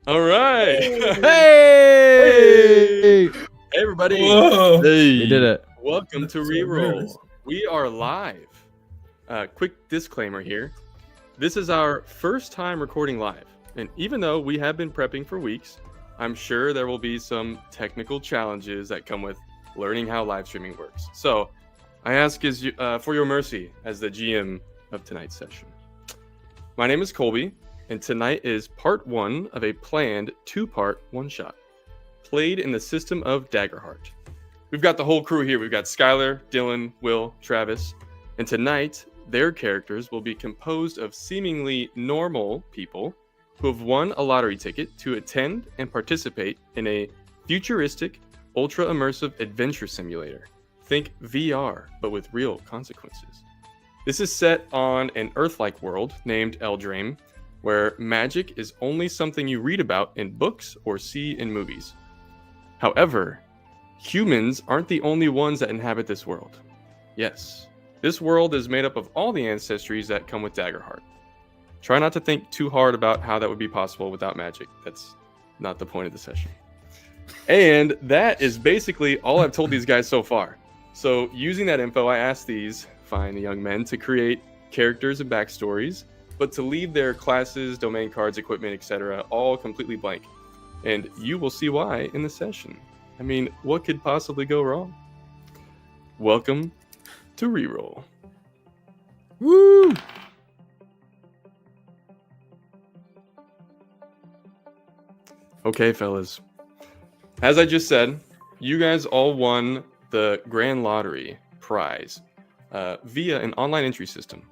All right. Hey! Hey, everybody. Whoa. We did it. Welcome That's to so RERole. nervous. We are live. Quick disclaimer here. This is our first time recording live. And even though we have been prepping for weeks, I'm sure there will be some technical challenges that come with learning how live streaming works. So I ask for your mercy as the GM of tonight's session. My name is Colby, and tonight is part one of a planned two-part one-shot, played in the system of Daggerheart. We've got the whole crew here. We've got Skylar, Dylan, Will, Travis, and tonight their characters will be composed of seemingly normal people who have won a lottery ticket to attend and participate in a futuristic, ultra-immersive adventure simulator. Think VR, but with real consequences. This is set on an Earth-like world named Eldraine, where magic is only something you read about in books or see in movies. However, humans aren't the only ones that inhabit this world. Yes, this world is made up of all the ancestries that come with Daggerheart. Try not to think too hard about how that would be possible without magic. That's not the point of the session. And that is basically all I've told these guys so far. So using that info, I asked these fine young men to create characters and backstories, but to leave their classes, domain cards, equipment, etc. all completely blank. And you will see why in the session. I mean, what could possibly go wrong? Welcome to RERole. Woo! Okay, fellas. As I just said, you guys all won the Grand Lottery prize via an online entry system.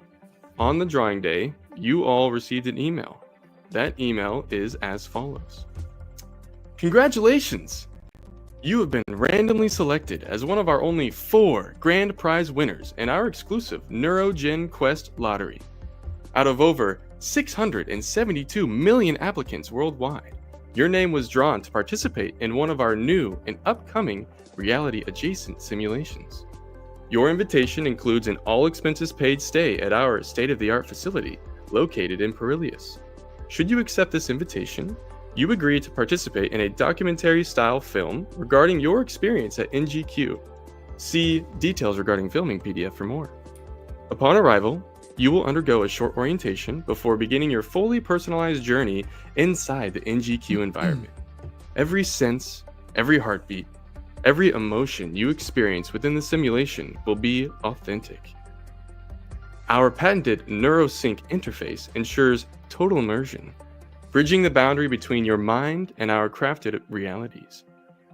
On the drawing day, you all received an email. That email is as follows. Congratulations! You have been randomly selected as one of our only 4 grand prize winners in our exclusive NeuroGen Quest lottery. Out of over 672 million applicants worldwide, your name was drawn to participate in one of our new and upcoming reality-adjacent simulations. Your invitation includes an all-expenses-paid stay at our state-of-the-art facility located in Perilius. Should you accept this invitation, you agree to participate in a documentary-style film regarding your experience at NGQ. See details regarding filming PDF for more. Upon arrival, you will undergo a short orientation before beginning your fully personalized journey inside the NGQ environment. Every sense, every heartbeat, every emotion you experience within the simulation will be authentic. Our patented NeuroSync interface ensures total immersion, bridging the boundary between your mind and our crafted realities.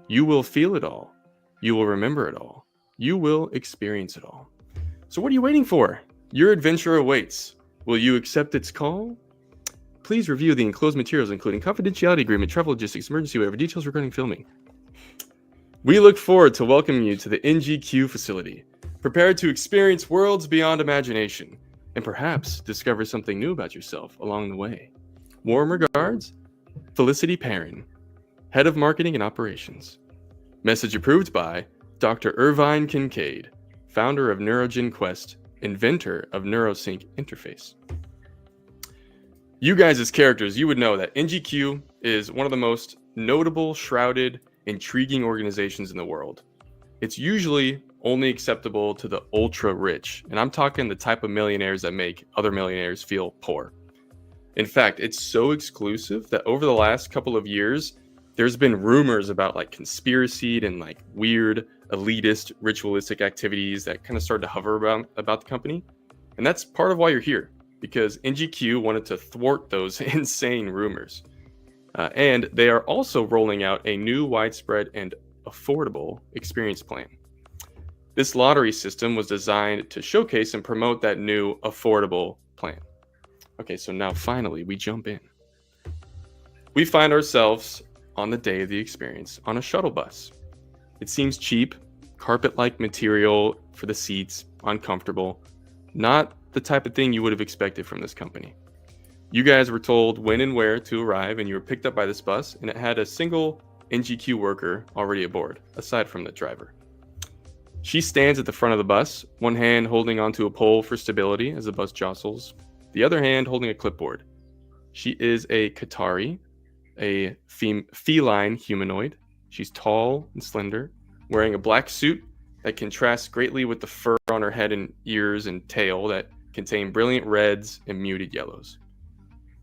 You will feel it all. You will remember it all. You will experience it all. So what are you waiting for? Your adventure awaits. Will you accept its call? Please review the enclosed materials, including confidentiality agreement, travel logistics, emergency waiver, details regarding filming. We look forward to welcoming you to the NGQ facility, prepared to experience worlds beyond imagination, and perhaps discover something new about yourself along the way. Warm regards, Felicity Perrin, Head of Marketing and Operations. Message approved by Dr. Irvine Kincaid, founder of NeuroGen Quest, inventor of NeuroSync interface. You guys as characters, you would know that NGQ is one of the most notable, shrouded, intriguing organizations in the world. It's usually only acceptable to the ultra rich, and I'm talking the type of millionaires that make other millionaires feel poor. In fact, it's so exclusive that over the last couple of years, there's been rumors about like conspiracy and like weird elitist ritualistic activities that kind of started to hover about the company. And that's part of why you're here, because NGQ wanted to thwart those insane rumors. And they are also rolling out a new widespread and affordable experience plan. This lottery system was designed to showcase and promote that new affordable plan. Okay, so now finally we jump in. We find ourselves on the day of the experience on a shuttle bus. It seems cheap, carpet-like material for the seats, uncomfortable, not the type of thing you would have expected from this company. You guys were told when and where to arrive, and you were picked up by this bus, and it had a single NGQ worker already aboard, aside from the driver. She stands at the front of the bus, one hand holding onto a pole for stability as the bus jostles, the other hand holding a clipboard. She is a Qatari, a feline humanoid. She's tall and slender, wearing a black suit that contrasts greatly with the fur on her head and ears and tail that contain brilliant reds and muted yellows.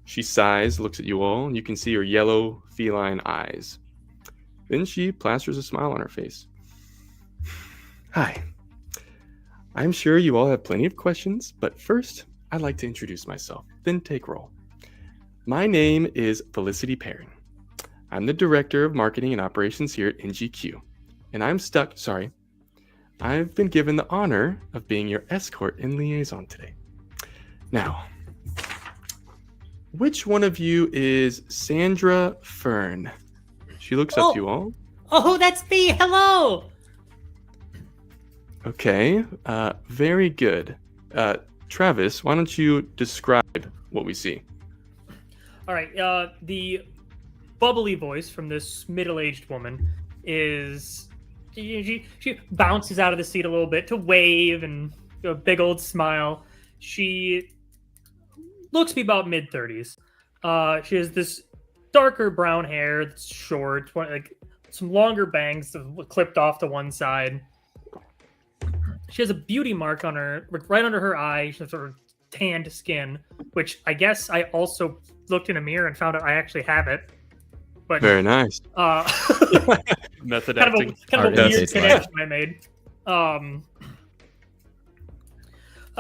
She sighs, looks at you all, and you can see her yellow feline eyes. Then she plasters a smile on her face. Hi. I'm sure you all have plenty of questions, but first, I'd like to introduce myself, then take roll. My name is Felicity Perrin. I'm the Director of Marketing and Operations here at NGQ, and I've been given the honor of being your escort and liaison today. Now, which one of you is Sandra Fern? She looks up to you all. Oh, that's me. Hello. Okay, very good. Travis, why don't you describe what we see? All right. The bubbly voice from this middle-aged woman is she bounces out of the seat a little bit to wave and a big old smile. She looks to be about mid-30s. She has this darker brown hair that's short, like some longer bangs clipped off to one side. She has a beauty mark on her, right under her eye. She has sort of tanned skin, which I guess I also looked in a mirror and found out I actually have it. But Very nice. Method kind acting. of a weird Artistic. connection I made.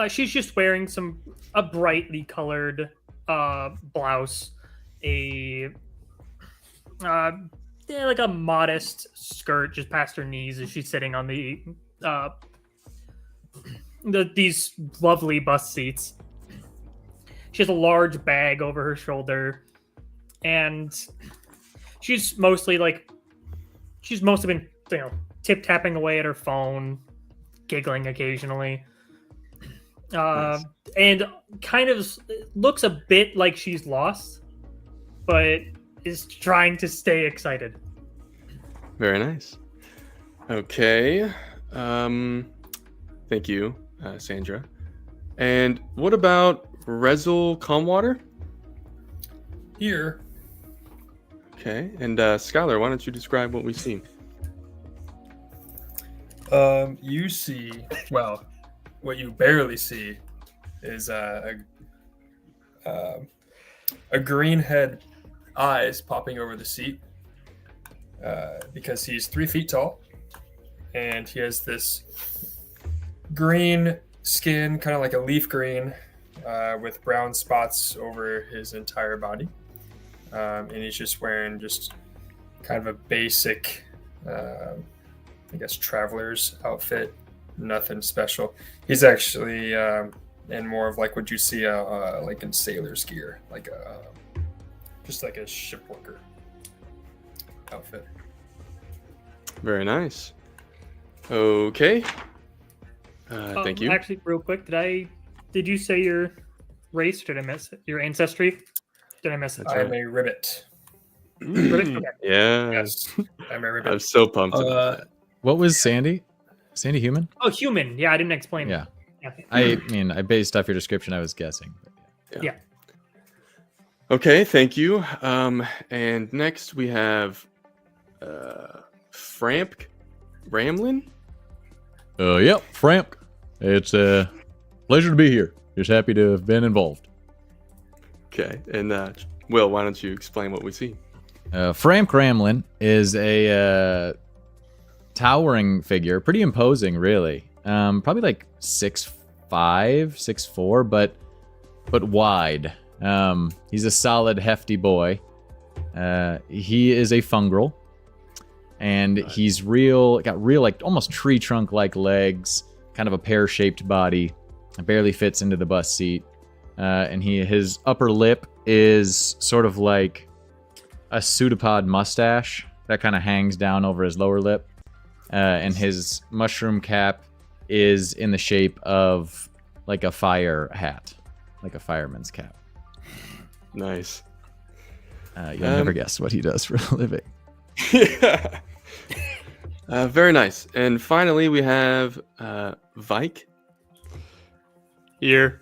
She's just wearing a brightly colored blouse, like a modest skirt just past her knees as she's sitting on these lovely bus seats. She has a large bag over her shoulder, and she's mostly been, tip-tapping away at her phone, giggling occasionally. Nice. And kind of looks a bit like she's lost, but is trying to stay excited. Very nice. Okay. Thank you, Sandra. And what about RERole Calmwater? Here, Okay. And Skylar, why don't you describe what we see? you see, well, what you barely see is a green head eyes popping over the seat because he's 3 feet tall and he has this green skin, kind of like a leaf green, with brown spots over his entire body. And he's just wearing just kind of a basic, I guess, traveler's outfit. Nothing special. He's actually in more of like what you see like in sailor's gear, like just like a ship worker outfit. Very nice. Okay. Thank you. Actually, real quick, did you say your race? Did I miss it? Your ancestry? Did I miss it? That's I'm a ribbit. Ribbit? Okay. Yeah. Yes, I'm a ribbit. I'm so pumped about that. What was Sandy? Sandy human? Oh, human. Yeah, I didn't explain. Yeah. Yeah. I mean, I based off your description, I was guessing. Yeah. Okay, thank you. And next we have Framp Ramlin. Yep, Framp. It's a pleasure to be here. Just happy to have been involved. Okay, and Will, why don't you explain what we see? Framp Ramlin is a towering figure, pretty imposing, really. Probably like 6'5", 6'4", but wide. He's a solid, hefty boy. He is a fungrel, and he's got real like almost tree trunk like legs, kind of a pear-shaped body. It barely fits into the bus seat, and his upper lip is sort of like a pseudopod mustache that kind of hangs down over his lower lip, and his mushroom cap is in the shape of like a fire hat, like a fireman's cap. Nice. You'll never guess what he does for a living. Yeah. Very nice. And finally, we have Vike. Here.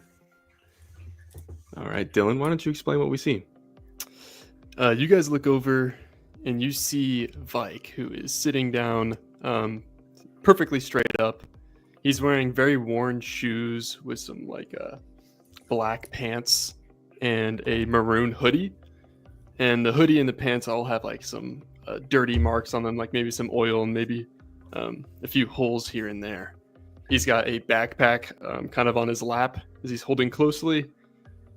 All right, Dylan, why don't you explain what we see? You guys look over and you see Vike, who is sitting down perfectly straight up. He's wearing very worn shoes with some like black pants and a maroon hoodie. And the hoodie and the pants all have like some dirty marks on them, like maybe some oil and maybe a few holes here and there. He's got a backpack kind of on his lap as he's holding closely.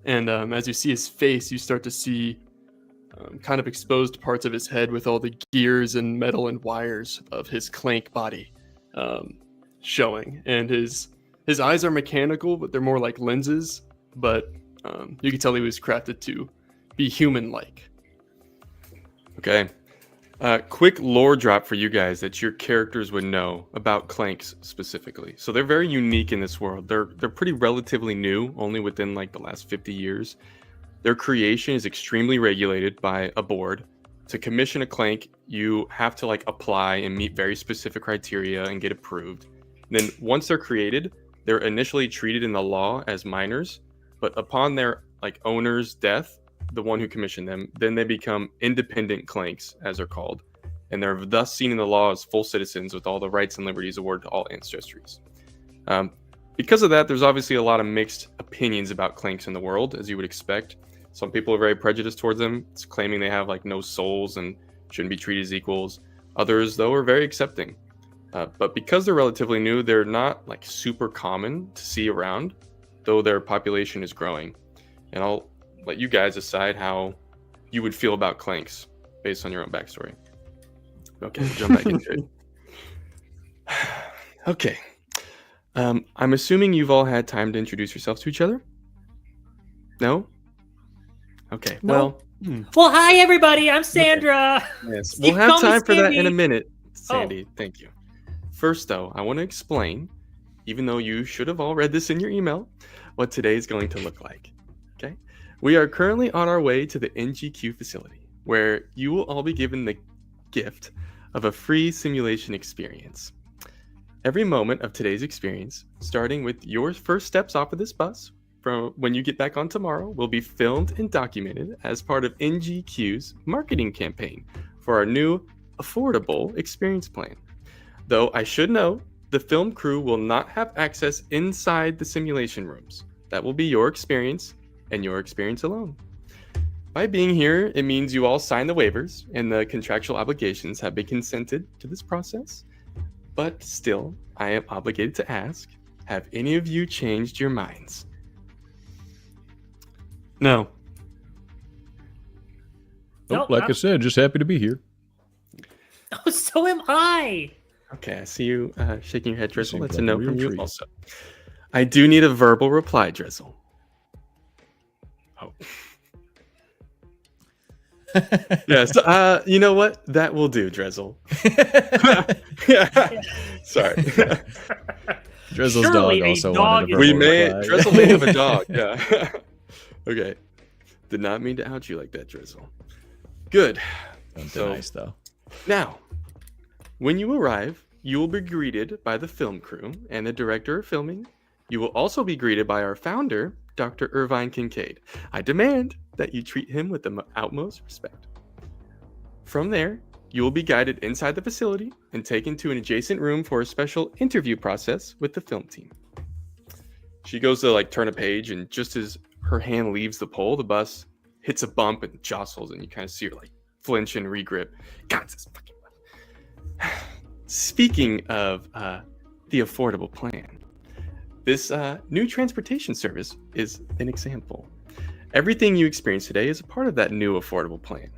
And as you see his face, you start to see kind of exposed parts of his head with all the gears and metal and wires of his clank body showing. And his eyes are mechanical, but they're more like lenses. But you can tell he was crafted to be human-like. Okay. Quick lore drop for you guys that your characters would know about clanks specifically. So they're very unique in this world. They're pretty relatively new, only within like the last 50 years. Their creation is extremely regulated by a board. To commission a clank, you have to like apply and meet very specific criteria and get approved. And then once they're created, they're initially treated in the law as minors, but upon their like owner's death, the one who commissioned them, then they become independent clanks, as they're called, and they're thus seen in the law as full citizens with all the rights and liberties awarded to all ancestries. Because of that, there's obviously a lot of mixed opinions about clanks in the world, as you would expect. Some people are very prejudiced towards them, claiming they have like no souls and shouldn't be treated as equals. Others, though, are very accepting. But because they're relatively new, they're not like super common to see around, though their population is growing. And I'll let you guys decide how you would feel about clanks based on your own backstory. Okay, jump back into it. Okay. I'm assuming you've all had time to introduce yourselves to each other? No? Okay, No. Well, hi, everybody. I'm Sandra. Yes, You we'll have call me time for that in a Sandy. minute, Sandy. Thank you. First, though, I want to explain, even though you should have all read this in your email, what today is going to look like. Okay? We are currently on our way to the NGQ facility, where you will all be given the gift of a free simulation experience. Every moment of today's experience, starting with your first steps off of this bus, from when you get back on tomorrow, will be filmed and documented as part of NGQ's marketing campaign for our new affordable experience plan. Though I should note, the film crew will not have access inside the simulation rooms. That will be your experience and your experience alone. By being here, it means you all sign the waivers and the contractual obligations have been consented to this process. But still, I am obligated to ask, have any of you changed your minds? No. Nope, like I said, just happy to be here. Oh, so am I. Okay, I see you shaking your head, Drizzle. Seems That's like a a no real from you treat. also. I do need a verbal reply, Drizzle. Oh. Yes, you know what? That will do, Drizzle. Sorry. Drizzle's Surely dog a also dog wanted a is- We verbal may reply. Drizzle may have a dog. Yeah. Okay. Did not mean to out you like that, Drizzle. Good. Don't be So- nice though. Now, when you arrive, you will be greeted by the film crew and the director of filming. You will also be greeted by our founder, Dr. Irvine Kincaid. I demand that you treat him with the utmost respect. From there, you will be guided inside the facility and taken to an adjacent room for a special interview process with the film team. She goes to like turn a page, and just as her hand leaves the pole, the bus hits a bump and jostles, and you kind of see her like flinch and regrip. God, it's this fucking bus. Speaking of the affordable plan, this new transportation service is an example. Everything you experience today is a part of that new affordable plan.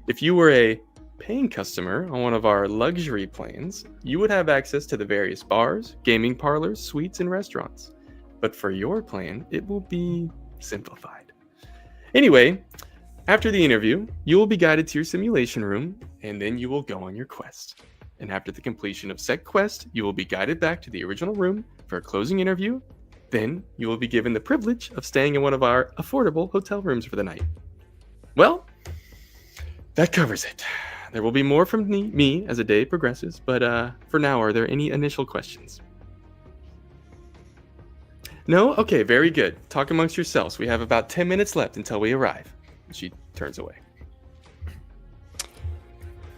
If you were a paying customer on one of our luxury plans, you would have access to the various bars, gaming parlors, suites, and restaurants. But for your plan, it will be simplified. Anyway, after the interview, you will be guided to your simulation room, and then you will go on your quest. And after the completion of said quest, you will be guided back to the original room for a closing interview. Then you will be given the privilege of staying in one of our affordable hotel rooms for the night. Well, that covers it. There will be more from me as the day progresses, but for now, are there any initial questions? No? Okay, very good. Talk amongst yourselves. We have about 10 minutes left until we arrive. She turns away.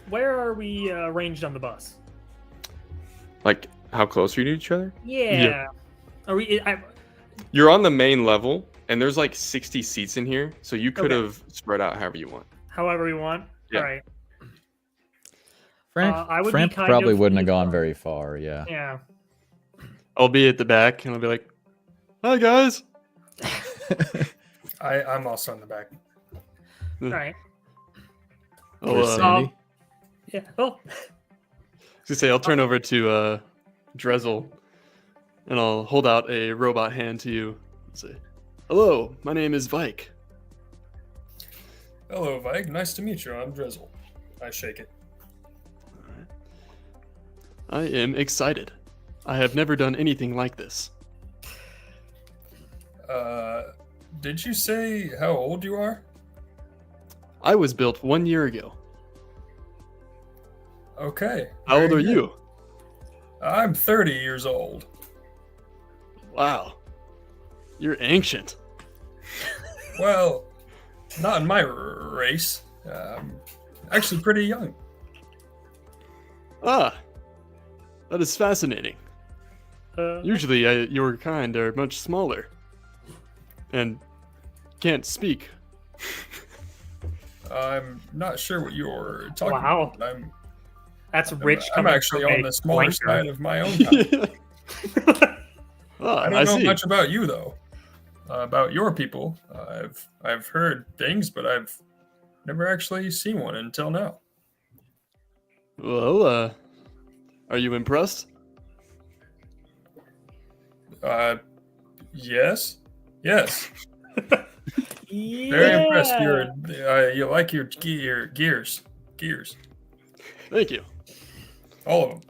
where are we arranged on the bus? Like, how close are you to each other? Yeah. Are we? You're on the main level, and there's like 60 seats in here, so you could Okay. have spread out however you want. However we want. Yeah. All right. Frank, I would Frank be kind probably of wouldn't have in gone front. very far, yeah. Yeah. I'll be at the back, and I'll be like, "Hi guys." I'm also in the back. All right. Where's I'll, Sandy? Yeah. Oh. I'll turn over to Drezel, and I'll hold out a robot hand to you and say, "Hello, my name is Vike." Hello, Vike. Nice to meet you. I'm Drizzle. I shake it. I am excited. I have never done anything like this. Did you say how old you are? I was built 1 year ago. Okay. How old very are good. you? I'm 30 years old. Wow. You're ancient. Well, not in my race. Actually pretty young. Ah, that is fascinating. Usually your kind are much smaller and can't speak. I'm not sure what you're talking Wow. about. That's rich. I'm coming actually from on a the smaller flanker. side of my own kind. Ah, I don't know see. much about you though. About your people. I've heard things, but I've never actually seen one until now. Well, are you impressed? Yes. Yes. Yeah. Very impressed. You like your gears. Thank you. All of them.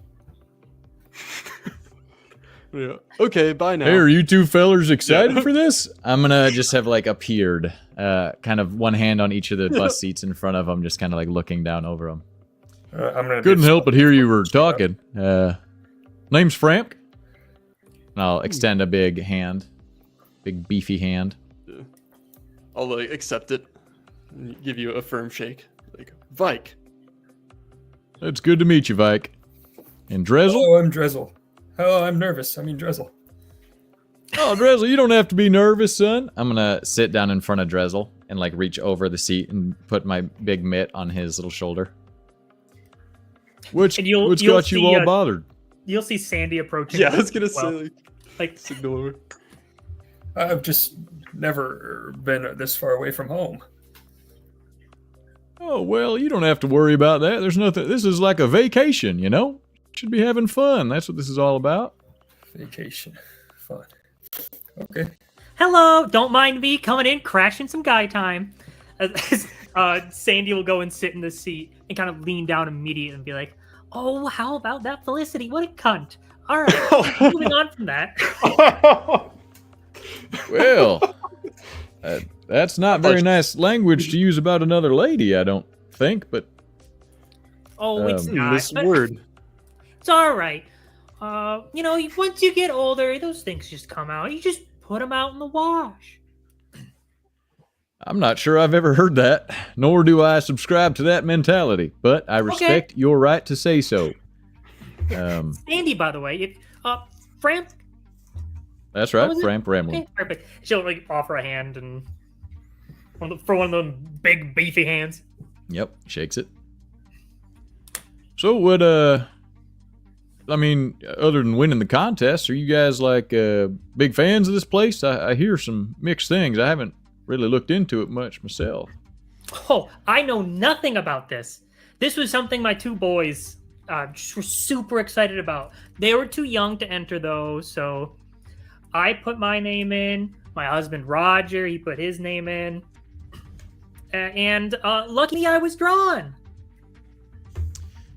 Yeah. Okay, bye now. Hey, are you two fellers excited Yeah. for this? I'm gonna just have like appeared, kind of one hand on each of the bus seats in front of them, just kind of like looking down over them. I'm gonna Couldn't be help but hear you were talking. Name's Frank. And I'll extend a big hand, big beefy hand. I'll accept it and give you a firm shake. Like, Vike. It's good to meet you, Vike. And Drezel? Hello, I'm Drizzle. Hello, I'm nervous. I mean Drizzle. Oh, Drezel, you don't have to be nervous, son. I'm gonna sit down in front of Drezel and like reach over the seat and put my big mitt on his little shoulder. What's And you'll got you see, all bothered? You'll see Sandy approaching. Yeah, I was gonna well. say, Like, signal over. I've just never been this far away from home. Oh, well, you don't have to worry about that. There's nothing. This is like a vacation, you know? Should be having fun. That's what this is all about. Vacation. Fun. Okay. hello, don't mind me coming in, crashing some guy time. Sandy will go and sit in the seat and kind of lean down immediately and be like, "Oh, how about that Felicity? What a cunt!" All right, moving on from that. Well, that's not very nice language to use about another lady, I don't think, but Oh, it's not. This but word. It's all right. Once you get older, those things just come out. You just put them out in the wash. I'm not sure I've ever heard that, nor do I subscribe to that mentality, but I respect your right to say so. Sandy, by the way, Fran. That's right, What was it? Frank Ramlin. Okay, perfect. She'll like offer a hand and for one of those big beefy hands. Yep, shakes it. So what, other than winning the contest, are you guys like big fans of this place? I hear some mixed things. I haven't really looked into it much myself. Oh, I know nothing about this. This was something my two boys just were super excited about. They were too young to enter though, so I put my name in. My husband Roger, he put his name in, and luckily I was drawn.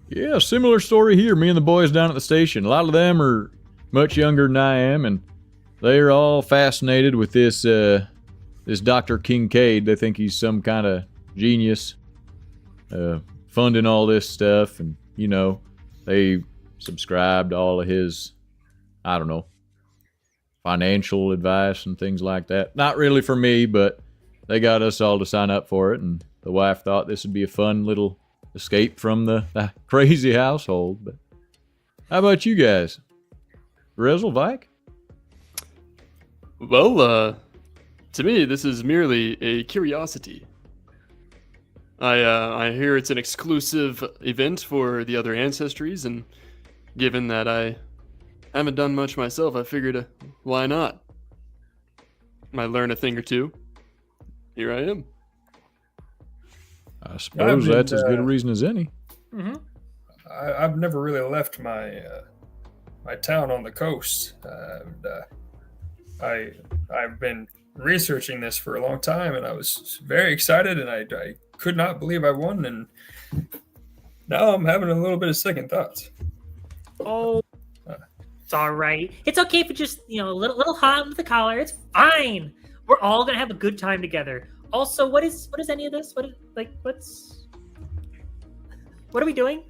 Yeah, similar story here. Me and the boys down at the station. A lot of them are much younger than I am, and they're all fascinated with this Dr. Kincaid. They think he's some kind of genius, funding all this stuff, and they subscribe to all of his, I don't know, financial advice and things like that. Not really for me, but they got us all to sign up for it, and the wife thought this would be a fun little escape from the crazy household. But how about you guys? RERole, Vike? Well, to me, this is merely a curiosity. I hear it's an exclusive event for the other ancestries, and given that I haven't done much myself, I figured, why not? Might learn a thing or two. Here I am. I suppose that's as good a reason as any. Mm-hmm. I've never really left my my town on the coast. I've been researching this for a long time, and I was very excited, and I could not believe I won, and now I'm having a little bit of second thoughts. Oh, it's all right. It's okay if it's just a little hot with the collar. It's fine. We're all gonna have a good time together. Also, what is any of this? What are we doing?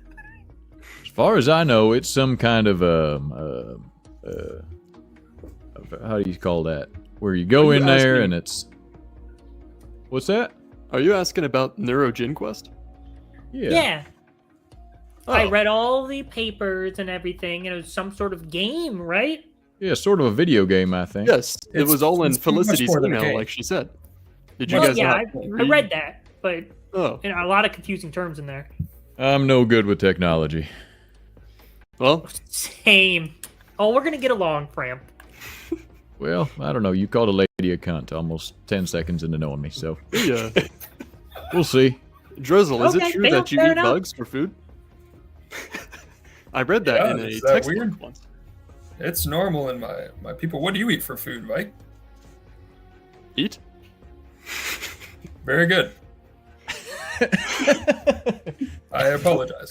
As far as I know, it's some kind of how do you call that? Where you go in there and it's... What's that? Are you asking about NeuroGen Quest? Yeah. Oh. I read all the papers and everything, and it was some sort of game, right? Yeah, sort of a video game, I think. Yes, it was all in it's much Felicity's more than a email, game. like she said. Did you Well, guys yeah, not I read that, but Oh, a lot of confusing terms in there. I'm no good with technology. well, Same. Oh, we're gonna get along, Framp. Well, I don't know. You called a lady a cunt almost 10 seconds into knowing me, so yeah. we'll see. Drizzle, is Okay, it true fair- that you fair eat enough. bugs for food? I read that Yeah, in a is that textbook weird? once. It's normal in my people. What do you eat for food, Mike? Eat? Very good. I apologize.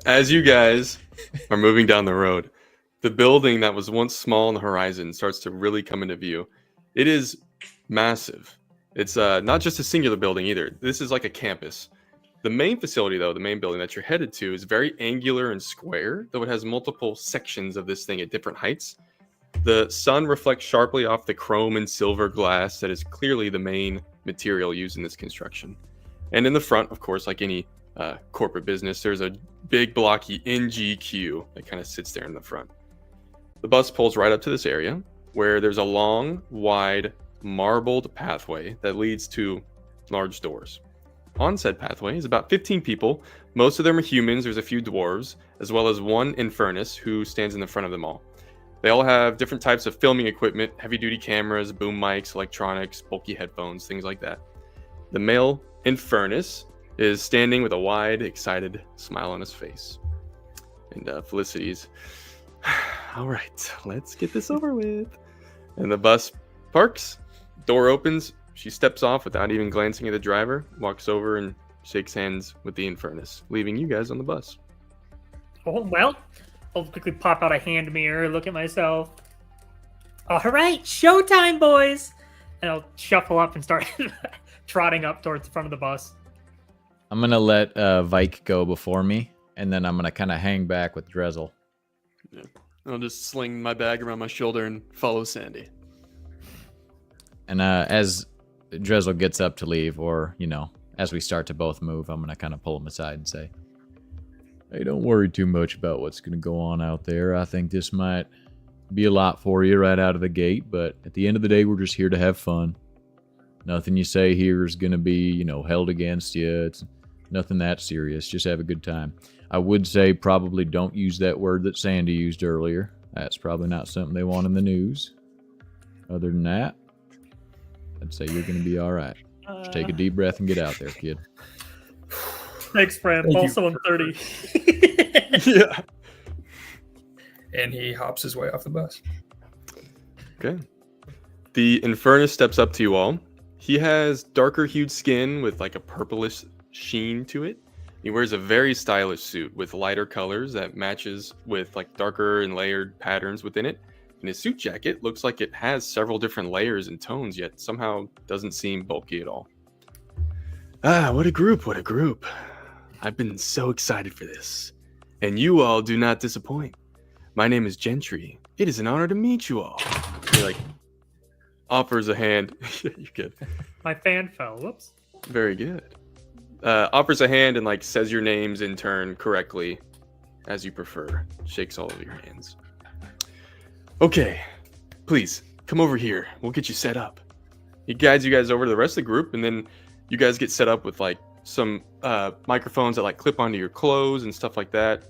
As you guys are moving down the road, the building that was once small on the horizon starts to really come into view. It is massive. It's not just a singular building either. This is like a campus. The main facility, though, the main building that you're headed to is very angular and square, though it has multiple sections of this thing at different heights. The sun reflects sharply off the chrome and silver glass that is clearly the main material used in this construction. And in the front, of course, like any corporate business, there's a big blocky NGQ that kind of sits there in the front. The bus pulls right up to this area where there's a long, wide, marbled pathway that leads to large doors. On said pathway is about 15 people. Most of them are humans. There's a few dwarves, as well as one infernus who stands in the front of them all. They all have different types of filming equipment, heavy-duty cameras, boom mics, electronics, bulky headphones, things like that. The male infernus is standing with a wide, excited smile on his face. And Felicity's, all right, let's get this over with. And the bus parks, door opens, she steps off without even glancing at the driver, walks over and shakes hands with the infernus, leaving you guys on the bus. Oh, well, I'll quickly pop out a hand mirror, look at myself. All right, showtime, boys! And I'll shuffle up and start trotting up towards the front of the bus. I'm going to let Vike go before me, and then I'm going to kind of hang back with Drizzle. Yeah. I'll just sling my bag around my shoulder and follow Sandy. And as Drizzle gets up to leave, or, as we start to both move, I'm going to kind of pull him aside and say, hey, don't worry too much about what's going to go on out there. I think this might be a lot for you right out of the gate, but at the end of the day, we're just here to have fun. Nothing you say here is going to be, held against you. It's nothing that serious. Just have a good time. I would say probably don't use that word that Sandy used earlier. That's probably not something they want in the news. Other than that, I'd say you're going to be all right. Just take a deep breath and get out there, kid. Thanks, Framp. Thank you. Also, I'm 30. Yeah. And he hops his way off the bus. Okay. The infernus steps up to you all. He has darker hued skin with like a purplish sheen to it. He wears a very stylish suit with lighter colors that matches with like darker and layered patterns within it. And his suit jacket looks like it has several different layers and tones, yet somehow doesn't seem bulky at all. Ah, what a group, what a group. I've been so excited for this. And you all do not disappoint. My name is Gentry. It is an honor to meet you all. He offers a hand. You good. My fan fell. Whoops. Very good. offers a hand and like says your names in turn correctly, as you prefer. Shakes all of your hands. Okay, please come over here. We'll get you set up. He guides you guys over to the rest of the group, and then you guys get set up with like some microphones that like clip onto your clothes and stuff like that.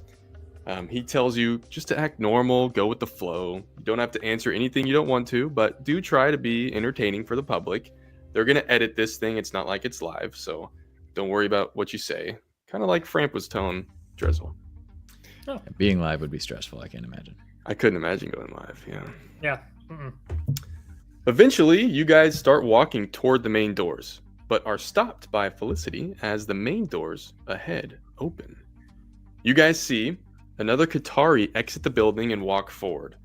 He tells you just to act normal, go with the flow. You don't have to answer anything you don't want to, but do try to be entertaining for the public. They're going to edit this thing. It's not like it's live, so don't worry about what you say. Kind of like Framp was telling Drizzle. Oh. Being live would be stressful, I can't imagine. I couldn't imagine going live, yeah. Yeah. Mm-mm. Eventually, you guys start walking toward the main doors, but are stopped by Felicity as the main doors ahead open. You guys see another Qatari exit the building and walk forward.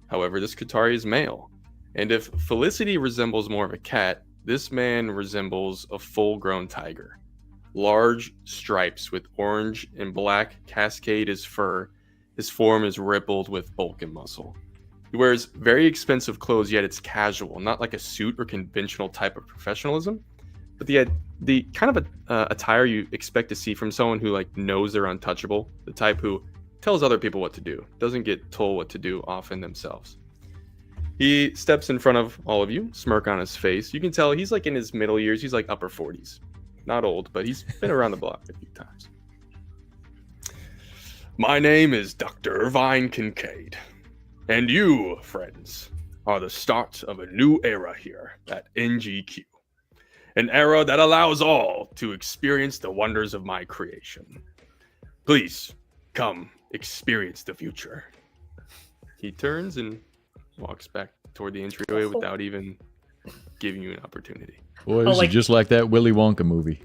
However, this Qatari is male, and if Felicity resembles more of a cat, this man resembles a full-grown tiger. Large stripes with orange and black cascade his fur. His form is rippled with bulk and muscle. He wears very expensive clothes, yet it's casual, not like a suit or conventional type of professionalism, but the kind of attire you expect to see from someone who like knows they're untouchable, the type who tells other people what to do, doesn't get told what to do often themselves. He steps in front of all of you, smirk on his face. You can tell he's like in his middle years. He's like upper 40s. Not old, but he's been around the block a few times. My name is Dr. Irvine Kincaid, and you, friends, are the start of a new era here at NGQ. An era that allows all to experience the wonders of my creation. Please, come experience the future. He turns and walks back toward the entryway without even giving you an opportunity. Boy, this is just like that Willy Wonka movie.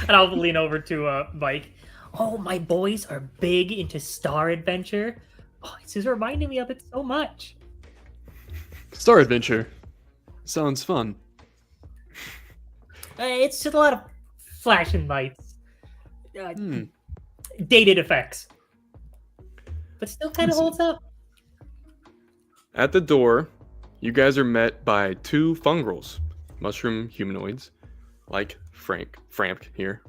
And I'll lean over to Mike. Oh, my boys are big into Star Adventure. Oh, this is reminding me of it so much. Star Adventure. Sounds fun. It's just a lot of flashing lights. Dated effects. But still kind of holds up. At the door, you guys are met by two fungrels, mushroom humanoids, like Framp here,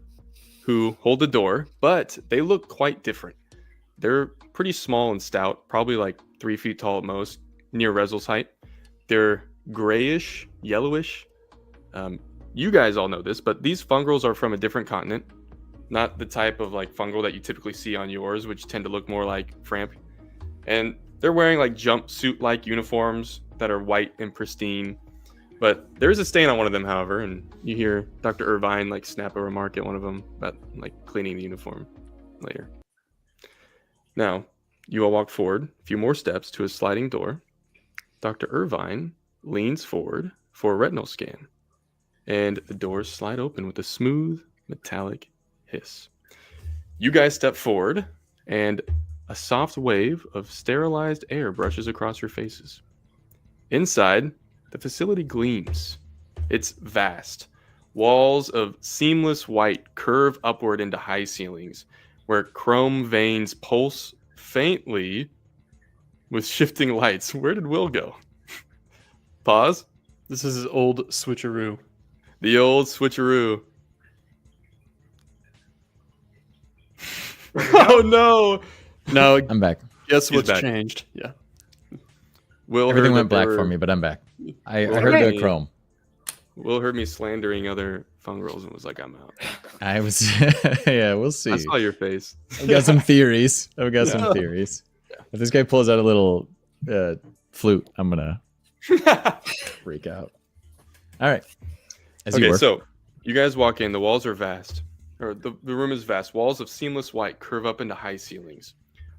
who hold the door, but they look quite different. They're pretty small and stout, probably like 3 feet tall at most, near Rezel's height. They're grayish, yellowish. You guys all know this, but these fungrels are from a different continent, not the type of like fungal that you typically see on yours, which tend to look more like Framp. And they're wearing like jumpsuit-like uniforms that are white and pristine. But there is a stain on one of them, however, and you hear Dr. Irvine like snap a remark at one of them about like cleaning the uniform later. Now, you all walk forward a few more steps to a sliding door. Dr. Irvine leans forward for a retinal scan, and the doors slide open with a smooth, metallic hiss. You guys step forward, and a soft wave of sterilized air brushes across your faces. Inside, the facility gleams. It's vast. Walls of seamless white curve upward into high ceilings, where chrome veins pulse faintly with shifting lights. Where did Will go? Pause. This is his old switcheroo. The old switcheroo. Oh no! No, I'm back. guess He's what's back. changed? Yeah. Will Everything heard went that they black for were- me, but I'm back. I Well, heard hey. the chrome. Will heard me slandering other fungrels and was like, I'm out. I was, yeah, we'll see. I saw your face. I've got some theories. I've got Yeah. some theories. If this guy pulls out a little flute, I'm gonna freak out. All right. As you Okay, were. so you guys walk in. The walls are vast, or the room is vast. Walls of seamless white curve up into high ceilings,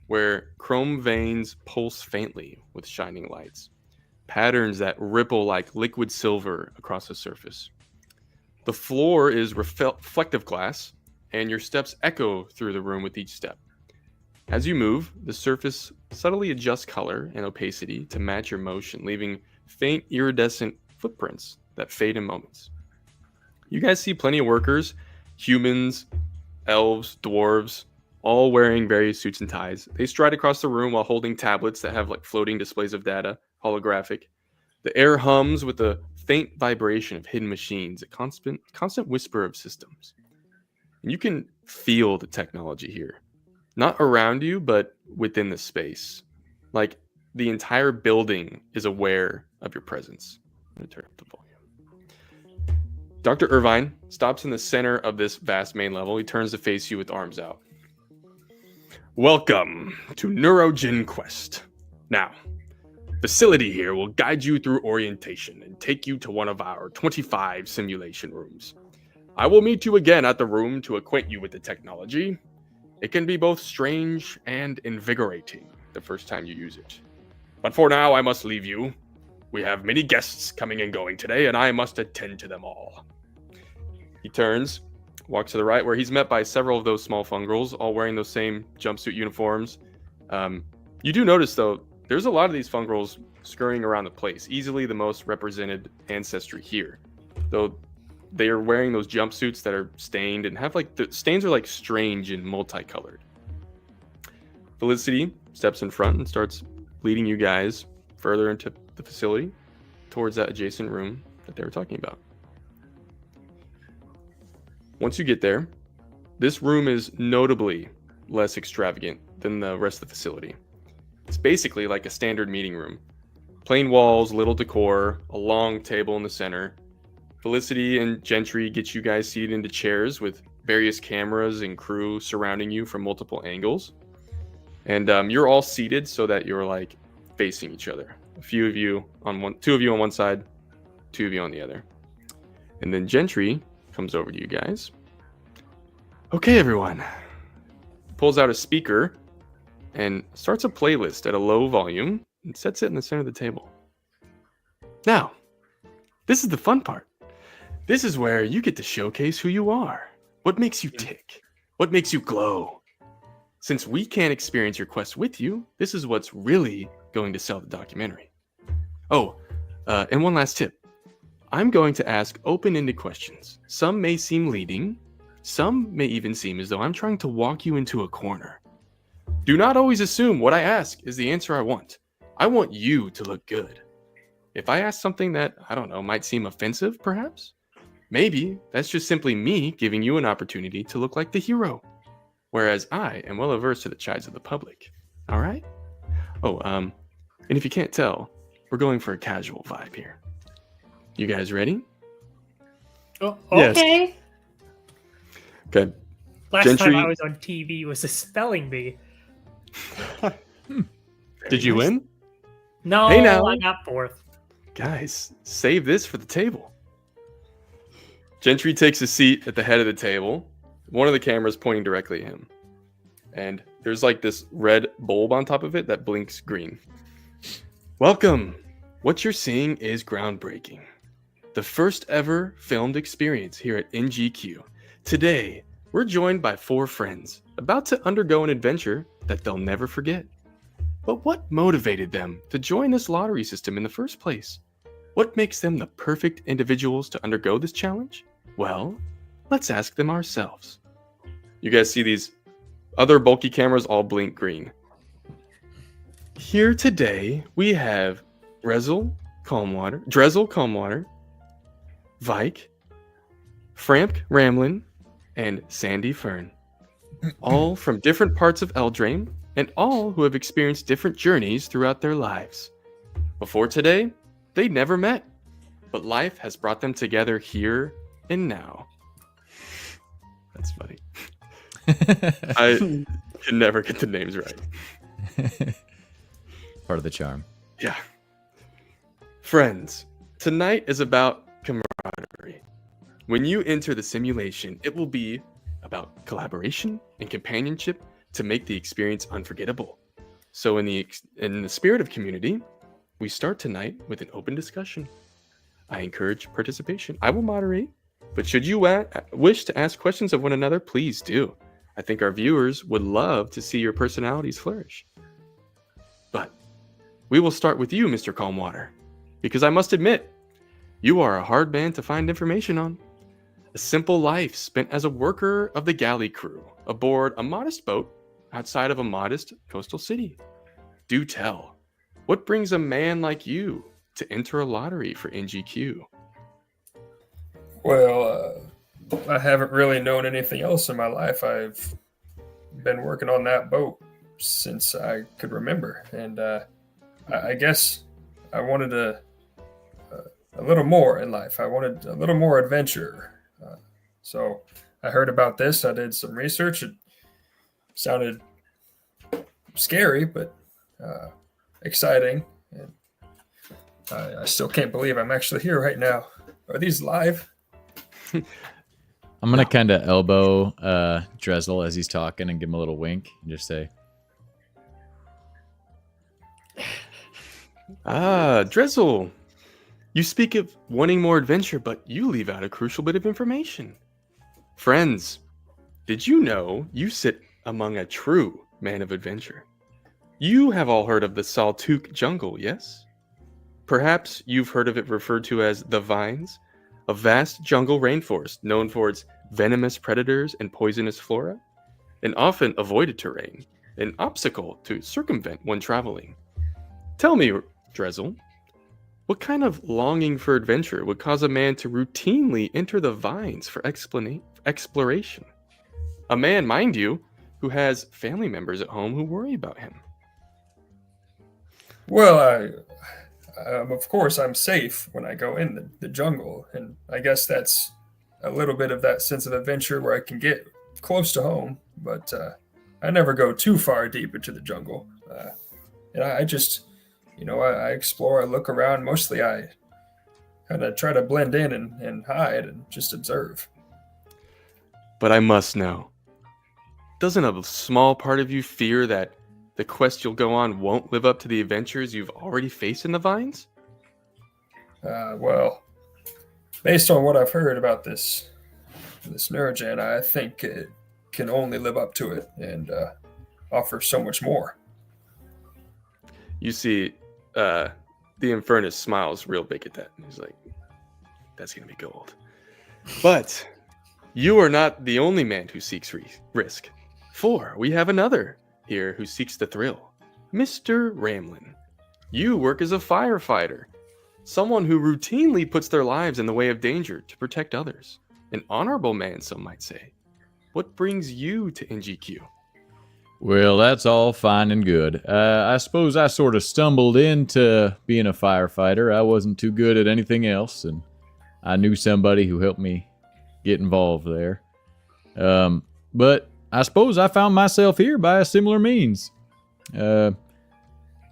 where chrome veins pulse faintly with shining lights. Patterns that ripple like liquid silver across the surface. The floor is reflective glass, and your steps echo through the room with each step. As you move, the surface subtly adjusts color and opacity to match your motion, leaving faint iridescent footprints that fade in moments. You guys see plenty of workers, humans, elves, dwarves, all wearing various suits and ties. They stride across the room while holding tablets that have like floating displays of data, holographic. The air hums with a faint vibration of hidden machines, a constant whisper of systems. And you can feel the technology here. Not around you, but within the space. Like the entire building is aware of your presence. I'm going to turn up the volume. Dr. Irvine stops in the center of this vast main level. He turns to face you with arms out. Welcome to NeuroGen Quest. Now, facility here will guide you through orientation and take you to one of our 25 simulation rooms. I will meet you again at the room to acquaint you with the technology. It can be both strange and invigorating the first time you use it. But for now, I must leave you. We have many guests coming and going today, and I must attend to them all. He turns, walks to the right, where he's met by several of those small fungrels, all wearing those same jumpsuit uniforms. You do notice, though, there's a lot of these fungrels scurrying around the place, easily the most represented ancestry here. Though they are wearing those jumpsuits that are stained and have the stains are like strange and multicolored. Felicity steps in front and starts leading you guys further into the facility towards that adjacent room that they were talking about. Once you get there, this room is notably less extravagant than the rest of the facility. It's basically like a standard meeting room. Plain walls, little decor, a long table in the center. Felicity and Gentry get you guys seated into chairs with various cameras and crew surrounding you from multiple angles. And you're all seated so that you're like facing each other. Two of you on one side, two of you on the other. And then Gentry comes over to you guys. Okay, everyone. Pulls out a speaker and starts a playlist at a low volume and sets it in the center of the table. Now, this is the fun part. This is where you get to showcase who you are. What makes you tick? What makes you glow? Since we can't experience your quest with you, this is what's really going to sell the documentary. Oh, and one last tip. I'm going to ask open-ended questions. Some may seem leading. Some may even seem as though I'm trying to walk you into a corner. Do not always assume what I ask is the answer I want. I want you to look good. If I ask something that, I don't know, might seem offensive, perhaps, maybe that's just simply me giving you an opportunity to look like the hero. Whereas I am well averse to the chides of the public. All right? Oh, and if you can't tell, we're going for a casual vibe here. You guys ready? Oh, Yes. okay. Okay. Last Gentry- time I was on TV was a spelling bee. Did you win? No, Hey, now. I got fourth. Guys, save this for the table. Gentry takes a seat at the head of the table. One of the cameras pointing directly at him. And there's like this red bulb on top of it that blinks green. Welcome. What you're seeing is groundbreaking. The first ever filmed experience here at NGQ. Today, we're joined by 4 friends about to undergo an adventure that they'll never forget. But what motivated them to join this lottery system in the first place? What makes them the perfect individuals to undergo this challenge? Well, let's ask them ourselves. You guys see these other bulky cameras all blink green. Here today, we have Drezel Calmwater, Vike, Framp Ramlin, and Sandy Fern. All from different parts of Eldraine, and all who have experienced different journeys throughout their lives. Before today, they never met, but life has brought them together here and now. That's funny. I can never get the names right. Part of the charm. Yeah. Friends, tonight is about camaraderie. When you enter the simulation, it will be about collaboration and companionship to make the experience unforgettable. So in the spirit of community, we start tonight with an open discussion. I encourage participation. I will moderate, but should you wish to ask questions of one another, please do. I think our viewers would love to see your personalities flourish. But we will start with you, Mr. Calmwater, because I must admit, you are a hard man to find information on. A simple life spent as a worker of the galley crew aboard a modest boat outside of a modest coastal city. Do tell, what brings a man like you to enter a lottery for NGQ? Well, I haven't really known anything else in my life. I've been working on that boat since I could remember, and I guess I wanted a little more in life. I wanted a little more adventure. So I heard about this. I did some research. It sounded scary, but exciting. And I still can't believe I'm actually here right now. Are these live? I'm gonna kind of elbow Drezel as he's talking and give him a little wink and just say, Drizzle, you speak of wanting more adventure, but you leave out a crucial bit of information. Friends, did you know you sit among a true man of adventure? You have all heard of the Saltuk jungle, yes? Perhaps you've heard of it referred to as the Vines, a vast jungle rainforest known for its venomous predators and poisonous flora, an often avoided terrain, an obstacle to circumvent when traveling. Tell me, Drezel, what kind of longing for adventure would cause a man to routinely enter the Vines for exploration? A man, mind you, who has family members at home who worry about him. Well, of course, I'm safe when I go in the jungle, and I guess that's a little bit of that sense of adventure where I can get close to home, but I never go too far deep into the jungle. And I just, I explore, I look around. Mostly I kind of try to blend in and hide and just observe. But I must know, doesn't a small part of you fear that the quest you'll go on won't live up to the adventures you've already faced in the Vines? Well, based on what I've heard about this NeuroGen, I think it can only live up to it and offer so much more. You see, the Infernus smiles real big at that. He's like, that's going to be gold. But you are not the only man who seeks risk. For we have another here who seeks the thrill. Mr. Ramlin. You work as a firefighter. Someone who routinely puts their lives in the way of danger to protect others. An honorable man, some might say. What brings you to NGQ? well, that's all fine and good. I suppose I sort of stumbled into being a firefighter. I wasn't too good at anything else, and I knew somebody who helped me get involved there. But I suppose I found myself here by a similar means. I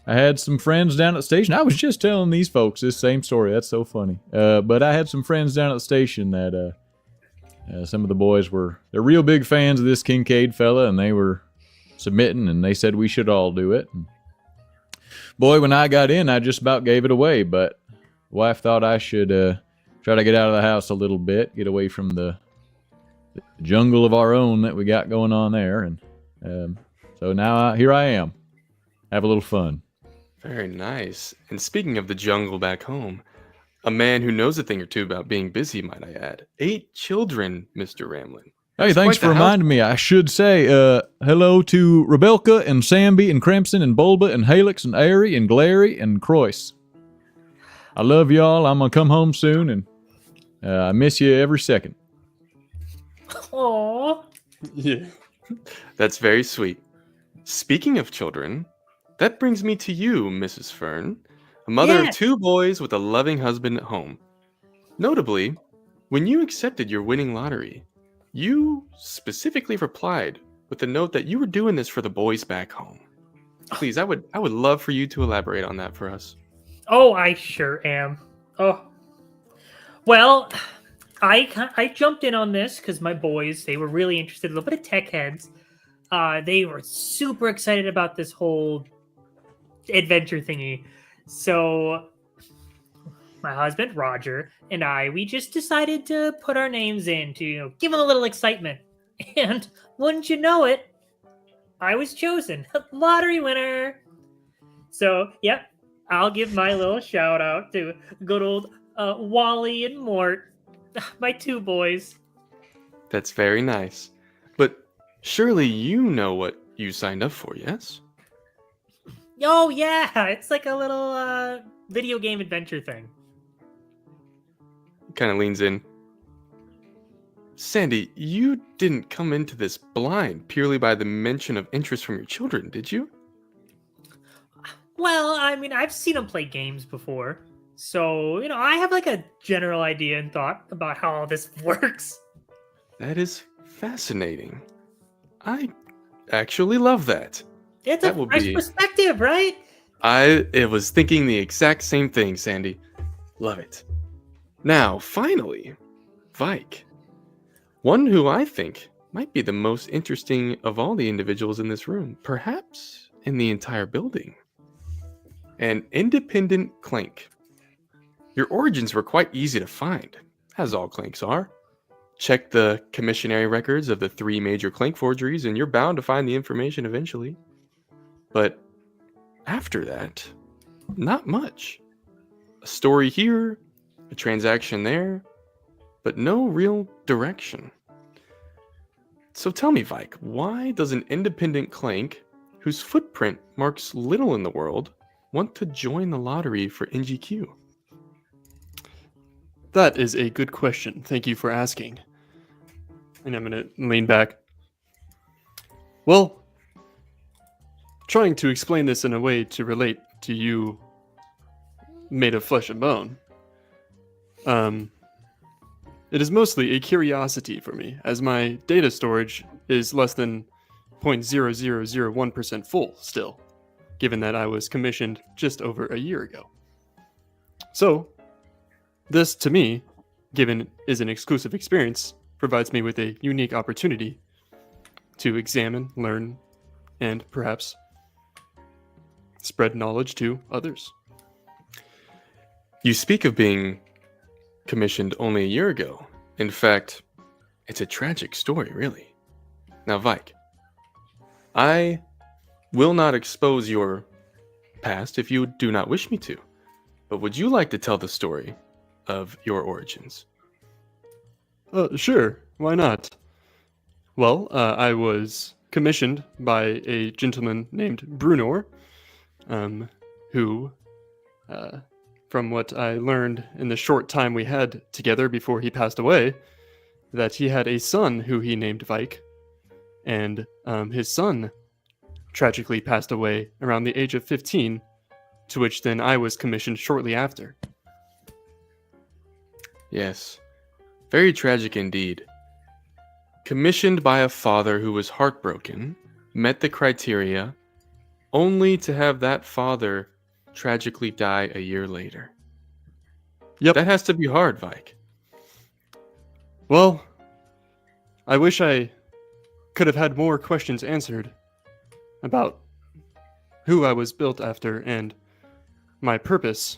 had some friends down at the station. I was just telling these folks this same story. That's so funny. But I had some friends down at the station that some of the boys they're real big fans of this Kincaid fella, and they were submitting, and they said we should all do it. And boy, when I got in, I just about gave it away, but wife thought I should try to get out of the house a little bit, get away from the jungle of our own that we got going on there. And so now here I am. Have a little fun. Very nice. And speaking of the jungle back home, a man who knows a thing or two about being busy, might I add. 8 children, Mr. Ramlin. Hey, thanks for reminding me. I should say hello to Rebelka and Samby and Crimson and Bulba and Halix and Airy and Glary and Croyce. I love y'all. I'm going to come home soon, and I miss you every second. Aww. Yeah. That's very sweet. Speaking of children, that brings me to you, Mrs. Fern, a mother of 2 boys with a loving husband at home. Notably, when you accepted your winning lottery, you specifically replied with a note that you were doing this for the boys back home. Please, I would love for you to elaborate on that for us. Oh, I sure am. Oh, well, I jumped in on this because my boys, they were really interested, a little bit of tech heads. They were super excited about this whole adventure thingy. So my husband, Roger, and we just decided to put our names in to give them a little excitement. And wouldn't you know it, I was chosen. Lottery winner. So, yep, I'll give my little shout out to good old Wally and Mort, my 2 boys. That's very nice. But surely you know what you signed up for, yes? Oh, yeah, it's like a little video game adventure thing. Kind of leans in. Sandy, you didn't come into this blind purely by the mention of interest from your children, did you? Well, I mean, I've seen them play games before. So, I have like a general idea and thought about how all this works. That is fascinating. I actually love that. It's That a will fresh be- perspective, right? I was thinking the exact same thing, Sandy. Love it. Now, finally, Vike. One who I think might be the most interesting of all the individuals in this room, perhaps in the entire building. An independent clank. Your origins were quite easy to find, as all clanks are. Check the commissionary records of the 3 major clank forgeries and you're bound to find the information eventually. But after that, not much. A story here, a transaction there, but no real direction. So tell me, Vike, why does an independent clank, whose footprint marks little in the world, want to join the lottery for NGQ? That is a good question. Thank you for asking. And I'm going to lean back. Well, trying to explain this in a way to relate to you made of flesh and bone. It is mostly a curiosity for me, as my data storage is less than 0.0001% full still, given that I was commissioned just over a year ago. So, this to me, given is an exclusive experience, provides me with a unique opportunity to examine, learn, and perhaps spread knowledge to others. You speak of being commissioned only a year ago. In fact, it's a tragic story, really. Now, Vike, I will not expose your past if you do not wish me to, but would you like to tell the story of your origins? Sure, why not? Well, I was commissioned by a gentleman named Brunor, who, from what I learned in the short time we had together before he passed away, that he had a son who he named Vike, and his son tragically passed away around the age of 15, to which then I was commissioned shortly after. Yes, very tragic indeed. Commissioned by a father who was heartbroken, met the criteria, only to have that father tragically die a year later. Yep. That has to be hard, Vike. Well, I wish I could have had more questions answered about who I was built after and my purpose.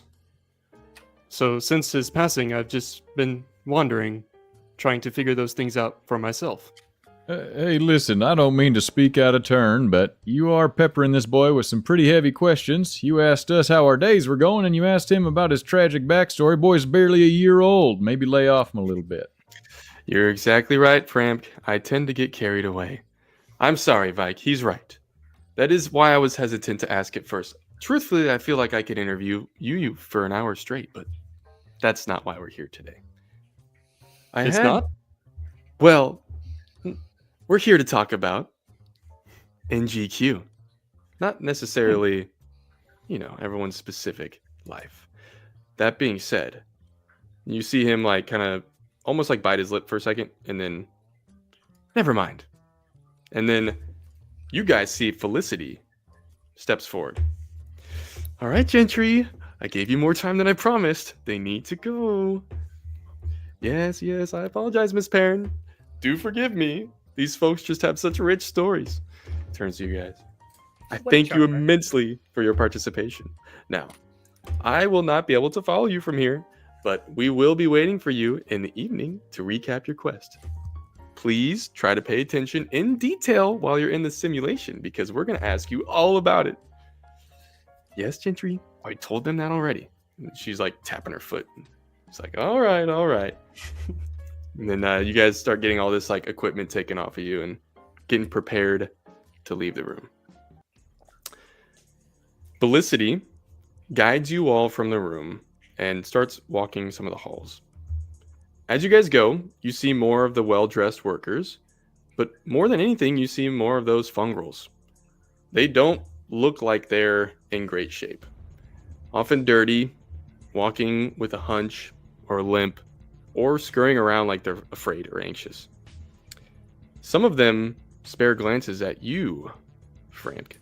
So since his passing, I've just been wandering, trying to figure those things out for myself. Hey, listen, I don't mean to speak out of turn, but you are peppering this boy with some pretty heavy questions. You asked us how our days were going, and you asked him about his tragic backstory. Boy's barely a year old. Maybe lay off him a little bit. You're exactly right, Framp. I tend to get carried away. I'm sorry, Vike. He's right. That is why I was hesitant to ask it first. Truthfully, I feel like I could interview you for an hour straight, but that's not why we're here today. It's not? Well, we're here to talk about NGQ. Not necessarily, everyone's specific life. That being said, you see him like kind of almost like bite his lip for a second and then never mind. And then you guys see Felicity steps forward. All right, Gentry, I gave you more time than I promised. They need to go. Yes, I apologize, Miss Perrin. Do forgive me. These folks just have such rich stories. Turns to you guys. I thank you immensely for your participation. Now, I will not be able to follow you from here, but we will be waiting for you in the evening to recap your quest. Please try to pay attention in detail while you're in the simulation, because we're going to ask you all about it. Yes, Gentry, I told them that already. And she's like tapping her foot. It's like, all right. And then you guys start getting all this like equipment taken off of you and getting prepared to leave the room. Felicity guides you all from the room and starts walking some of the halls. As you guys go, you see more of the well-dressed workers, but more than anything, you see more of those fungrels. They don't look like they're in great shape. Often dirty, walking with a hunch or a limp, or scurrying around like they're afraid or anxious. Some of them spare glances at you, Frank.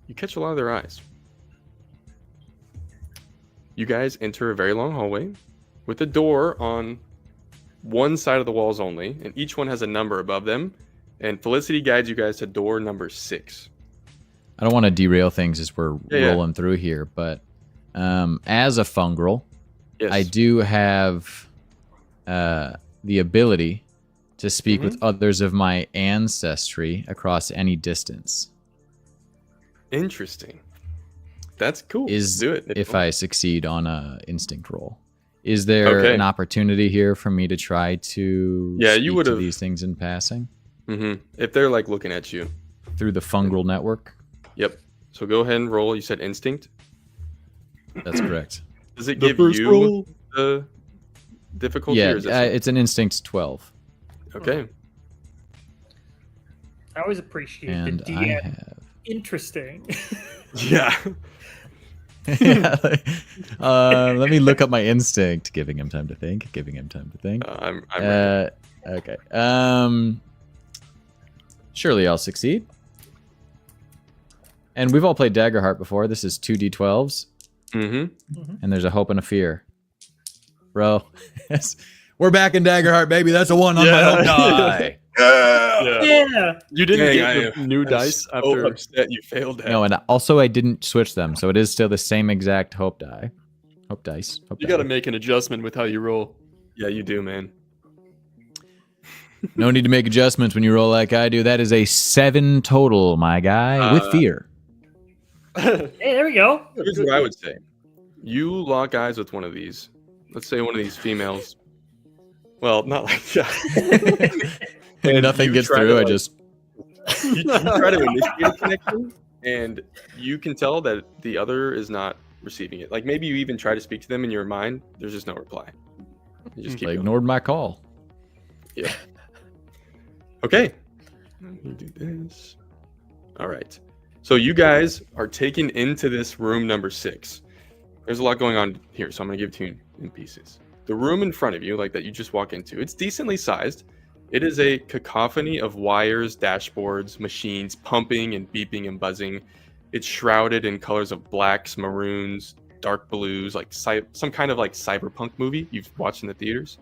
You catch a lot of their eyes. You guys enter a very long hallway with a door on one side of the walls only, and each one has a number above them. And Felicity guides you guys to door number 6. I don't want to derail things as we're Yeah. rolling through here, but as a fungrel, Yes. I do have the ability to speak with others of my ancestry across any distance. Interesting. That's cool. Do it if I succeed on a instinct roll. Is there Okay. an opportunity here for me to try to Yeah, you speak to would've- these things in passing If they're like looking at you. through the fungal network? Yep. So go ahead and roll. You said instinct. That's correct. Does it The give first you roll? the difficulty? Yeah, or is it it's an instinct 12, okay. I always appreciate and the I DM. have. Interesting. Yeah. Let me look up my instinct. Giving him time to think. I'm ready. Okay. Surely I'll succeed. And we've all played Daggerheart before. This is 2d12s, and there's a hope and a fear. Bro, we're back in Daggerheart, baby. That's a 1 on my hope die. Yeah. You didn't Dang, get the new dice so after. upset you failed that. No, and also I didn't switch them, so it is still the same exact hope die. Hope dice. Hope You die. got to make an adjustment with how you roll. Yeah, you do, man. No need to make adjustments when you roll like I do. That is a 7 total, my guy, with fear. Hey, there we go. Here's what I would say. You lock eyes with one of these. Let's say one of these females. Well, not like that. And Nothing you gets try through. to, I like, just you try to initiate a connection, and you can tell that the other is not receiving it. Like maybe you even try to speak to them in your mind. There's just no reply. You just keep going. ignored my call. Yeah. Okay. Let me do this. All right. So you guys are taken into this room number 6. There's a lot going on here, so I'm going to give it to you in pieces. The room in front of you, like that you just walk into, it's decently sized. It is a cacophony of wires, dashboards, machines pumping and beeping and buzzing. It's shrouded in colors of blacks, maroons, dark blues, like some kind of like cyberpunk movie you've watched in the theaters.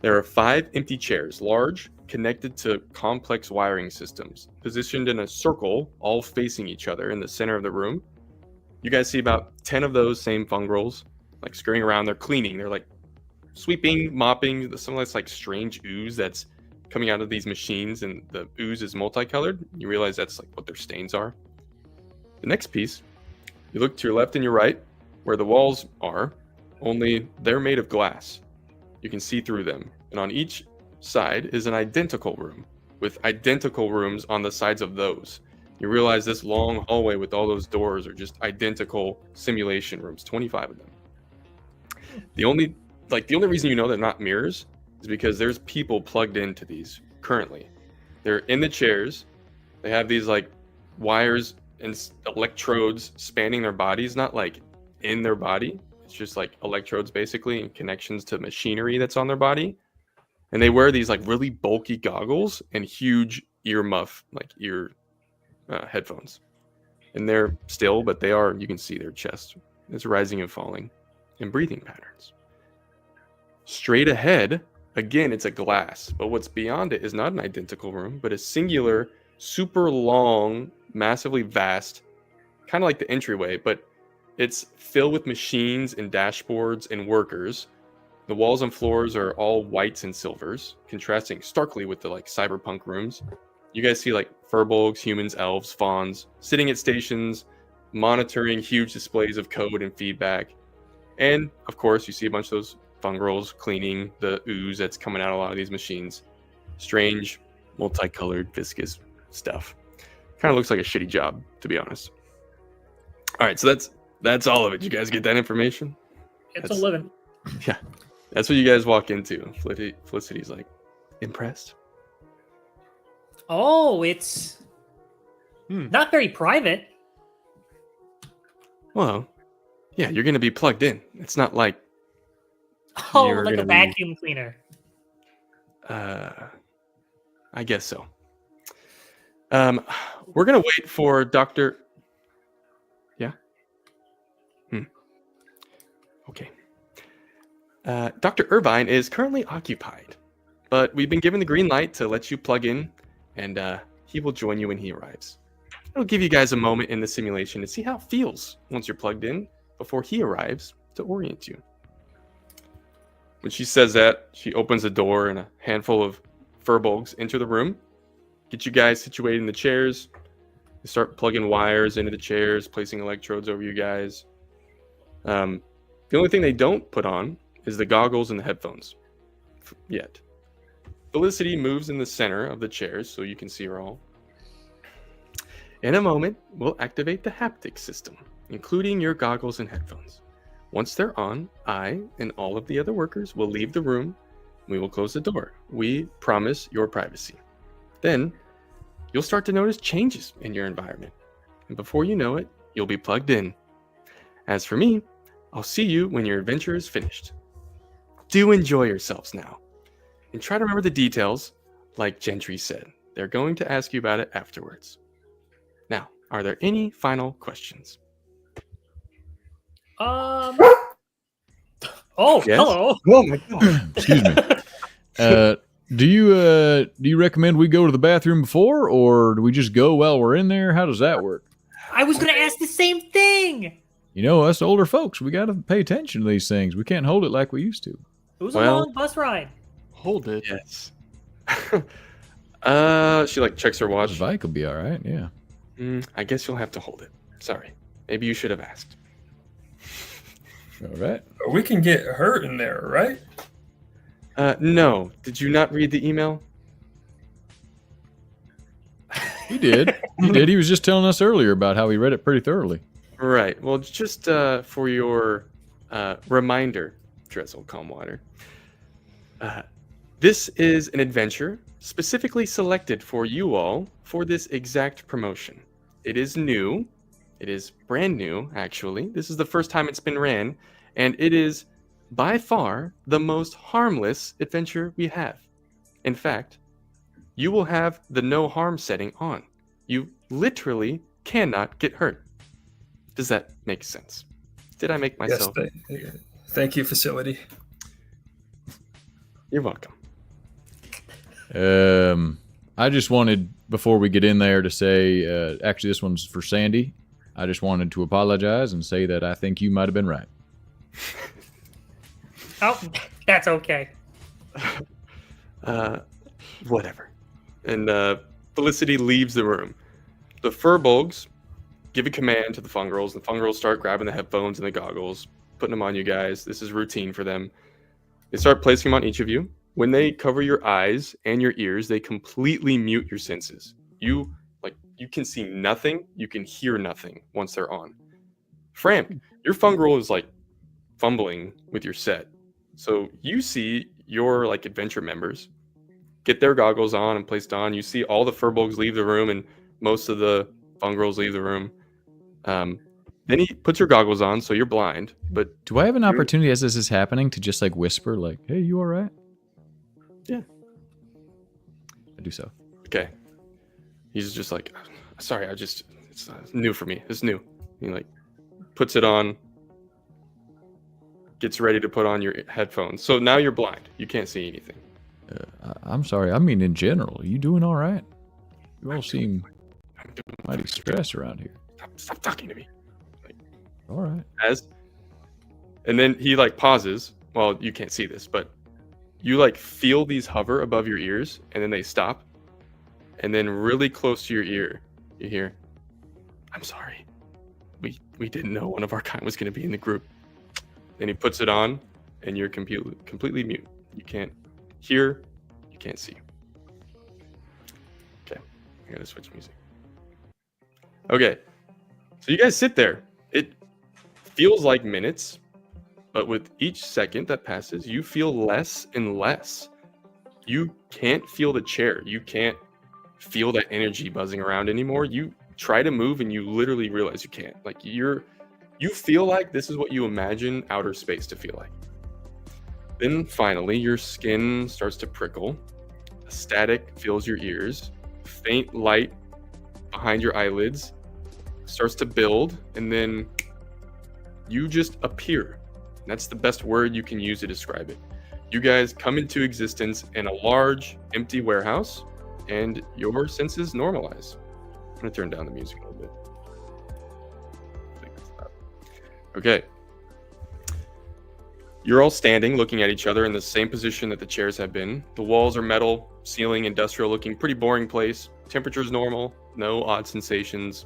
There are 5 empty chairs, large, connected to complex wiring systems, positioned in a circle, all facing each other in the center of the room. You guys see about 10 of those same fungrels, like scurrying around. They're cleaning. They're like sweeping, mopping. Some of that's like strange ooze that's coming out of these machines, and the ooze is multicolored. You realize that's like what their stains are. The next piece, you look to your left and your right, where the walls are, only they're made of glass. You can see through them. And on each side is an identical room, with identical rooms on the sides of those. You realize this long hallway with all those doors are just identical simulation rooms, 25 of them. The only reason you know they're not mirrors is because there's people plugged into these currently. They're in the chairs. They have these like wires and electrodes spanning their bodies, not like in their body. It's just like electrodes basically and connections to machinery that's on their body. And they wear these like really bulky goggles and huge ear headphones. And they're still, but you can see their chest. It's rising and falling and breathing patterns. Straight ahead, again, it's a glass, but what's beyond it is not an identical room, but a singular, super long, massively vast, kind of like the entryway, but it's filled with machines and dashboards and workers. The walls and floors are all whites and silvers, contrasting starkly with the like cyberpunk rooms. You guys see like furbolgs, humans, elves, fauns, sitting at stations, monitoring huge displays of code and feedback. And of course, you see a bunch of those fungrels cleaning the ooze that's coming out of a lot of these machines. Strange, multicolored, viscous stuff. Kind of looks like a shitty job, to be honest. All right, so that's all of it. You guys get that information? It's a living. Yeah. That's what you guys walk into. Felicity's like, impressed? Oh, it's not very private. Well, yeah, you're going to be plugged in. It's not like Oh, You're like a gonna be- vacuum cleaner. I guess so. We're gonna wait for Dr. Yeah. Okay. Dr. Irvine is currently occupied, but we've been given the green light to let you plug in, and he will join you when he arrives. It'll give you guys a moment in the simulation to see how it feels once you're plugged in before he arrives to orient you. When she says that, she opens the door and a handful of furbolgs enter the room. Get you guys situated in the chairs. They start plugging wires into the chairs, placing electrodes over you guys. The only thing they don't put on is the goggles and the headphones yet. Felicity moves in the center of the chairs so you can see her all. In a moment, we'll activate the haptic system, including your goggles and headphones. Once they're on, I and all of the other workers will leave the room. We will close the door. We promise your privacy. Then, you'll start to notice changes in your environment. And before you know it, you'll be plugged in. As for me, I'll see you when your adventure is finished. Do enjoy yourselves now. And try to remember the details, like Gentry said. They're going to ask you about it afterwards. Now, are there any final questions? Oh, Yes? hello. Oh my god. Excuse me. Do you recommend we go to the bathroom before, or do we just go while we're in there? How does that work? I was gonna ask the same thing. You know, us older folks, we got to pay attention to these things. We can't hold it like we used to. It was Well- a long bus ride. Hold it. Yes. She like checks her watch. Vike will be all right. Yeah. I guess you'll have to hold it. Sorry. Maybe you should have asked. All right. We can get hurt in there, right? No. Did you not read the email? He did. He did. He was just telling us earlier about how he read it pretty thoroughly. Right. Well, just for your reminder, Drizzle Calmwater. This is an adventure specifically selected for you all for this exact promotion. It is new. It is brand new, actually. This is the first time it's been ran, and it is by far the most harmless adventure we have. In fact, you will have the no harm setting on. You literally cannot get hurt. Does that make sense? Did I make myself? Yes. Thank you, facility. You're welcome. I just wanted, before we get in there, to say, actually, this one's for Sandy. I just wanted to apologize and say that I think you might have been right. Oh, that's okay. Whatever. And Felicity leaves the room. The furbolgs give a command to the fungrels. The fungrels start grabbing the headphones and the goggles, putting them on you guys. This is routine for them. They start placing them on each of you. When they cover your eyes and your ears, they completely mute your senses. You can see nothing, you can hear nothing once they're on. Fram, your fungrel is like fumbling with your set. So you see your like adventure members get their goggles on and placed on. You see all the furbolgs leave the room and most of the fungrels leave the room. Then he puts your goggles on, so you're blind. But Do I have an opportunity as this is happening to just like whisper, like, "Hey, you all right?" Yeah. I do so. okay, he's just like, sorry, it's new for me. It's new. He like puts it on, gets ready to put on your headphones. So now you're blind. You can't see anything. I'm sorry. I mean, in general, are you doing all right? You all seem mighty stressed around here. Stop talking to me. All right. And then he like pauses. Well, you can't see this, but you like feel these hover above your ears, and then they stop. And then really close to your ear, you hear, "I'm sorry. We didn't know one of our kind was going to be in the group." Then he puts it on, and you're completely mute. You can't hear, you can't see. Okay, I gotta switch music. Okay, so you guys sit there. It feels like minutes, but with each second that passes, you feel less and less. You can't feel the chair. You can't feel that energy buzzing around anymore. You try to move and you literally realize you can't. Like you feel like this is what you imagine outer space to feel like. Then finally, your skin starts to prickle. A static fills your ears. Faint light behind your eyelids starts to build, and then you just appear. And that's the best word you can use to describe it. You guys come into existence in a large, empty warehouse, and your senses normalize. I'm going to turn down the music a little bit. Okay. You're all standing, looking at each other in the same position that the chairs have been. The walls are metal, ceiling industrial looking, pretty boring place. Temperature's normal, no odd sensations,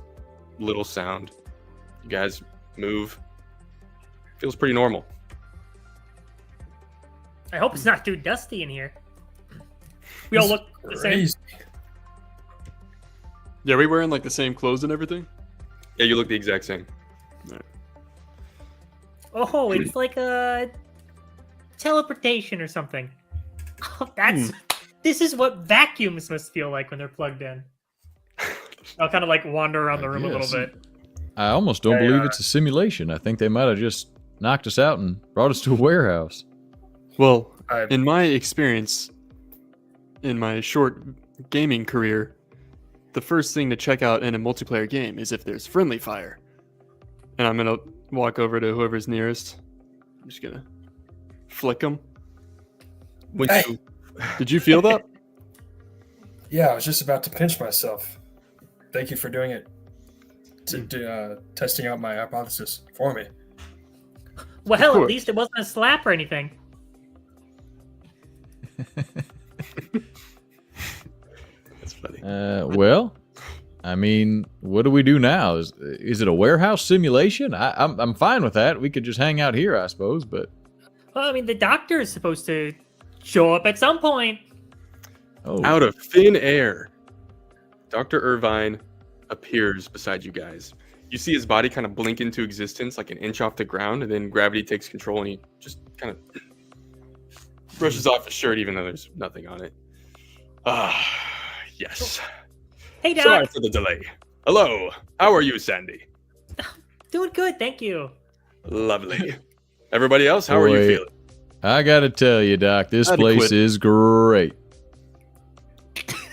little sound. You guys move. Feels pretty normal. I hope it's not too dusty in here. We all look the same. Crazy. Yeah, are we wearing like the same clothes and everything? Yeah, you look the exact same. Oh, it's like a teleportation or something. Oh, this is what vacuums must feel like when they're plugged in. I'll kind of like wander around the room a little bit. I almost don't believe it's a simulation. I think they might have just knocked us out and brought us to a warehouse. Well, in my experience, in my short gaming career, the first thing to check out in a multiplayer game is if there's friendly fire. And I'm going to walk over to whoever's nearest. I'm just going to flick them. Hey. Did you feel that? Yeah, I was just about to pinch myself. Thank you for doing it. Testing out my hypothesis for me. Well, at least it wasn't a slap or anything. That's funny. Well, I mean, what do we do now? Is it a warehouse simulation? I'm fine with that. We could just hang out here, I suppose. But Well, I mean, the doctor is supposed to show up at some point. Out of thin air, Dr. Irvine appears beside you guys. You see his body kind of blink into existence like an inch off the ground, and then gravity takes control and he just kind of brushes off his shirt even though there's nothing on it. Yes. Hey, Doc. Sorry for the delay. Hello. How are you, Sandy? Doing good, thank you. Lovely. Everybody else, how are you feeling? I gotta tell you, Doc, this Adequate. place is great.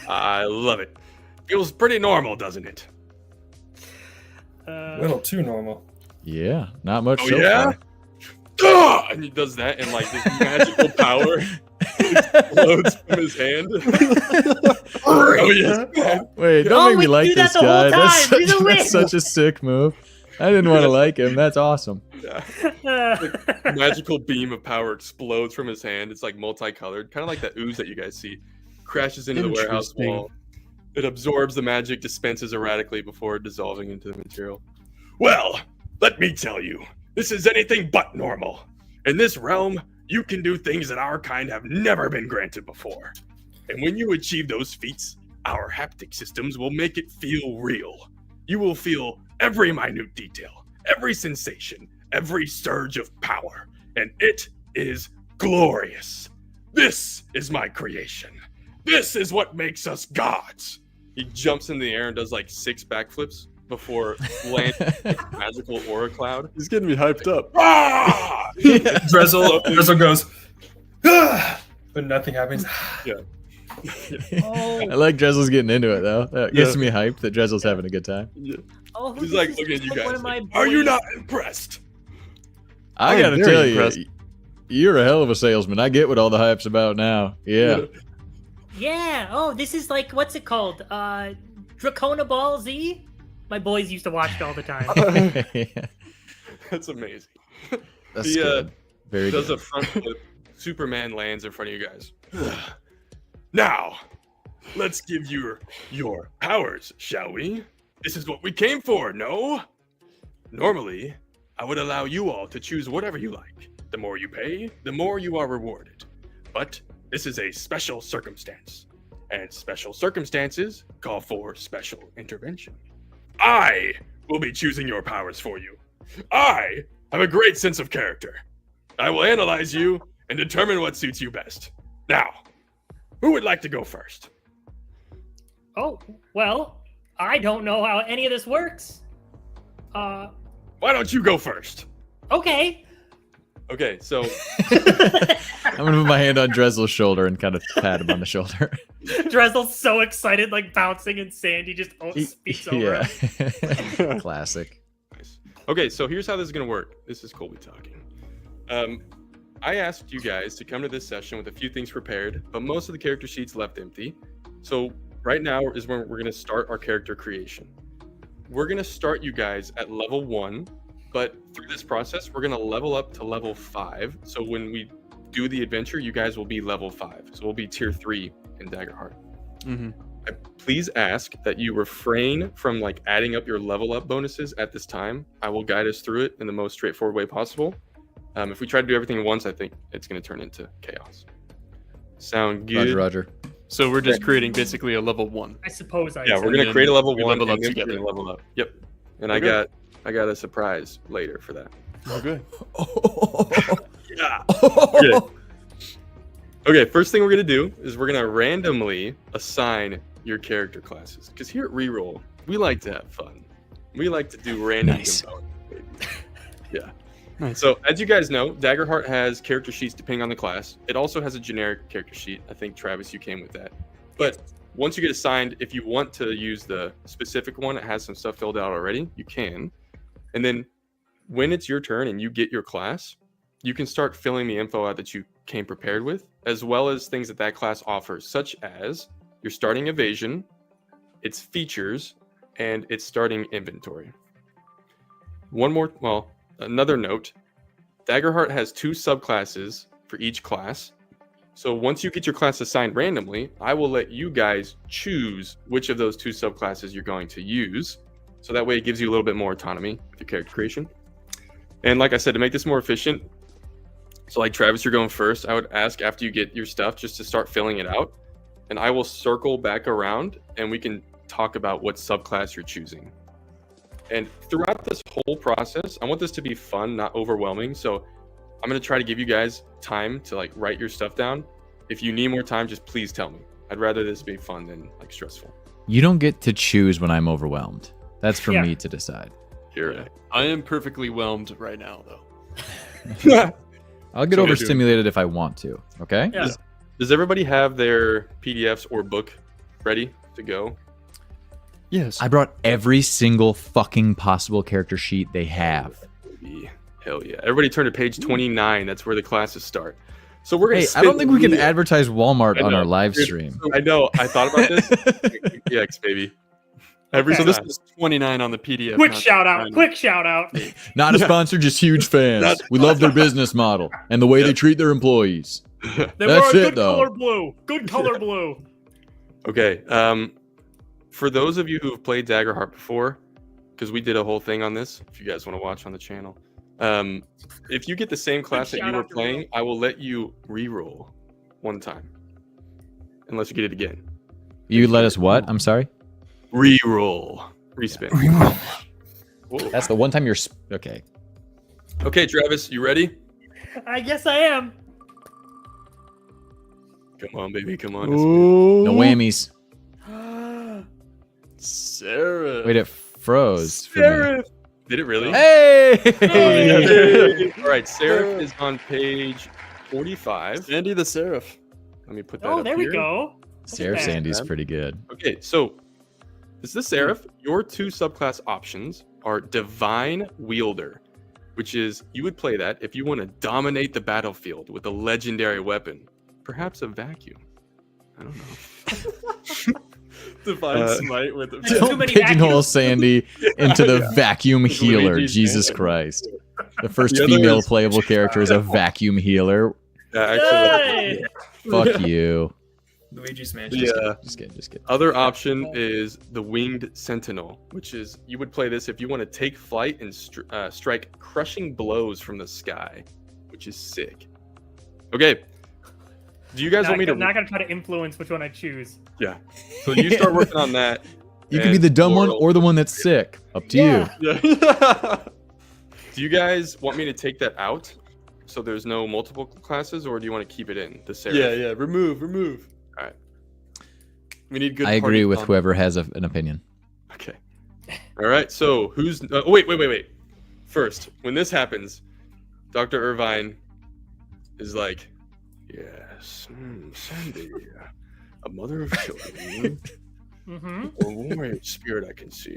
I love it. Feels pretty normal, doesn't it? A little too normal. Yeah, not much Oh, so yeah? far. Ah! And he does that, and like this magical power explodes from his hand. Oh, yes. Wait, don't Oh, make me we like do that this the whole guy. That's time. He's a win. that's such a sick move. I didn't want to like him. That's awesome. Yeah. Magical beam of power explodes from his hand. It's like multicolored, kind of like that ooze that you guys see. Crashes into the warehouse Interesting. wall. It absorbs the magic, dispenses erratically before dissolving into the material. Well, let me tell you, this is anything but normal. In this realm, you can do things that our kind have never been granted before. And when you achieve those feats, our haptic systems will make it feel real. You will feel every minute detail, every sensation, every surge of power, and it is glorious. This is my creation. This is what makes us gods. He jumps in the air and does like 6 backflips before landing in a magical aura cloud. He's getting me hyped up. Ah! Drizzle goes, "Ah!" But nothing happens. Yeah. I like Drezel's getting into it though. That gets me hyped that Drezel's having a good time. Yeah. Oh, He's this like is looking at you one guys. of my Like, are you boys. not impressed? I I'm gotta very tell impressed. you, you're a hell of a salesman. I get what all the hype's about now. Yeah. Yeah. Oh, this is like, what's it called? Dracona Ball Z? My boys used to watch it all the time. That's amazing. That's He, good. Very does good. a front flip. Superman lands in front of you guys. Now, let's give you your powers, shall we? This is what we came for, no? Normally, I would allow you all to choose whatever you like. The more you pay, the more you are rewarded. But this is a special circumstance, and special circumstances call for special intervention. I will be choosing your powers for you. I have a great sense of character. I will analyze you and determine what suits you best. Now, who would like to go first? Oh, well, I don't know how any of this works. Why don't you go first? Okay. Okay, so I'm gonna put my hand on Dressel's shoulder and kind of pat him on the shoulder. Dressel's so excited, like bouncing, and Sandy just speaks over him. Classic. nice. Okay, so here's how this is gonna work. This is Colby talking. I asked you guys to come to this session with a few things prepared, but most of the character sheets left empty. So right now is when we're gonna start our character creation. We're gonna start you guys at level 1, but through this process, we're gonna level up to level 5. So when we do the adventure, you guys will be level 5. So we'll be tier 3 in Daggerheart. Mm-hmm. Please ask that you refrain from like adding up your level up bonuses at this time. I will guide us through it in the most straightforward way possible. If we try to do everything at once, I think it's going to turn into chaos. Sound good? Roger. So we're just creating basically a level 1. I suppose I Yeah, we're said. going to create a level we 1 level and up then we're together. going to level up. Yep. And Okay. I got a surprise later for that. Okay. Yeah. Okay. Okay, first thing we're going to do is we're going to randomly assign your character classes. Because here at RERole, we like to have fun. We like to do random Nice. components, baby. Yeah. Nice. So, as you guys know, Daggerheart has character sheets depending on the class. It also has a generic character sheet. I think, Travis, you came with that. But once you get assigned, if you want to use the specific one, it has some stuff filled out already, you can. And then when it's your turn and you get your class, you can start filling the info out that you came prepared with, as well as things that that class offers, such as your starting evasion, its features, and its starting inventory. Another note, Daggerheart has 2 subclasses for each class. So once you get your class assigned randomly, I will let you guys choose which of those 2 subclasses you're going to use. So that way it gives you a little bit more autonomy with your character creation. And like I said, to make this more efficient, so like Travis, you're going first. I would ask after you get your stuff just to start filling it out. And I will circle back around and we can talk about what subclass you're choosing. And throughout this whole process, I want this to be fun, not overwhelming. So I'm going to try to give you guys time to like write your stuff down. If you need more time, just please tell me. I'd rather this be fun than like stressful. You don't get to choose when I'm overwhelmed. That's for Yeah. me to decide. Here. I am perfectly whelmed right now, though. I'll get So- overstimulated if I want to. Okay. Yeah. Does everybody have their PDFs or book ready to go? Yes. I brought every single fucking possible character sheet they have. Hell yeah. Everybody turn to page 29. That's where the classes start. So we're going Hey, to I don't think we can add. advertise Walmart I on know. our live Dude, stream. I know. I thought about this. EX, baby. Every So this time. is 29 on the PDF. Quick not shout out! 29. Quick shout out! Not a sponsor, just huge fans. We love their business model and the way they treat their employees. They That's were a it, good though. color blue. Good color blue. Okay. For those of you who have played Daggerheart before, because we did a whole thing on this, if you guys want to watch on the channel, if you get the same class that shout you were out to playing, I will let you re-roll one time, unless you get it again. You let us what? I'm sorry? Re-roll, respin. Whoa. That's the one time you're... Okay. Okay, Travis, you ready? I guess I am. Come on, baby, come on. No whammies. Sarah. Wait, it froze for me. Did it really? Hey! All right, Seraph is on page 45. Sandy the Seraph. Let me put that Oh, up there here. we go. Sarah Yeah. Sandy's pretty good. Okay, so this is the Seraph. Your 2 subclass options are Divine Wielder, which is you would play that if you want to dominate the battlefield with a legendary weapon, perhaps a vacuum. I don't know. Divine Smite with Too Don't many pigeonhole vacuums. Sandy into the vacuum healer. Luigi's Jesus Mansion. Christ. The first The other female is- playable character is a vacuum healer. Hey! Fuck you. Luigi's Mansion. the Just kidding. other option is the Winged Sentinel, which is you would play this if you want to take flight and strike crushing blows from the sky, which is sick. Okay. Do you guys want me to? I'm not gonna try to influence which one I choose. Yeah. So you start working on that. You can be the dumb one or the one that's sick. Up to Yeah. you. Yeah. Do you guys want me to take that out so there's no multiple classes, or do you want to keep it in the seraph? Yeah. Remove. All right. We need good. I party agree with combo. whoever has an opinion. Okay. All right. So who's? Wait. First, when this happens, Dr. Irvine is like, "Yes, Sandy, a mother of children, Mm-hmm. a warrior spirit I can see,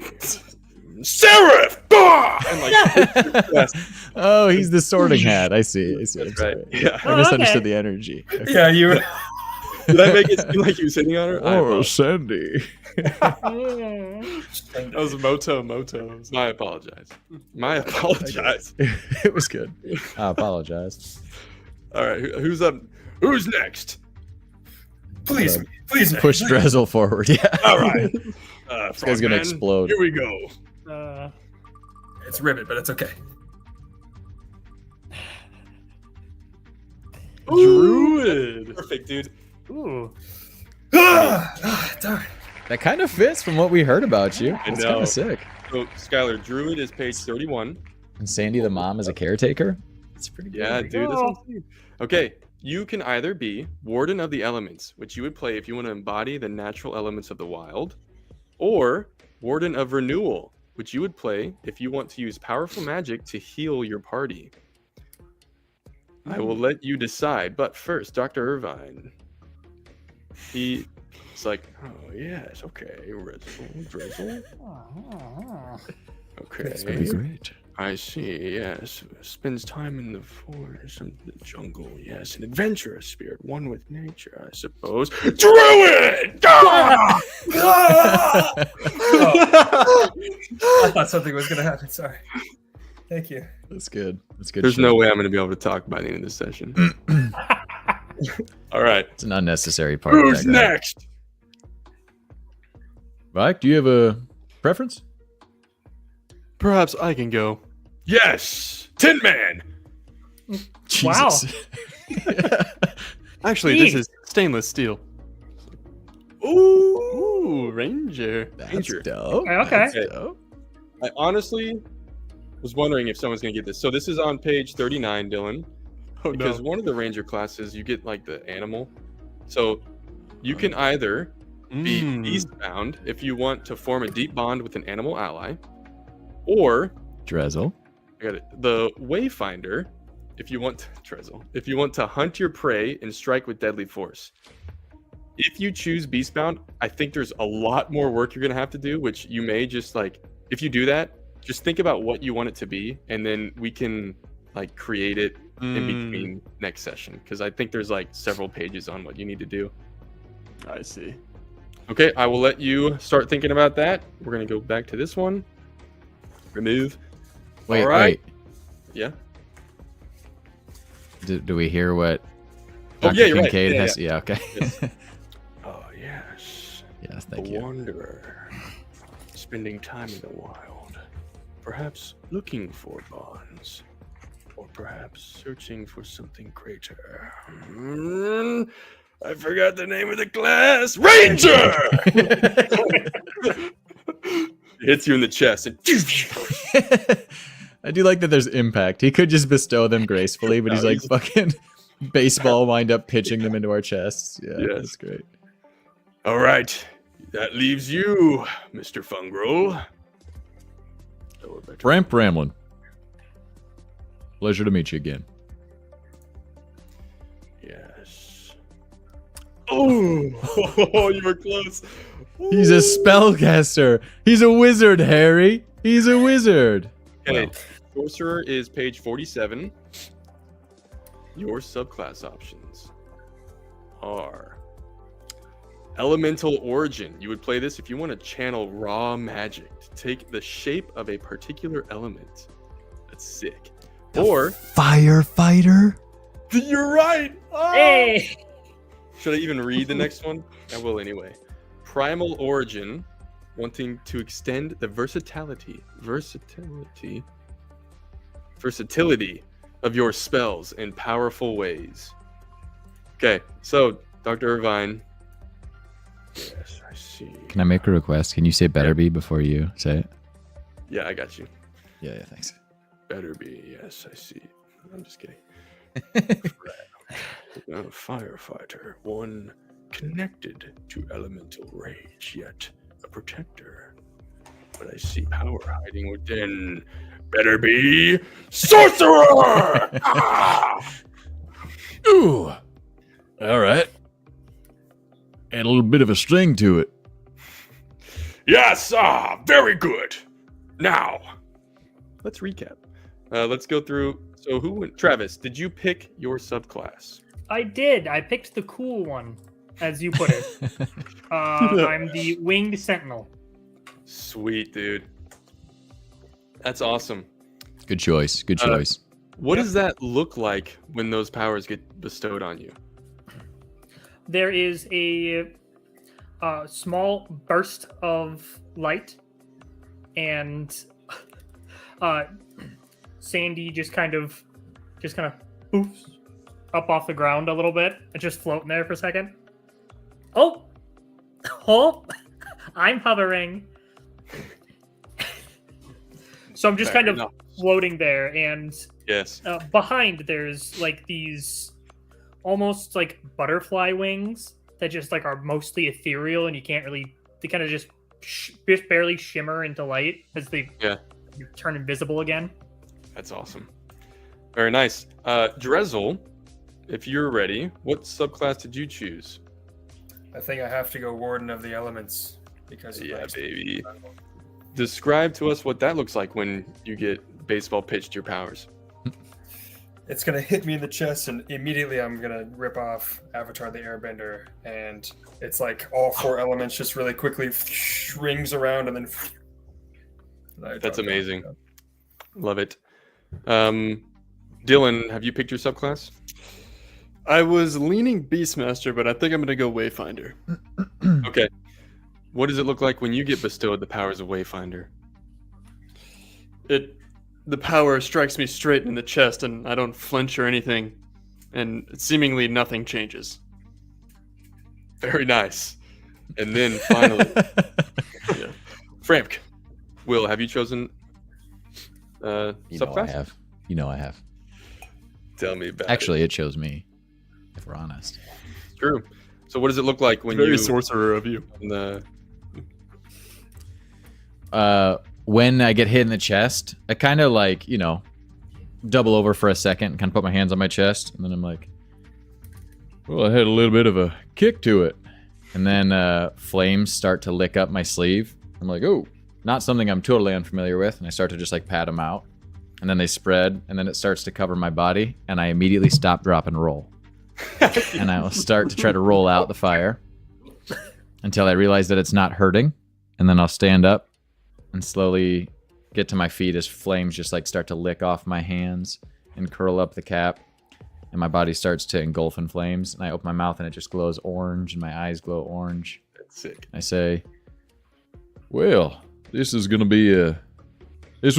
seraph!" And like, yes, Oh, he's the sorting hat. I see. I'm that's right. sorry. Yeah. I misunderstood okay. the energy. Okay. Yeah, you were. Did I make it seem like you were sitting on her? I apologize. Sandy. That was Moto. My apologize. My apologize. It was good. I apologize. All right. Who's up? Who's next? Please, Uh, please. Push Drezel forward. Yeah. All right. This guy's gonna Frogman, explode. Here we go. It's Ribbit, but it's okay. Druid. Perfect, dude. Ooh. Darn. That kind of fits from what we heard about you. It's kind know. of sick. So, Skylar, Druid is page 31. And Sandy the mom is a caretaker. It's pretty good. Yeah, dude. That's insane. Okay. You can either be Warden of the Elements, which you would play if you want to embody the natural elements of the wild, or Warden of Renewal, which you would play if you want to use powerful magic to heal your party. I will let you decide, but first, Dr. Irvine. He's like, oh, yes, okay, Drizzle. Okay. It's gonna be great. I see, yes. Spends time in the forest and the jungle, yes. An adventurous spirit, one with nature, I suppose. Druid! Ah! I thought something was gonna happen. Sorry. Thank you. That's good. That's good. There's shit. no way I'm going to be able to talk by the end of this session. All right. It's an unnecessary part. of Who's that guy. next? Mike, do you have a preference? Perhaps I can go. Yes! Tin Man! Wow. Jesus. Actually, this is stainless steel. Ooh, Ranger. That's Ranger. dope. Okay. That's Okay. dope. I honestly was wondering if someone's going to get this. So this is on page 39, Dylan. Oh Because no. one of the Ranger classes, you get like the animal. So you can either be beastbound if you want to form a deep bond with an animal ally, or Drezel. I got it, the Wayfinder if you want if you want to hunt your prey and strike with deadly force. If you choose beastbound, I think there's a lot more work you're gonna have to do, which you may just like, if you do that, just think about what you want it to be, and then we can like create it in between next session, because I think there's like several pages on what you need to do. I see. Okay, I will let you start thinking about that. We're gonna go back to this one. Remove. Wait, All right. wait. Yeah. Do we hear what Oh, Dr. yeah, you're right. Kincaid Yeah, has? Yeah, okay. Yes. Oh yes. Yes, The thank you. wanderer, spending time in the wild, perhaps looking for bonds, or perhaps searching for something greater. I forgot the name of the class. Ranger. Hits you in the chest and I do like that there's impact. He could just bestow them gracefully, but he's No, like fucking baseball wind up pitching them into our chests. Yeah, Yes. that's great. all right. That leaves you, Mr. Fungrel. So we're back to- Ramp Ramlin. Pleasure to meet you again. Yes. Oh, you were close. He's a spellcaster. He's a wizard, Harry. He's a wizard. Okay, Sorcerer is page 47. Your subclass options are Elemental Origin. You would play this if you want to channel raw magic to take the shape of a particular element. That's sick. Or Firefighter. you're right. Oh! Hey. Should I even read the next one? I will anyway. Primal Origin, wanting to extend the versatility of your spells in powerful ways. Okay, so Dr. Irvine. Yes, I see. Can I make a request? Can you say better be before you say it? Yeah, I got you. Yeah, thanks. Better be. Yes, I see. I'm just kidding. A firefighter, one connected to elemental rage, yet a protector. But I see power hiding within. Better be sorcerer! Ah! Ooh. All right. Add a little bit of a string to it. Yes, very good. Now, let's recap. Let's go through. So, who went? Travis, did you pick your subclass? I did. I picked the cool one, as you put it. I'm the winged sentinel. Sweet, dude. That's awesome. Good choice. Good choice. What does that look like when those powers get bestowed on you? There is a small burst of light, and Sandy just kind of poofs up off the ground a little bit and just floating there for a second. Oh, I'm hovering. So I'm just Fair kind of enough. floating there, and Yes. behind there's like these almost like butterfly wings that just like are mostly ethereal, and you can't really, they kind of just barely shimmer into light as they turn invisible again. That's awesome. Very nice. Drezel, if you're ready, what subclass did you choose? I think I have to go Warden of the Elements because of Yeah, my baby. Describe to us what that looks like when you get baseball pitched your powers. It's gonna hit me in the chest, and immediately I'm gonna rip off Avatar the Airbender, and it's like all four elements just really quickly rings around, and then. That's amazing. Love it. Dylan, have you picked your subclass? I was leaning Beastmaster, but I think I'm gonna go Wayfinder. Okay. What does it look like when you get bestowed the powers of Wayfinder? The power strikes me straight in the chest, and I don't flinch or anything, and seemingly nothing changes. Very nice. And then finally, Framk, Will, have you chosen subclass? You know I have. Tell me about Actually, it chose me, if we're honest. it. True. So what does it look like when Very you... sorcerer of you. When I get hit in the chest, I kind of like, double over for a second and kind of put my hands on my chest. And then I'm like, well, I had a little bit of a kick to it. And then flames start to lick up my sleeve. I'm like, oh, not something I'm totally unfamiliar with. And I start to just like pat them out. And then they spread. And then it starts to cover my body. And I immediately stop, drop, and roll. And I will start to try to roll out the fire until I realize that it's not hurting. And then I'll stand up and slowly get to my feet as flames just like start to lick off my hands and curl up the cap, and my body starts to engulf in flames, and I open my mouth and it just glows orange and my eyes glow orange. That's sick. I say, well, this would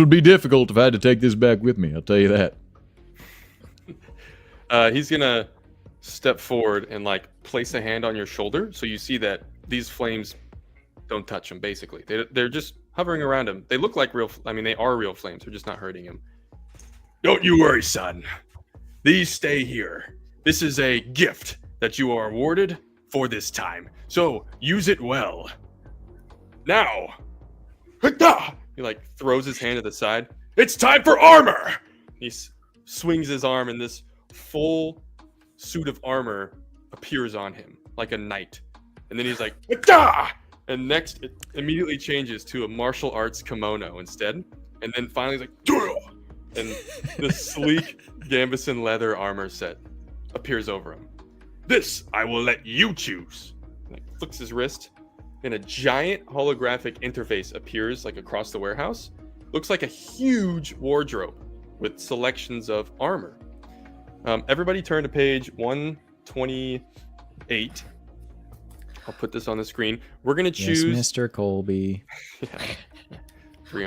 be difficult if I had to take this back with me, I'll tell you that. He's gonna step forward and like place a hand on your shoulder, so you see that these flames don't touch him. Basically, they're just hovering around him. They look like real. I mean, they are real flames. They're just not hurting him. Don't you worry, son. These stay here. This is a gift that you are awarded for this time, so use it well. Now, he like throws his hand to the side. It's time for armor. He swings his arm, and this full suit of armor appears on him like a knight. And then he's like, "Dah!" And next, it immediately changes to a martial arts kimono instead. And then finally, he's like, "Dah!" And the sleek Gambeson leather armor set appears over him. This I will let you choose. And he flicks his wrist, and a giant holographic interface appears like across the warehouse. Looks like a huge wardrobe with selections of armor. Everybody turn to page 128. I'll put this on the screen. We're going to choose... Yes, Mr. Colby.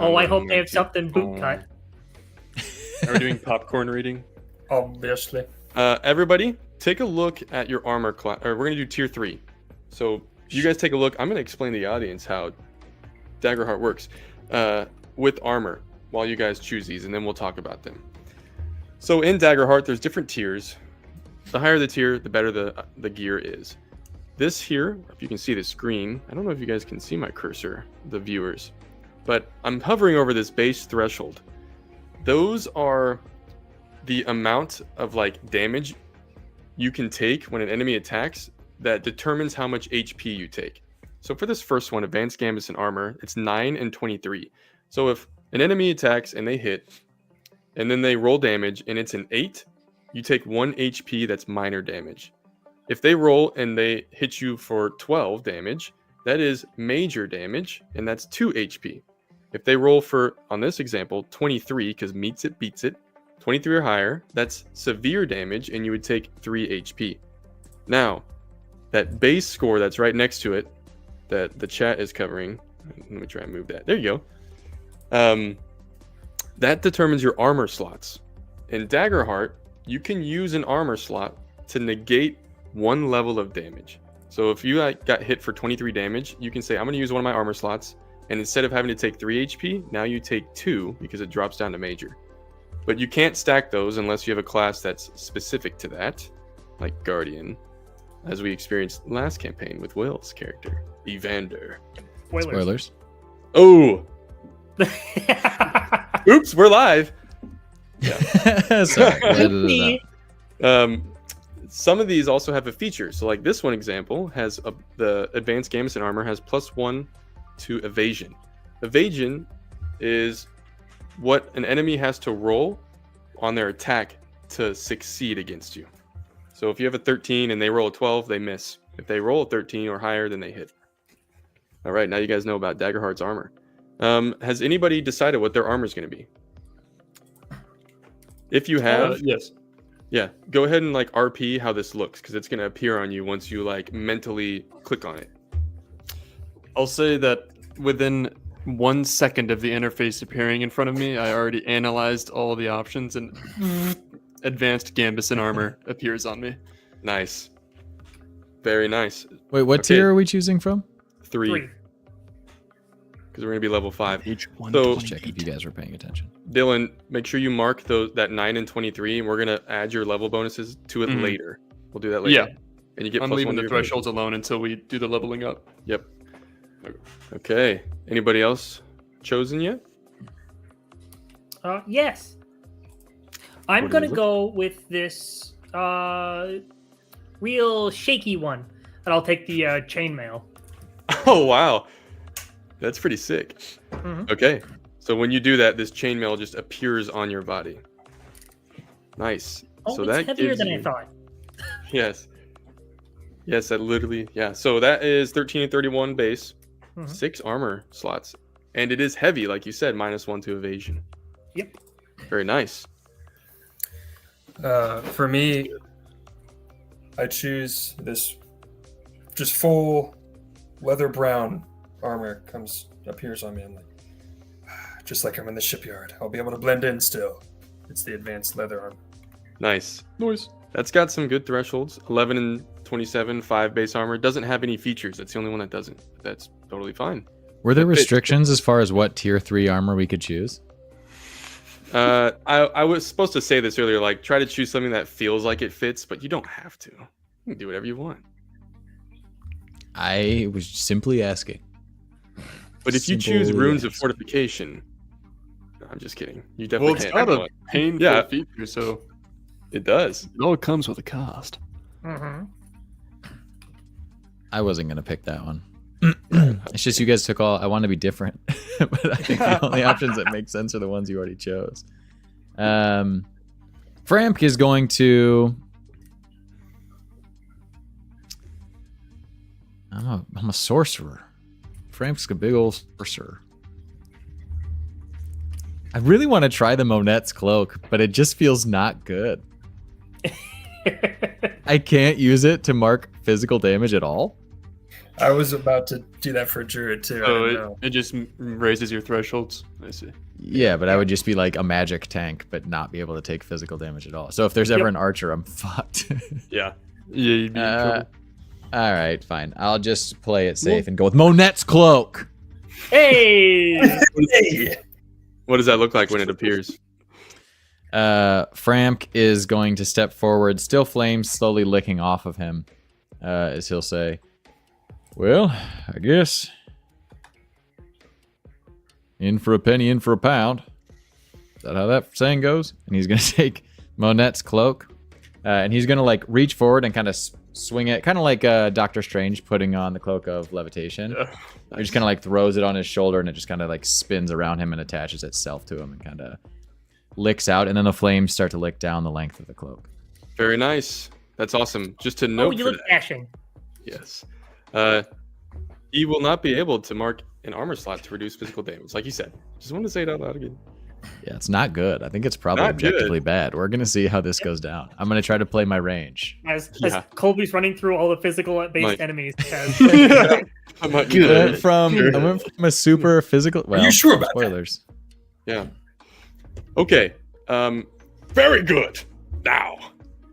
Oh, I hope they have something boot cut. Are we doing popcorn reading? Obviously. Everybody, take a look at your armor class. Or we're going to do tier 3. So you guys take a look. I'm going to explain to the audience how Daggerheart works with armor while you guys choose these, and then we'll talk about them. So in Daggerheart, there's different tiers. The higher the tier, the better the gear is. This here, if you can see the screen, I don't know if you guys can see my cursor, the viewers, but I'm hovering over this base threshold. Those are the amount of like damage you can take when an enemy attacks that determines how much HP you take. So for this first one, Advanced Gambits and Armor, it's 9 and 23. So if an enemy attacks and they hit, and then they roll damage and it's an 8, you take 1 HP that's minor damage. If they roll and they hit you for 12 damage, that is major damage, and that's 2 HP. If they roll for, on this example, 23, because meets it, beats it, 23 or higher, that's severe damage, and you would take 3 HP. Now, that base score that's right next to it, that the chat is covering, let me try and move that. There you go. That determines your armor slots. In Daggerheart, you can use an armor slot to negate 1 level of damage. So if you got hit for 23 damage, you can say, I'm going to use one of my armor slots, and instead of having to take 3 HP, now you take 2 because it drops down to major. But you can't stack those unless you have a class that's specific to that, like Guardian, as we experienced last campaign with Will's character, Evander. Spoilers. Oh! Oops, we're live! Yeah. Sorry. Some of these also have a feature. So like this one example has the Advanced Gambits and Armor has +1 to evasion. Evasion is what an enemy has to roll on their attack to succeed against you. So if you have a 13 and they roll a 12, they miss. If they roll a 13 or higher, then they hit. All right, now you guys know about Daggerheart's armor. Has anybody decided what their armor is going to be? If you have, yes. Yeah, go ahead and like RP how this looks, because it's going to appear on you once you like mentally click on it. I'll say that within 1 second of the interface appearing in front of me, I already analyzed all the options, and Advanced Gambits and Armor appears on me. Nice. Very nice. Wait, what tier are we choosing from? 3. Because we're going to be level 5. Each one. So, Just check if you guys were paying attention. Dylan, make sure you mark that 9 and 23, and we're going to add your level bonuses to it later. We'll do that later. Yeah. And you get I'm +1 leaving to the your thresholds alone until we do the leveling up. Yep. Okay. Anybody else chosen yet? Yes. I'm What gonna is it? go with this real shaky one, and I'll take the chainmail. Oh, wow. That's pretty sick. Mhm. Okay. So when you do that, this chainmail just appears on your body. Nice. Oh, So it's that heavier gives than you... I thought. Yes. Yes, that literally, yeah. So that is 13 and 31 base, Mhm. 6 armor slots. And it is heavy, like you said, -1 to evasion. Yep. Very nice. For me, I choose this just full leather brown armor appears on me. I'm like, just like I'm in the shipyard. I'll be able to blend in still. It's the advanced leather armor. Nice. Noise. That's got some good thresholds. 11 and 27, 5 base armor. Doesn't have any features. That's the only one that doesn't. That's totally fine. Were there It fits. restrictions as far as what tier 3 armor we could choose? I was supposed to say this earlier, like try to choose something that feels like it fits, but you don't have to. You can do whatever you want. I was simply asking. But if you choose Simply runes of asking. fortification, no, I'm just kidding. You Well, definitely it's can't. got a painful Yeah. feature, so It does. it all comes with a cost. Mm-hmm. I wasn't going to pick that one. It's just you guys took all... I want to be different. But I think the only options that make sense are the ones you already chose. Framp is going to... I'm a sorcerer. Framp's a big old sorcerer. I really want to try the Monette's cloak, but it just feels not good. I can't use it to mark physical damage at all. I was about to do that for Druid too. I So didn't know. it just raises your thresholds. I see. Yeah, but I would just be like a magic tank, but not be able to take physical damage at all. So if there's ever an archer, I'm fucked. Yeah. Yeah, you'd be in trouble. All right, fine. I'll just play it safe and go with Monette's cloak. Hey! Hey! What does that look like when it appears? Framk is going to step forward, still flames slowly licking off of him, as he'll say, "Well, I guess in for a penny, in for a pound. Is that how that saying goes?" And he's gonna take Monette's cloak, and he's gonna like reach forward and kind of swing it, kind of like Doctor Strange putting on the cloak of levitation. Yeah. He just kind of like throws it on his shoulder, and it just kind of like spins around him and attaches itself to him and kind of licks out, and then the flames start to lick down the length of the cloak. Very nice. That's awesome. Just to note, you for look that, dashing. yes, he will not be able to mark an armor slot to reduce physical damage, like you said. Just wanted to say it out loud again. Yeah, it's not good. I think it's probably Not objectively bad. We're gonna see how this goes down. I'm gonna try to play my range. As Yeah. Colby's running through all the physical based Mike. enemies. I might I need went to- from a super physical. Well, you sure about that? spoilers. Yeah. Okay. Very good. Now,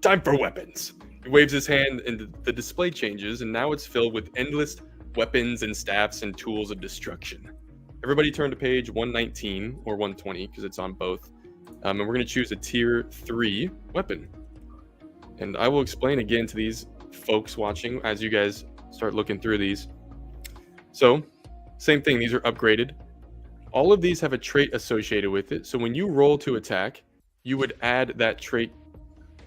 time for weapons. He waves his hand and the display changes, and now it's filled with endless weapons and staffs and tools of destruction. Everybody turn to page 119 or 120 because it's on both. And we're going to choose a tier 3 weapon. And I will explain again to these folks watching as you guys start looking through these. So, same thing, these are upgraded. All of these have a trait associated with it. So when you roll to attack, you would add that trait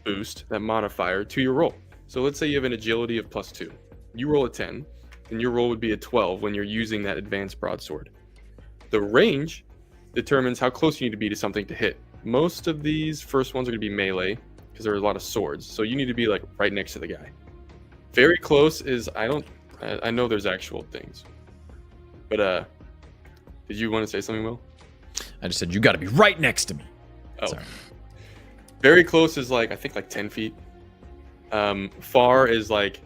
boost, that modifier, to your roll. So let's say you have an agility of +2. You roll a 10, and your roll would be a 12 when you're using that advanced broadsword. The range determines how close you need to be to something to hit. Most of these first ones are going to be melee because there are a lot of swords. So you need to be like right next to the guy. Very close is I know there's actual things. But did you want to say something, Will? I just said you got to be right next to me. Oh. Sorry. Very close is like I think like 10 feet. Far is like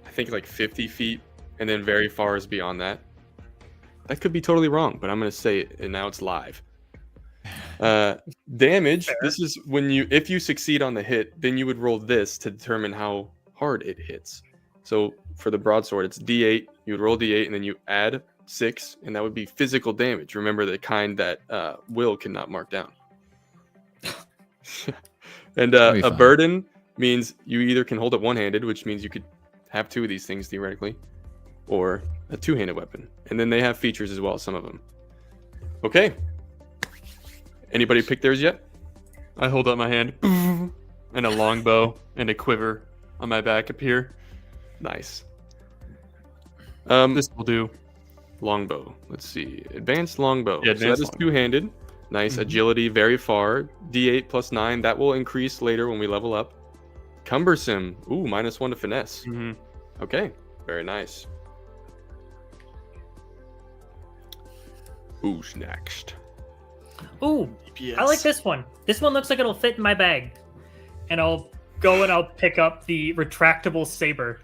I think like 50 feet, and then very far is beyond that. That could be totally wrong, but I'm gonna say it, and now it's live. Damage. Fair. This is when if you succeed on the hit, then you would roll this to determine how hard it hits. So for the broadsword, it's D8. You would roll D8, and then you add 6, and that would be physical damage. Remember, the kind that Will cannot mark down. And That'll be a fun. burden means you either can hold it one-handed, which means you could have 2 of these things theoretically, or a 2-handed weapon. And then they have features as well, some of them. Okay. Anybody pick theirs yet? I hold up my hand, and a longbow and a quiver on my back appear. Nice. This will do. Longbow. Let's see. Advanced longbow. Yeah, So that advanced is longbow. 2-handed. Nice. Mhm. Agility, very far. D8 plus 9. That will increase later when we level up. Cumbersome. Ooh, -1 to finesse. Mm-hmm. Okay. Very nice. Who's next? Ooh, I like this one. This one looks like it'll fit in my bag. And I'll go and I'll pick up the retractable saber.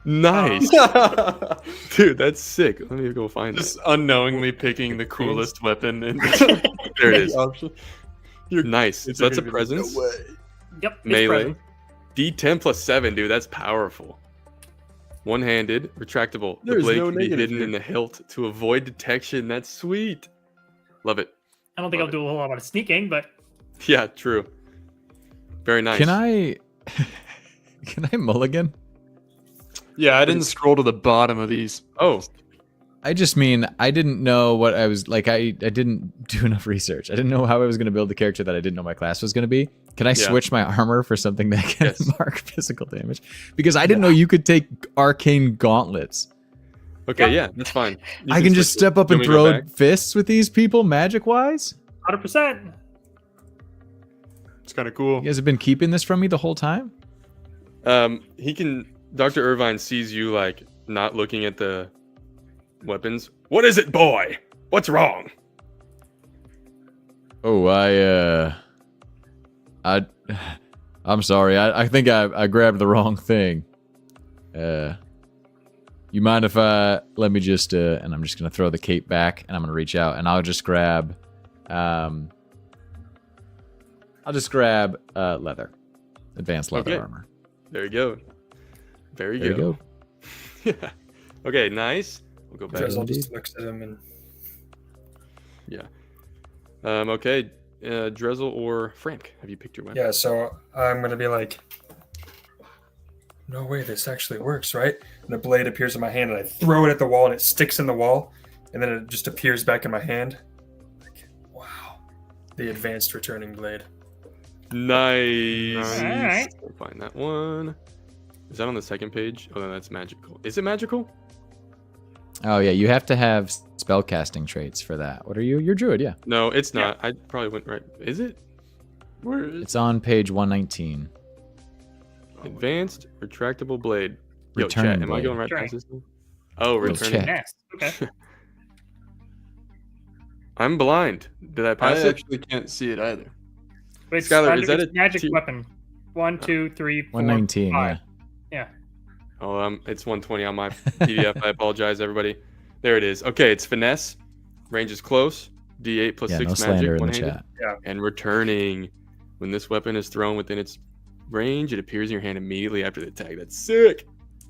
Nice. Dude, that's sick. Let me go find Just it. unknowingly picking the coolest weapon in There it is. option. Nice. So that's a presence. No way. Yep. it's Melee. present. D10 plus 7, dude. That's powerful. One-handed, retractable. The There's blade no can be negative hidden here. in the hilt to avoid detection. That's sweet. Love it. I don't think I'll do a whole lot of sneaking, but Yeah, true. Very nice. Can I mulligan? Yeah, I didn't scroll to the bottom of these. Oh, I just mean I didn't know what I was like. I didn't do enough research. I didn't know how I was going to build the character that I didn't know my class was going to be. Can I Yeah. switch my armor for something that can Yes. mark physical damage? Because I didn't know you could take arcane gauntlets. okay. Yeah, that's fine. You I can just switch it. step up Do and you want me to throw go back? fists with these people magic wise. 100%. It's kind of cool. You guys have been keeping this from me the whole time. He can. Dr. Irvine sees you like not looking at the weapons. What is it, boy? What's wrong? Oh, I'm sorry. I think I grabbed the wrong thing. You mind if I let me just and I'm just gonna throw the cape back and I'm gonna reach out and I'll just grab leather, advanced leather Okay. armor. There you go. Very There you good. go. Yeah. Okay. Nice. We'll go back. I'll just looks at him and Okay. Drezel or Frank, have you picked your weapon? Yeah, so I'm gonna be like, no way, this actually works, right? And the blade appears in my hand, and I throw it at the wall, and it sticks in the wall, and then it just appears back in my hand. Like, wow, the advanced returning blade. Nice. All right. I'll find that one. Is that on the second page? Oh, no, that's magical. Is it magical? Oh yeah, you have to have spellcasting traits for that. What are you? You're druid, yeah. No, it's not. I probably went right. Is it? Where is It's on page 119. Advanced retractable blade. Yo, Returning chat, am I blade. going right Returning. past this thing? Oh, Little returning. chat. Next. Okay. I'm blind. Did I I pass it? actually can't see it either. Wait, Skylar, it's is that it's a magic T- weapon? 1, 2, 3, 4, 119, 5. yeah. Oh, it's 120 on my PDF. I apologize, everybody. There it is. Okay, it's finesse. Range is close. D8 plus Yeah, 6 no magic. slander in the one-handed. chat. And returning. When this weapon is thrown within its range, it appears in your hand immediately after the attack. That's sick.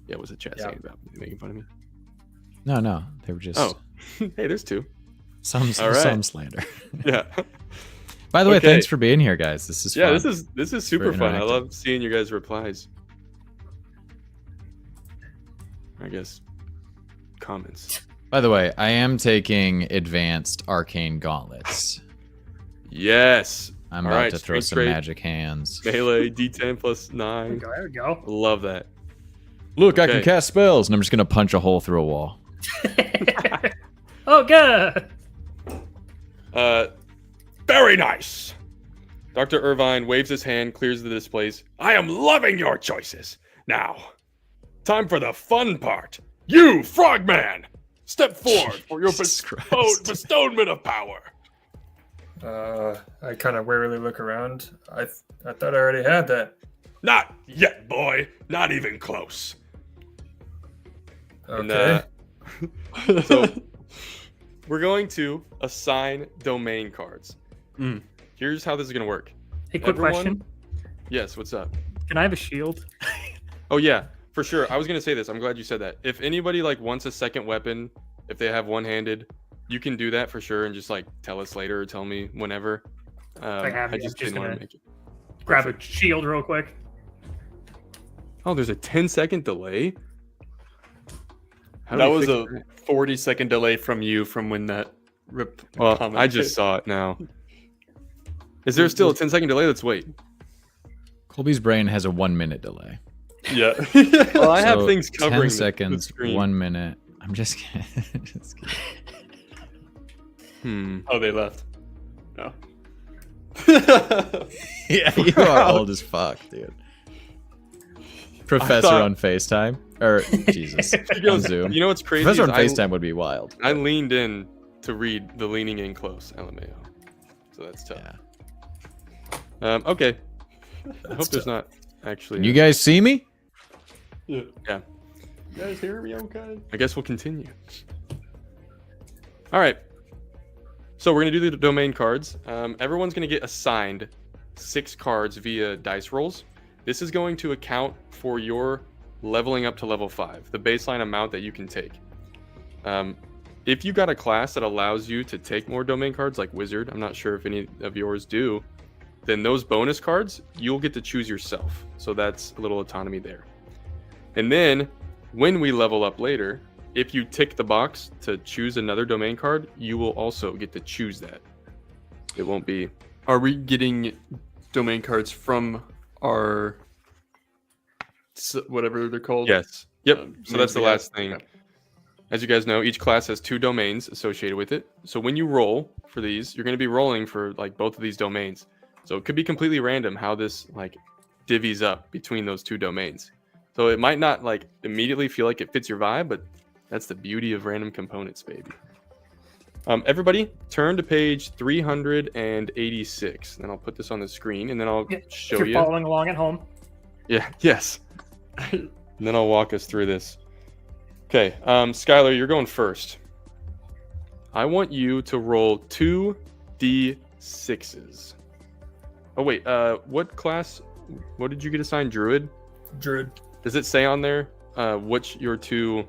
Yeah, what's the chat Yeah. saying about me? Making fun of me? No, they were just Oh, hey, there's two. some all right. some slander. Yeah. By the way, Okay. thanks for being here, guys. This is Yeah, fun. this is super fun. I interactive. love seeing you guys' replies. I guess comments. By the way, I am taking advanced arcane gauntlets. Yes. I'm All about right, to throw strength some trait. magic hands. Melee D10 plus There we 9. go. There we go. Love that. Look, I Okay. can cast spells, and I'm just gonna punch a hole through a wall. Oh, good. Very nice. Dr. Irvine waves his hand, clears the displays. I am loving your choices. Now, time for the fun part. You, Frogman, step forward for your Jesus Christ. bestowment of power. I kind of warily look around. I thought I already had that. Not yet, boy. Not even close. Okay. And, so we're going to assign domain cards. Mm. Here's how this is going to work. Hey, quick Everyone- question. Yes, what's up? Can I have a shield? Oh yeah, for sure. I was gonna say this. I'm glad you said that. If anybody like wants a second weapon, if they have one-handed, you can do that for sure, and just like tell us later or tell me whenever. I have it, just I'm just didn't want to gonna- make it. Grab a shield real quick. Oh, there's a 10-second delay. How do That we was fix a that? 40-second delay from you from when that rip. Well, comment I just hit. saw it now. Is there still a 10-second delay? Let's wait. Colby's brain has a 1-minute delay. Yeah. Well, I have So, things covering 10 the seconds, screen. 1 minute. I'm just kidding. Just kidding. Oh, they left. No. Yeah, you are old as fuck, dude. Professor thought- on FaceTime. Or, Jesus. He goes, on Zoom. you know what's crazy? Professor on is FaceTime would be wild. I leaned in to read the leaning in close, LMAO. So that's tough. Yeah. Okay. I That's hope there's tough. not actually. Can you guys see me? Yeah. Yeah. You guys hear me okay? I guess we'll continue. All right. So we're gonna do the domain cards. Everyone's gonna get assigned 6 cards via dice rolls. This is going to account for your leveling up to level 5, the baseline amount that you can take. If you got a class that allows you to take more domain cards, like Wizard, I'm not sure if any of yours do, then those bonus cards you'll get to choose yourself. So that's a little autonomy there. And then when we level up later, if you tick the box to choose another domain card, you will also get to choose that. It won't be. Are we getting domain cards from our whatever they're called? Yes. Yep. So names that's the we have? last thing. Okay. As you guys know, each class has 2 domains associated with it. So when you roll for these, you're going to be rolling for like both of these domains. So it could be completely random how this like divvies up between those 2 domains. So it might not like immediately feel like it fits your vibe, but that's the beauty of random components, baby. Everybody turn to page 386. And then I'll put this on the screen and then I'll Yeah, show if you're you. following along at home. Yeah, yes. And then I'll walk us through this. Okay, Skylar, you're going first. I want you to roll 2d6s. Oh wait, what class? What did you get assigned? Druid? Druid. Does it say on there which your 2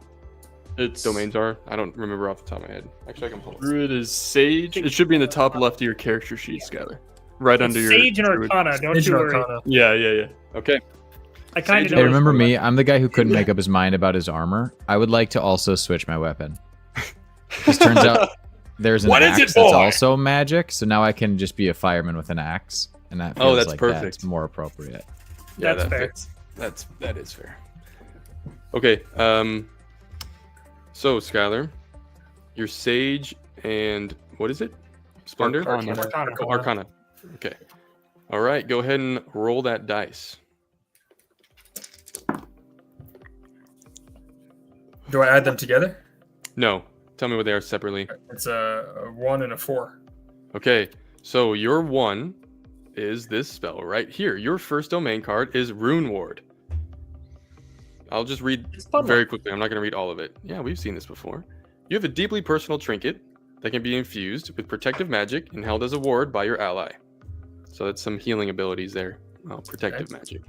Its domains are. I don't remember off the top of my head. Actually, I can pull it. Druid is Sage. It should be in the top left of your character sheet, Skylar. Right under your Sage and Druid. Arcana. Don't Sage you and worry. Arcana. Yeah. Okay. I kind of Hey, remember me? I'm the guy who couldn't make up his mind about his armor. I would like to also switch my weapon. This turns out there's an What is axe it that's for? also magic, so now I can just be a fireman with an axe, and that feels that's like perfect. that's more appropriate. Yeah, That's that fair. fits. That is fair. Okay. So Skylar, your Sage and what is it? Splendor? Arcana. Arcana. Okay. All right. Go ahead and roll that dice. Do I add them together? No. Tell me what they are separately. It's a 1 and a 4. Okay. So your 1 is this spell right here. Your first domain card is Rune Ward. I'll just read It's a fun very one. quickly. I'm not going to read all of it. Yeah, we've seen this before. You have a deeply personal trinket that can be infused with protective magic and held as a ward by your ally. So that's some healing abilities there. Oh, protective magic.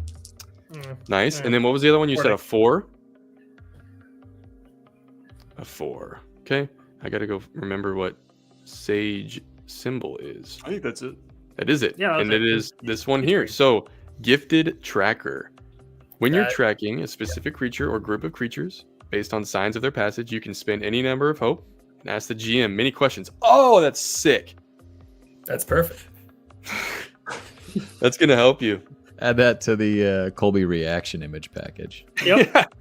Nice. Yeah. And then what was the other one? You said a Four. 4? A 4. Okay. I got to go remember what Sage symbol is. I think that's it. That is it. Yeah, and that's it it. is this one here. So, Gifted Tracker. When you're That- tracking a specific creature or group of creatures based on signs of their passage, you can spend any number of hope and ask the GM many questions. Oh, that's sick. That's perfect. That's going to help you. Add that to the Colby reaction image package. Yep.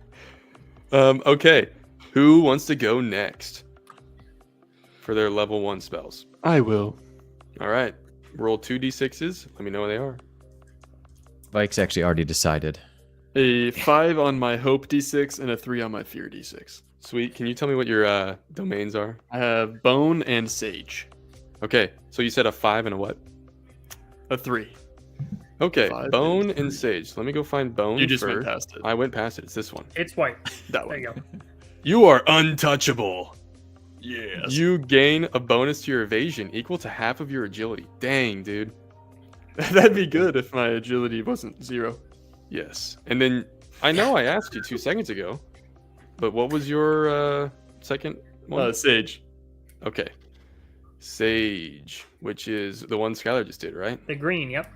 Okay. Who wants to go next for their level 1 spells? I will. All right. Roll 2d6s. Let me know what they are. Vike's actually already decided. A 5 on my Hope D6 and a 3 on my Fear D6. Sweet. Can you tell me what your domains are? I have Bone and Sage. Okay. So you said a 5 and a what? A 3. Okay. 5 Bone and and 3. Sage. Let me go find Bone You just first. went past it. I went past it. It's this one. It's white. That There you one. go. You are untouchable. Yes. You gain a bonus to your evasion equal to half of your agility. Dang, dude. That'd be good if my agility wasn't 0. Yes. And then I know I asked you 2 seconds ago, but what was your second one? Sage. Okay. Sage, which is the one Skylar just did, right? The green. Yep.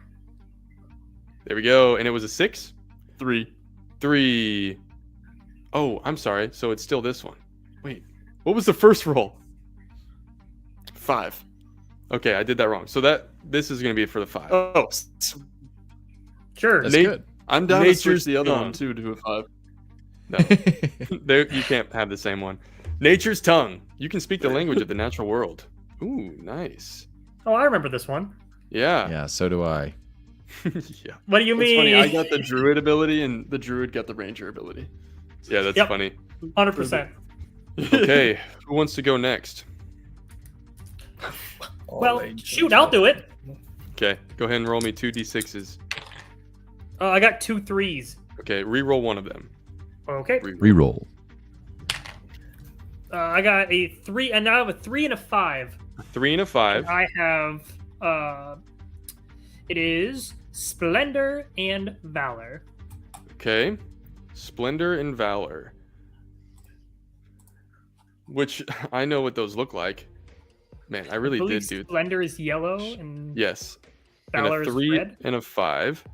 There we go. And it was a 6? 3. 3. Oh, I'm sorry. So it's still this one. Wait. What was the first roll? 5. Okay, I did that wrong. So this is going to be for the 5. Oh. Sure. That's Nate- good. I'm down to Nature's switch the other tongue. one too to a 5. No. There, you can't have the same one. Nature's tongue. You can speak the language of the natural world. Ooh, nice. Oh, I remember this one. Yeah. Yeah, so do I. Yeah. What do you It's mean? funny. I got the Druid ability and the Druid got the Ranger ability. Yeah, that's Yep. funny. 100%. Okay, who wants to go next? Well, shoot, I'll do it. Okay, go ahead and roll me 2d6s. I got 2 3s. Okay, re-roll one of them. Okay. Reroll. I got a 3, and now I have a 3 and a 5. 3 and a 5. I have, it is Splendor and Valor. Okay, Splendor and Valor. Which, I know what those look like. Man, I really I believe did, dude. Splendor is yellow and Yes. And Valor a is 3 red. and a 5.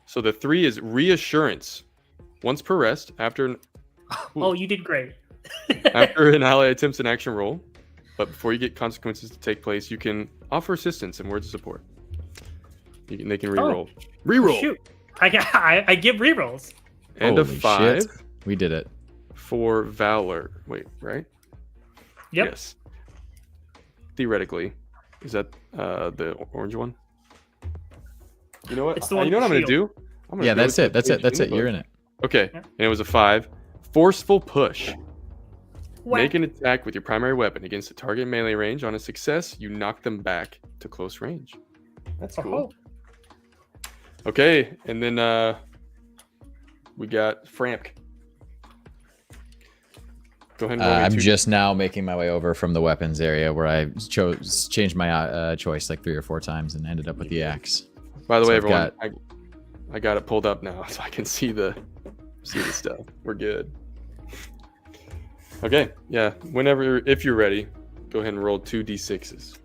So the 3 is Reassurance. Once per rest, after Oh, you did great. after an ally attempts an action roll, but before you get consequences to take place, you can offer assistance and words of support. They can re-roll. Re-roll. Shoot. I give rerolls. And a Holy 5 shit. We did it. for Valor. Wait, right? Yep. Yes. Theoretically. Is that the orange one? You know what? It's the one you know what I'm going with to do? I'm gonna Yeah, go that's with it. That's the it. That's it. book. You're in it. Okay. Yeah. And it was a 5. Forceful push. Whack. Make an attack with your primary weapon against a target melee range. On a success, you knock them back to close range. That's cool. Oh, Okay, and then we got Framk. Go ahead and roll me I'm two- just now making my way over from the weapons area where I changed my choice like 3 or 4 times and ended up with the axe. By the so way, I've everyone, I got it pulled up now, so I can see the stuff. We're good. Okay, yeah. Whenever, if you're ready, go ahead and roll 2d6s.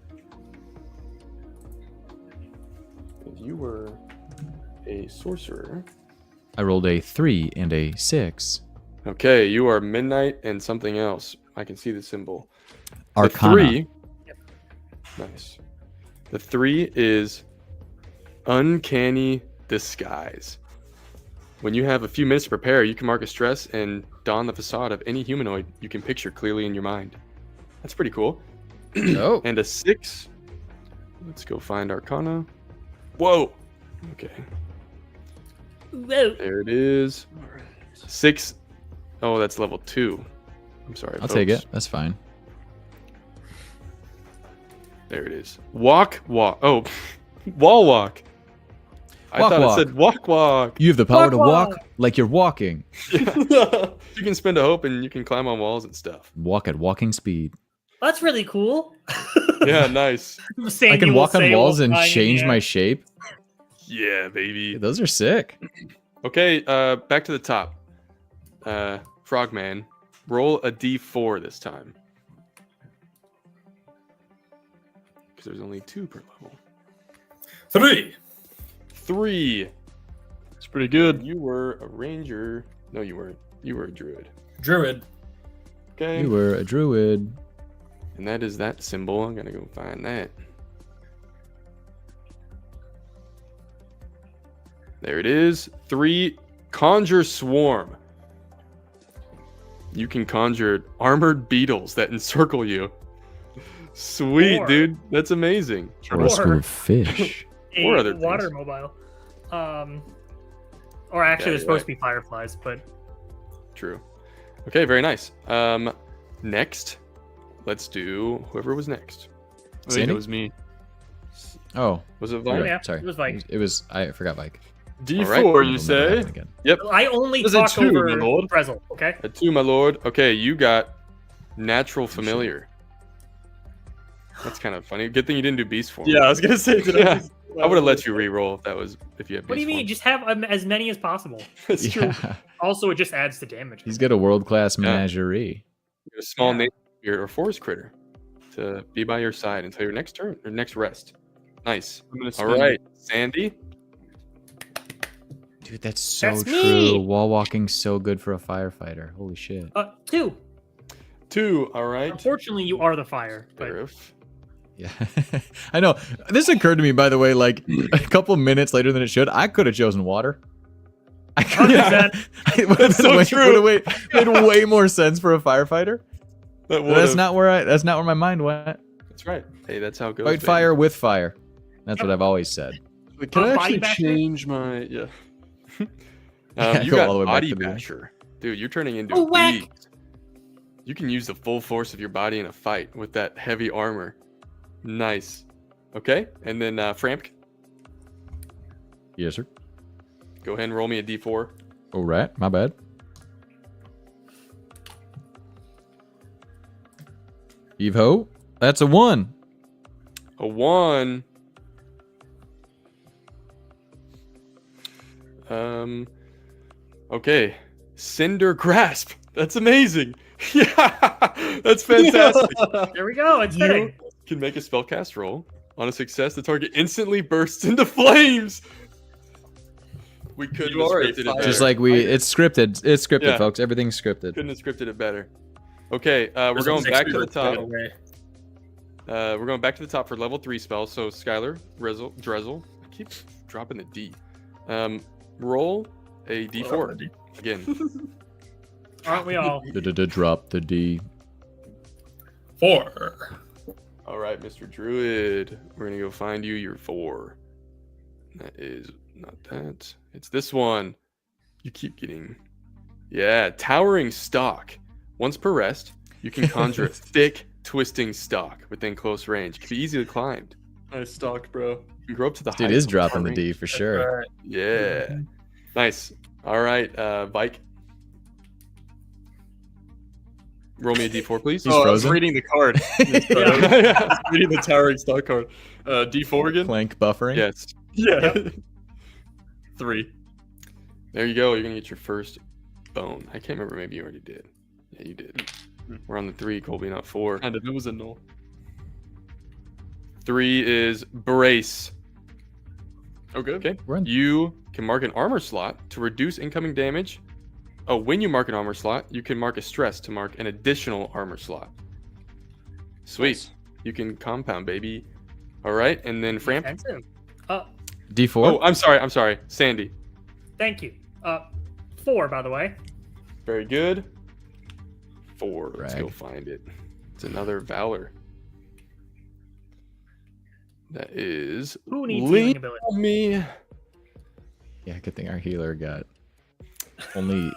You were a sorcerer. I rolled a 3 and a 6. Okay, you are midnight and something else. I can see the symbol. Arcana. The 3, nice. The 3 is uncanny disguise. When you have a few minutes to prepare, you can mark a stress and don the facade of any humanoid you can picture clearly in your mind. That's pretty cool. Oh. And a 6. Let's go find Arcana. Whoa. Okay. Whoa. There it is. 6. Oh, that's level 2. I'm sorry. I'll folks. take it. That's fine. There it is. Walk. Oh, wall walk. I Walk, thought walk. it said walk. You have the power Walk, to walk walk. like you're walking. Yeah. You can spend a hope and you can climb on walls and stuff. Walk at walking speed. That's really cool. Yeah, nice. I can walk on walls and change my shape. Yeah, baby. Those are sick. Okay, back to the top. Frogman, roll a d4 this time. Because there's only 2 per level. 3. 3. It's pretty good. You were a ranger. No, you weren't. You were a druid. Druid. Okay. You were a druid. And that is that symbol. I'm going to go find that. There it is. 3. Conjure Swarm. You can conjure armored beetles that encircle you. Sweet, 4. dude. That's amazing. Or a school of fish. A Or other water things. mobile. Or actually, Yeah, they're supposed to be fireflies, but True. Okay, very nice. Next, let's do whoever was next. I think Sandy? it was me. Oh, Was it you're Vine? right. Yeah, Sorry. it was Vike. It was. I forgot Vike. D4, right. you It'll never say? happen again. I only Was it talk 2, over my lord? Brezel, okay? A 2, my lord. Okay, you got natural familiar. That's kind of funny. Good thing you didn't do beast form. Yeah, I was gonna say. Did Yeah. I would have let you re-roll if you had beast What do you mean? form. Just have as many as possible. That's true. Yeah. Also, it just adds to damage. He's got a world-class Yeah. menagerie. A small Yeah. nature or forest critter to be by your side until your next turn or next rest. Nice. I'm gonna All spend- right, Sandy. Dude, that's so That's true. me. Wall walking so good for a firefighter. Holy shit. 2. 2. All right. Unfortunately, you are the fire. But Sheriff. Yeah. I know. This occurred to me, by the way, like a couple minutes later than it should. I could have chosen water. I could have. 100%. It would have That's been so way, true. would have made way more sense for a firefighter. That But that's would've- not where that's not where my mind went. That's right. Hey, that's how it goes. Fight baby. fire with fire. That's what I've always said. Wait, can I Body actually basher? change my? Yeah. Yeah, You go got all the way back body to the- basher. Dude, you're turning into Oh, a whack. beast. You can use the full force of your body in a fight with that heavy armor. Nice. Okay, and then Framp, Yes, sir. go ahead and roll me a d4. All right, my bad. Evo, that's a 1. A 1. Okay. Cinder Grasp. That's amazing. Yeah, that's fantastic. there we go. It's You fitting. can make a spellcast roll. On a success, the target instantly bursts into flames. We couldn't You have are a scripted it fire. better. Just like it's scripted. It's scripted, Yeah. folks. Everything's scripted. Couldn't have scripted it better. Okay, we're There's going a back to the 6 top. away. We're going back to the top for level 3 spells. So Skylar, Drezel. I keep dropping the D. Roll a D4 again. Aren't we all? Drop the D. 4. All right, Mr. Druid, we're gonna go find you your 4. That is not that. It's this one. You keep getting. Yeah, towering stalk. Once per rest, you can conjure a thick, twisting stalk within close range. It can be easily climbed. Nice stock, bro. You can grow up to the Dude height is of dropping the towering- D for sure. Right. Yeah. Nice. All right, Vike. Roll me a D4, please. He's I was frozen. reading the card. I was reading the towering stock card. D4 again? Plank buffering. Yes. Yeah. 3. There you go. You're gonna get your first bone. I can't remember. Maybe you already did. Yeah, you did. We're on the 3, Colby, not 4. Kind of. It was a null. 3 is brace. Okay. Okay. We're in- You can mark an armor slot to reduce incoming damage. Oh, when you mark an armor slot, you can mark a stress to mark an additional armor slot. Sweet. Nice. You can compound, baby. All right, and then Framp. Defensive. D4. Oh, I'm sorry. Sandy. Thank you. 4, by the way. Very good. 4. Let's go Rag. find it. It's another Valor. That is Who needs Lean healing ability? on me. Yeah, good thing our healer got only.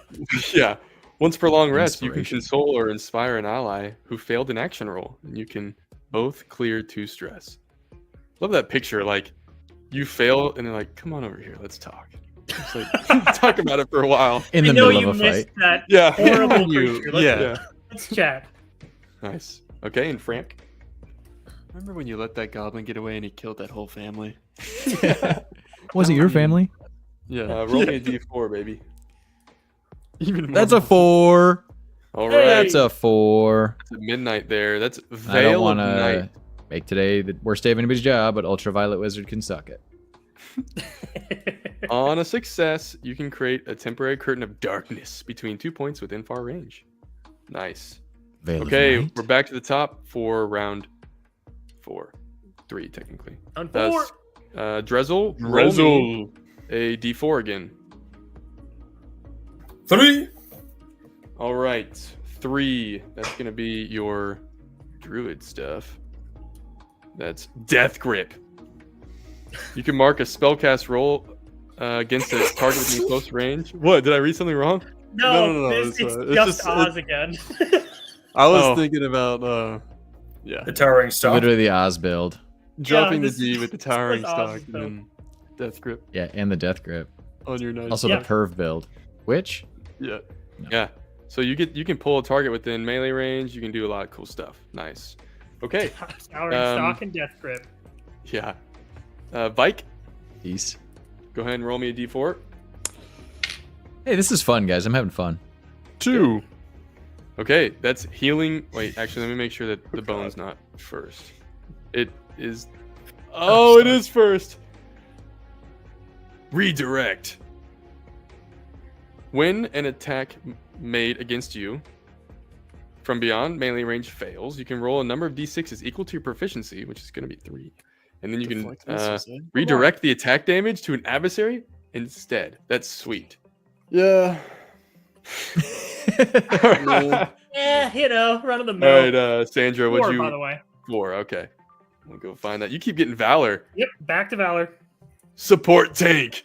Yeah. Once per long rest, you can Inspiration. console or inspire an ally who failed an action roll, and you can both clear 2 stress. Love that picture. Like, you fail, and they're like, "Come on over here, let's talk." It's like talk about it for a while. In the I know middle you of a missed fight. that Yeah. horrible You- creature. Let's, yeah. let's chat. Nice. Okay, and Frank. Remember when you let that goblin get away and he killed that whole family? Was it your family? Yeah. Roll me a d4, baby. Even more. That's a 4. All Hey. right. That's a 4. It's at midnight there. That's I don't Veil of want Night. to make today the worst day of anybody's job, but Ultraviolet Wizard can suck it. On a success, you can create a temporary curtain of darkness between 2 points within far range. Nice. Veil of Okay, Night. we're back to the top for round 4. 3, technically. On That's 4. Drezel. Roll me a d4 again. 3. All right. 3. That's going to be your druid stuff. That's Death Grip. You can mark a spellcast roll against a target within close range. What? Did I read something wrong? No, no, it's it's just just- Oz again. I was Oh. thinking about, yeah, The towering star. Literally the Oz build. dropping the this D is- with the this was towering stock awesome, and though. then death grip Yeah, and the Death Grip. on your nice. Also Yeah. the Perv build. Which? Yeah. Yeah. So you can pull a target within melee range. You can do a lot of cool stuff. Nice. Okay. Towering stock and death grip. Yeah. Vike, Peace. go ahead and roll me a d4. Hey, this is fun, guys. I'm having fun. 2. Okay, that's healing. Wait, actually, let me make sure that the bone's not first. It is. Oh, it is first. Redirect. When an attack made against you from beyond melee range fails, you can roll a number of d6s equal to your proficiency, which is going to be 3. And then you can Deflect missiles, eh? redirect the attack damage to an adversary instead. That's sweet. Yeah. All Yeah, run of the mill. right, Sandra, 4, what'd you? by the way. 4. Okay, we'll go find that. You keep getting Valor. Yep, back to Valor. Support tank.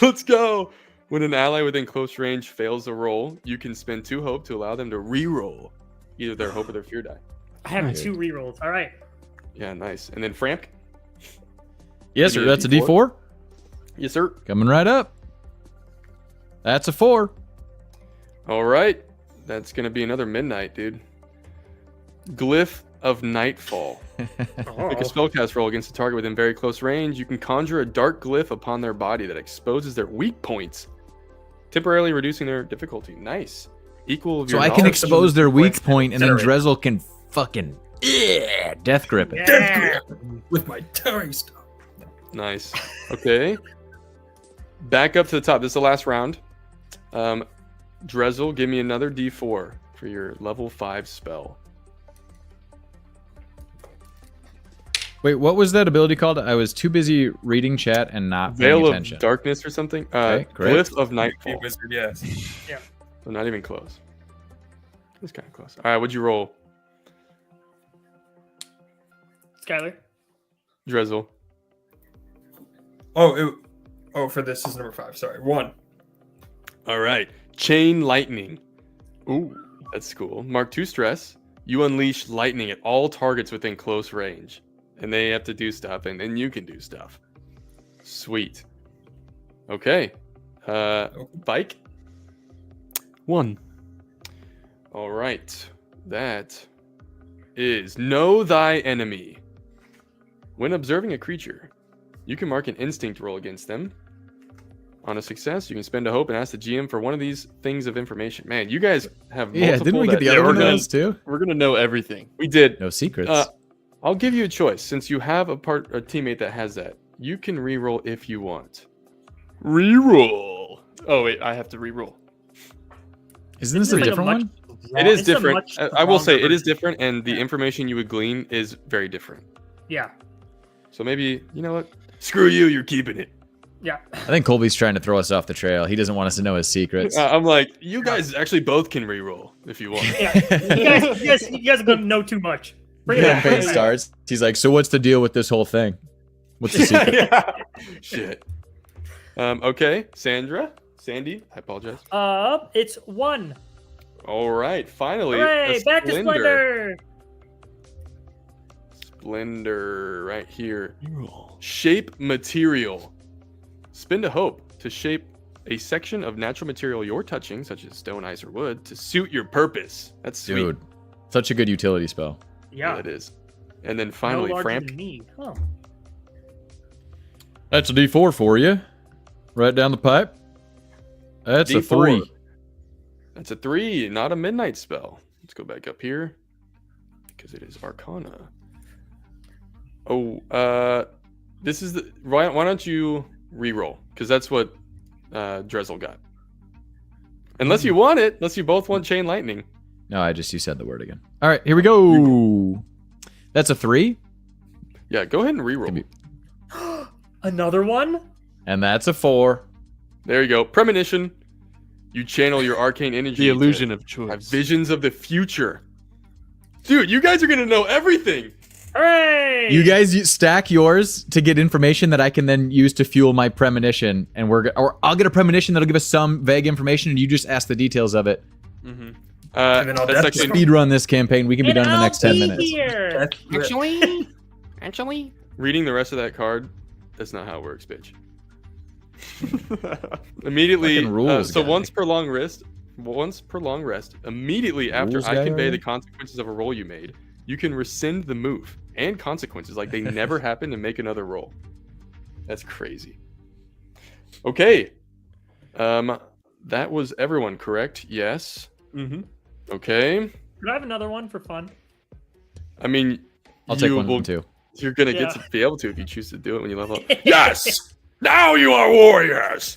Let's go. When an ally within close range fails a roll, you can spend 2 hope to allow them to re-roll either their hope or their fear die. I have Nice. 2 rerolls. All right. Yeah, nice. And then Framp. Yes, You sir. need a That's a D4? D4. Yes, sir. Coming right up. That's a 4. All right. That's going to be another midnight, dude. Glyph of Nightfall. Make a Oh. spellcast roll against a target within very close range. You can conjure a dark glyph upon their body that exposes their weak points, temporarily reducing their difficulty. Nice. Equal of So your I can knowledge. expose their weak point, and then Generate. Drezel can fucking death grip it. Yeah. With my towering star. Nice. Okay. Back up to the top. This is the last round. Drezel, give me another d4 for your level 5 spell. Wait, what was that ability called? I was too busy reading chat and not paying Veil attention. of Darkness or something? Okay, great. Glyph of Nightfall. Wizard, yes. So not even close. It's kind of close. All right, what'd you roll? Skylar. Drezel. Oh, for this is number 5. Sorry, 1. All right. Chain Lightning. Ooh. That's cool. Mark 2 stress. You unleash lightning at all targets within close range. And they have to do stuff, and then you can do stuff. Sweet. Okay. Bike. 1. All right. That is Know Thy Enemy. When observing a creature, you can mark an instinct roll against them. On a success, you can spend a hope and ask the GM for one of these things of information. Man, you guys have Yeah, multiple didn't we get the that- other Yeah, one we're of gonna- those too? We're gonna know everything. We did. No secrets. I'll give you a choice. Since you have a teammate that has that, you can re-roll if you want. Reroll. Oh wait, I have to reroll. Isn't this This a is different much one? It is It's a different. much I will say longer it is version. different, and the Yeah. information you would glean is very different. Yeah. So maybe, you know what? Screw you, you're keeping it. Yeah. I think Colby's trying to throw us off the trail. He doesn't want us to know his secrets. I'm like, you guys actually both can re-roll if you want. Yeah. You guys are gonna know too much. Bring it on. Campaign starts. He's like, so what's the deal with this whole thing? What's the secret? Yeah. Shit. Okay, Sandy, I apologize. It's 1. All right, finally. Hooray! a Back to Splendor. Splendor right here. Shape material. Spend a hope to shape a section of natural material you're touching, such as stone, ice, or wood, to suit your purpose. That's sweet. Dude, such a good utility spell. Yeah. it is. And then finally, no larger Framp. than me. Oh. That's a D4 for you. Right down the pipe. That's a D4. 3. That's a 3, not a midnight spell. Let's go back up here because it is Arcana. Oh, this is the. Why don't you re-roll? Because that's what Drezel got. Unless you want it, unless you both want Chain Lightning. No, you said the word again. All right, here we go. That's a 3. Yeah, go ahead and re-roll. Give me- Another one? And that's a 4. There you go. Premonition. You channel your arcane energy. The illusion to of choice. have visions of the future. Dude, you guys are gonna know everything. Hooray! You guys stack yours to get information that I can then use to fuel my premonition, and or I'll get a premonition that'll give us some vague information, and you just ask the details of it. Mm-hmm. And then I'll That's definitely- actually Speed run this campaign. We can be And done in the I'll next 10 be minutes. Here. Actually, reading the rest of that card. That's not how it works, bitch. Immediately. Fucking rules, So guy. once per long rest. Immediately after Rules I guy convey already? the consequences of a roll you made, you can rescind the move and consequences like they never happened and make another roll. That's crazy. Okay. That was everyone, correct? Yes. Mm-hmm. Okay. Could I have another one for fun? I mean, I'll take you one will- of them too. You're gonna Yeah. get to be able to if you choose to do it when you level up. Yes! Now you are warriors!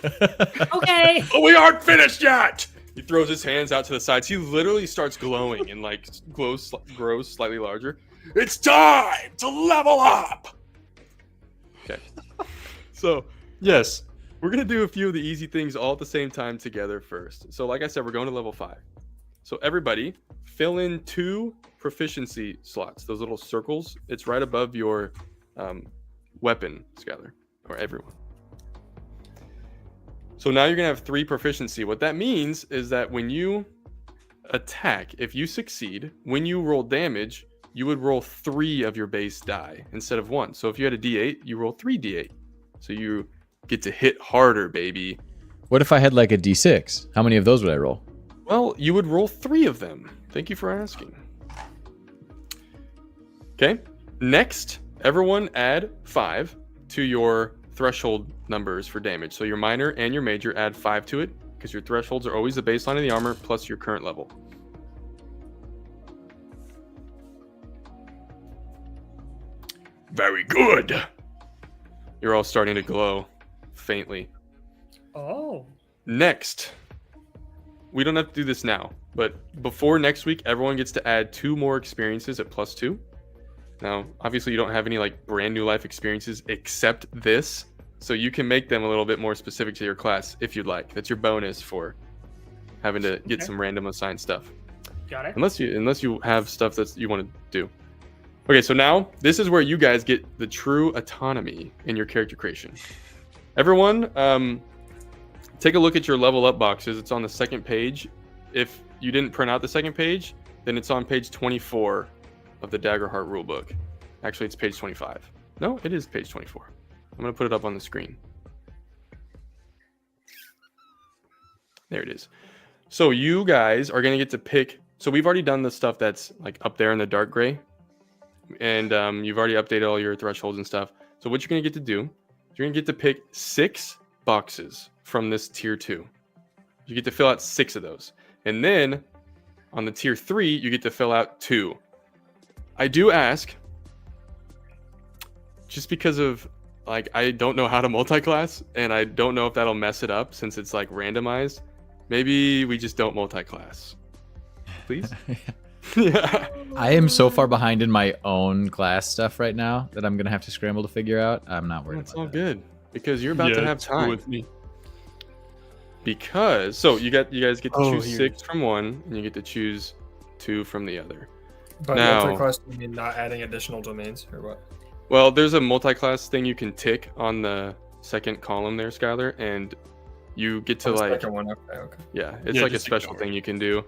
Okay. Oh, we aren't finished yet! He throws his hands out to the sides. He literally starts glowing and like grows slightly larger. It's time to level up! Okay. So, Yes. we're gonna do a few of the easy things all at the same time together first. So like I said, we're going to level 5. So everybody, fill in 2 proficiency slots, those little circles. It's right above your weapon, Skylar, or everyone. So now you're gonna have 3 proficiency. What that means is that when you attack, if you succeed, when you roll damage, you would roll 3 of your base die instead of 1. So if you had a D8, you roll 3 D8. So you get to hit harder, baby. What if I had like a D6? How many of those would I roll? Well, you would roll 3 of them. Thank you for asking. Okay. Next, everyone add 5 to your threshold numbers for damage. So your minor and your major add 5 to it, because your thresholds are always the baseline of the armor plus your current level. Very good. You're all starting to glow faintly. Oh. Next, we don't have to do this now, but before next week, everyone gets to add 2 more experiences at +2. Now, obviously, you don't have any like brand new life experiences except this, so you can make them a little bit more specific to your class if you'd like. That's your bonus for having to get Okay. some random assigned stuff. Got it. Unless you have stuff that you want to do. Okay, so now this is where you guys get the true autonomy in your character creation. Everyone, take a look at your level up boxes. It's on the second page. If you didn't print out the second page, then it's on page 24 of the Daggerheart rulebook. Actually, it's page 25. No, it is page 24. I'm going to put it up on the screen. There it is. So you guys are going to get to pick. So we've already done the stuff that's like up there in the dark gray. And you've already updated all your thresholds and stuff. So what you're going to get to do, you're going to get to pick 6 boxes from this tier 2. You get to fill out 6 of those. And then on the tier 3, you get to fill out 2. I do ask, just because of like I don't know how to multi-class, and I don't know if that'll mess it up since it's like randomized. Maybe we just don't multi-class, please. Yeah. I am so far behind in my own class stuff right now that I'm gonna have to scramble to figure out. I'm not worried It's about all that. good because you're about to have it's cool time. with me. Because you guys get to choose here. 6 from one, and you get to choose 2 from the other. But Now- multi-class, you mean not adding additional domains or what? Well, there's a multi-class thing you can tick on the second column there, Skylar, and you get to Oh, the like second one. Okay. yeah, it's Yeah, like a just special ignore it. thing you can do,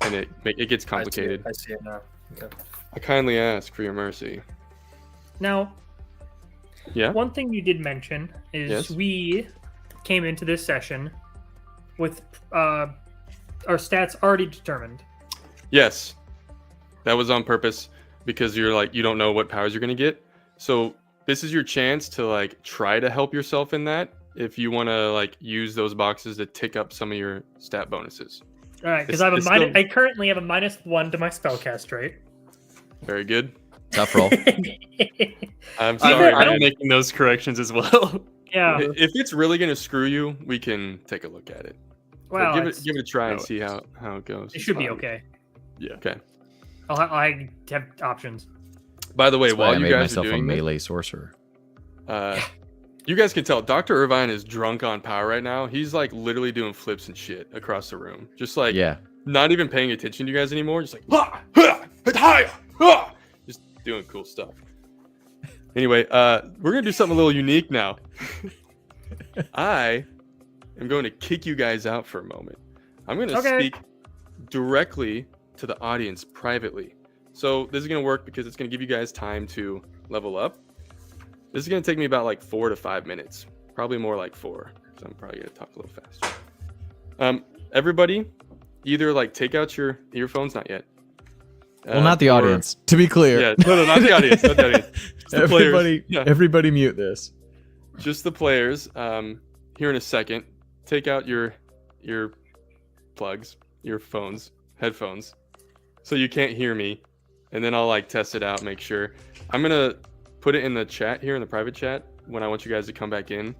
and it gets complicated. I see it now. Okay. I kindly ask for your mercy. Now, Yeah. one thing you did mention is Yes. we came into this session with our stats already determined. Yes, that was on purpose because you're like you don't know what powers you're gonna get. So this is your chance to like try to help yourself in that if you want to like use those boxes to tick up some of your stat bonuses. All right, because It's still- I currently have a -1 to my spellcast rate. Very good. Tough roll. I'm Even- sorry. I I'm don't- making those corrections as well. Yeah. If it's really gonna screw you, we can take a look at it. But Well, give it's- it a try and no, see how it goes. it should be okay. Yeah. Okay. I have options. By the way, That's why while I you made guys are myself a doing this, melee sorcerer. you guys can tell Dr. Irvine is drunk on power right now. He's like literally doing flips and shit across the room, just like Yeah. not even paying attention to you guys anymore. Just like just doing cool stuff. Anyway, we're gonna do something a little unique now. I am going to kick you guys out for a moment. I'm going to Okay. speak directly to the audience privately. So this is going to work because it's going to give you guys time to level up. This is going to take me about like 4 to 5 minutes, probably more like 4. So I'm probably going to talk a little faster. Everybody, either like take out your earphones, not yet. Well, not the or- audience. To be clear. Yeah, no, not the audience. Not the audience. Just the players. Everybody, Yeah. everybody, mute this. Just the players. Here in a second, take out your plugs, your phones, headphones, so you can't hear me, and then I'll like test it out, make sure. I'm gonna put it in the chat here in the private chat when I want you guys to come back in,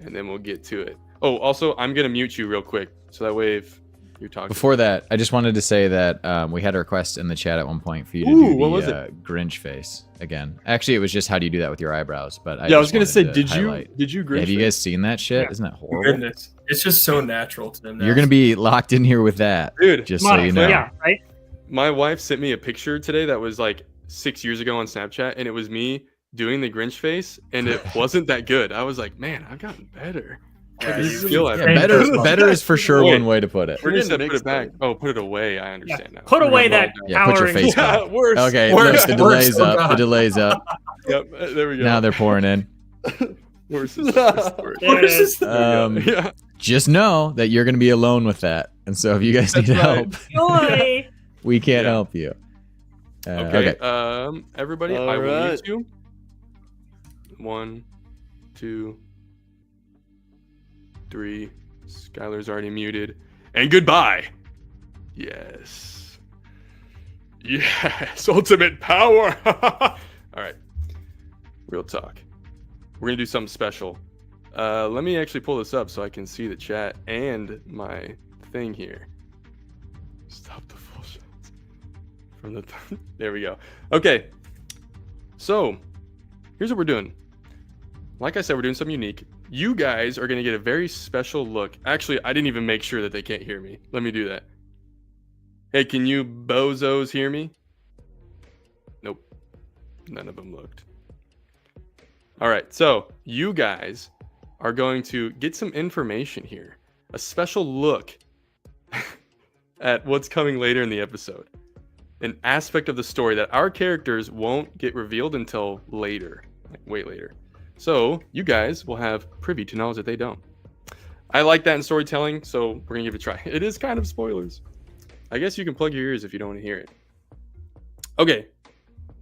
and then we'll get to it. Oh, also, I'm gonna mute you real quick, so that way if you're talking. Before that, I just wanted to say that we had a request in the chat at one point for you to Ooh, do what was the Grinch face again. Actually, it was just how do you do that with your eyebrows? But I was just gonna wanted say, to did highlight. you Yeah, have you Grinch guys seen that shit? Yeah. Isn't that horrible? Goodness, it's just so natural to them. Now. You're gonna be locked in here with that, Dude, just so you know. Yeah, right? my wife sent me a picture today that was like 6 years ago on Snapchat, and it was me doing the Grinch face, and it wasn't that good. I was like, man, I've gotten better. Yeah, Like, this you- is skill Yeah, effort. better is for sure Wait. one way to put it. We're We're just gonna to put mix it back. them. Oh, put it away. I understand now. Put away Well that done. Yeah, put your powering- face Yeah, worse. Okay, worse. look, the worse, delay's oh up. The God. delay's up. Yep, there we go. Now they're pouring in. Worse is the word. There it Worse is. is the- Yeah. Just know that you're gonna be alone with that, and so if you guys need That's right. help, Joy! we can't Yeah. help you. Okay. Everybody, I All will mute right. you. 1, 2, 3. Skylar's already muted. And goodbye. Yes. Yes. Ultimate power. All right. Real talk. We're gonna do something special. Let me actually pull this up so I can see the chat and my thing here. Stop the full shots from the. There we go. Okay. So, here's what we're doing. Like I said, we're doing something unique. You guys are gonna get a very special look. Actually, I didn't even make sure that they can't hear me. Let me do that. Hey, can you bozos hear me? Nope. None of them looked. All right, so you guys are going to get some information here. A special look at what's coming later in the episode. An aspect of the story that our characters won't get revealed until later, like way later. So you guys will have privy to knowledge that they don't. I like that in storytelling, so we're gonna give it a try. It is kind of spoilers. I guess you can plug your ears if you don't want to hear it. Okay,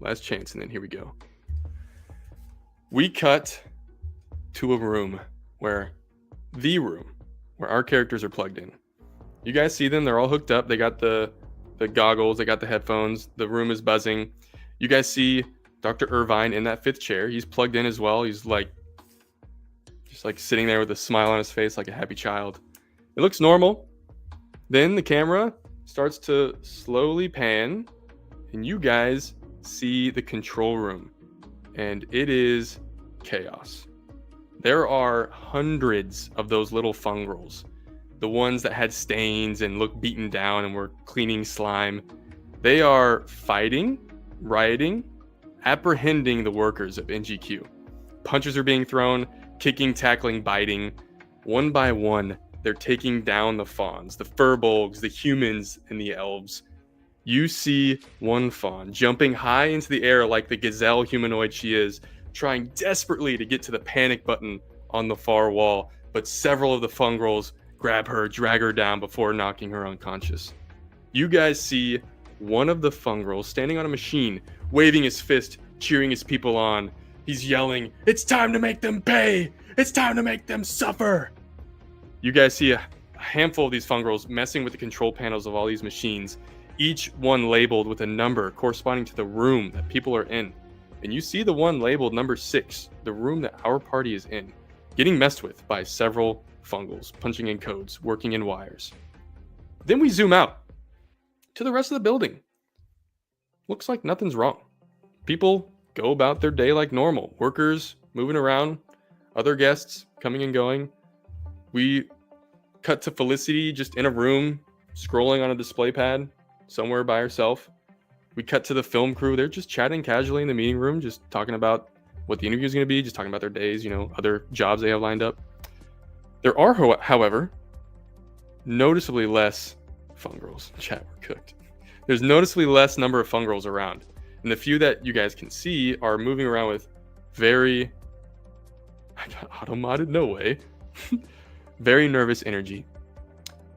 last chance, and then here we go. We cut to a room where the room where our characters are plugged in. You guys see them. They're all hooked up. They got the goggles. They got the headphones. The room is buzzing. You guys see Dr. Irvine in that 5th chair. He's plugged in as well. He's like, just like sitting there with a smile on his face like a happy child. It looks normal. Then the camera starts to slowly pan, and you guys see the control room, and it is chaos. There are hundreds of those little fungrels, the ones that had stains and looked beaten down and were cleaning slime. They are fighting, rioting, apprehending the workers of NGQ. Punches are being thrown, kicking, tackling, biting. One by one, they're taking down the fawns, the furbolgs, the humans, and the elves. You see one fawn jumping high into the air like the gazelle humanoid she is, trying desperately to get to the panic button on the far wall, but several of the fungrels grab her, drag her down before knocking her unconscious. You guys see one of the fungrels standing on a machine, waving his fist, cheering his people on. He's yelling, "It's time to make them pay! It's time to make them suffer!" You guys see a handful of these fungrels messing with the control panels of all these machines, each one labeled with a number corresponding to the room that people are in. And you see the one labeled number 6, the room that our party is in, getting messed with by several fungals, punching in codes, working in wires. Then we zoom out to the rest of the building. Looks like nothing's wrong. People go about their day like normal. Workers moving around, other guests coming and going. We cut to Felicity just in a room, scrolling on a display pad somewhere by herself. We cut to the film crew. They're just chatting casually in the meeting room, just talking about what the interview is going to be, just talking about their days, other jobs they have lined up. There are, however, noticeably less fungrels. Chat, we're cooked. There's noticeably less number of fungrels around. And the few that you guys can see are moving around with very, I got auto-modded, no way, very nervous energy.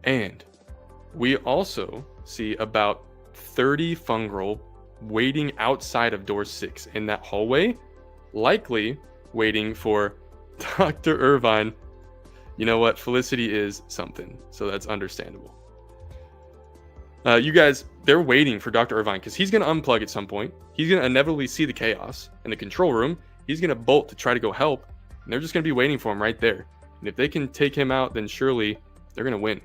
And we also see about 30 fungrel waiting outside of door 6 in that hallway, likely waiting for Dr. Irvine. You know what? Felicity is something, so that's understandable. You guys, they're waiting for Dr. Irvine because he's going to unplug at some point. He's going to inevitably see the chaos in the control room. He's going to bolt to try to go help, and they're just going to be waiting for him right there. And if they can take him out, then surely they're going to win.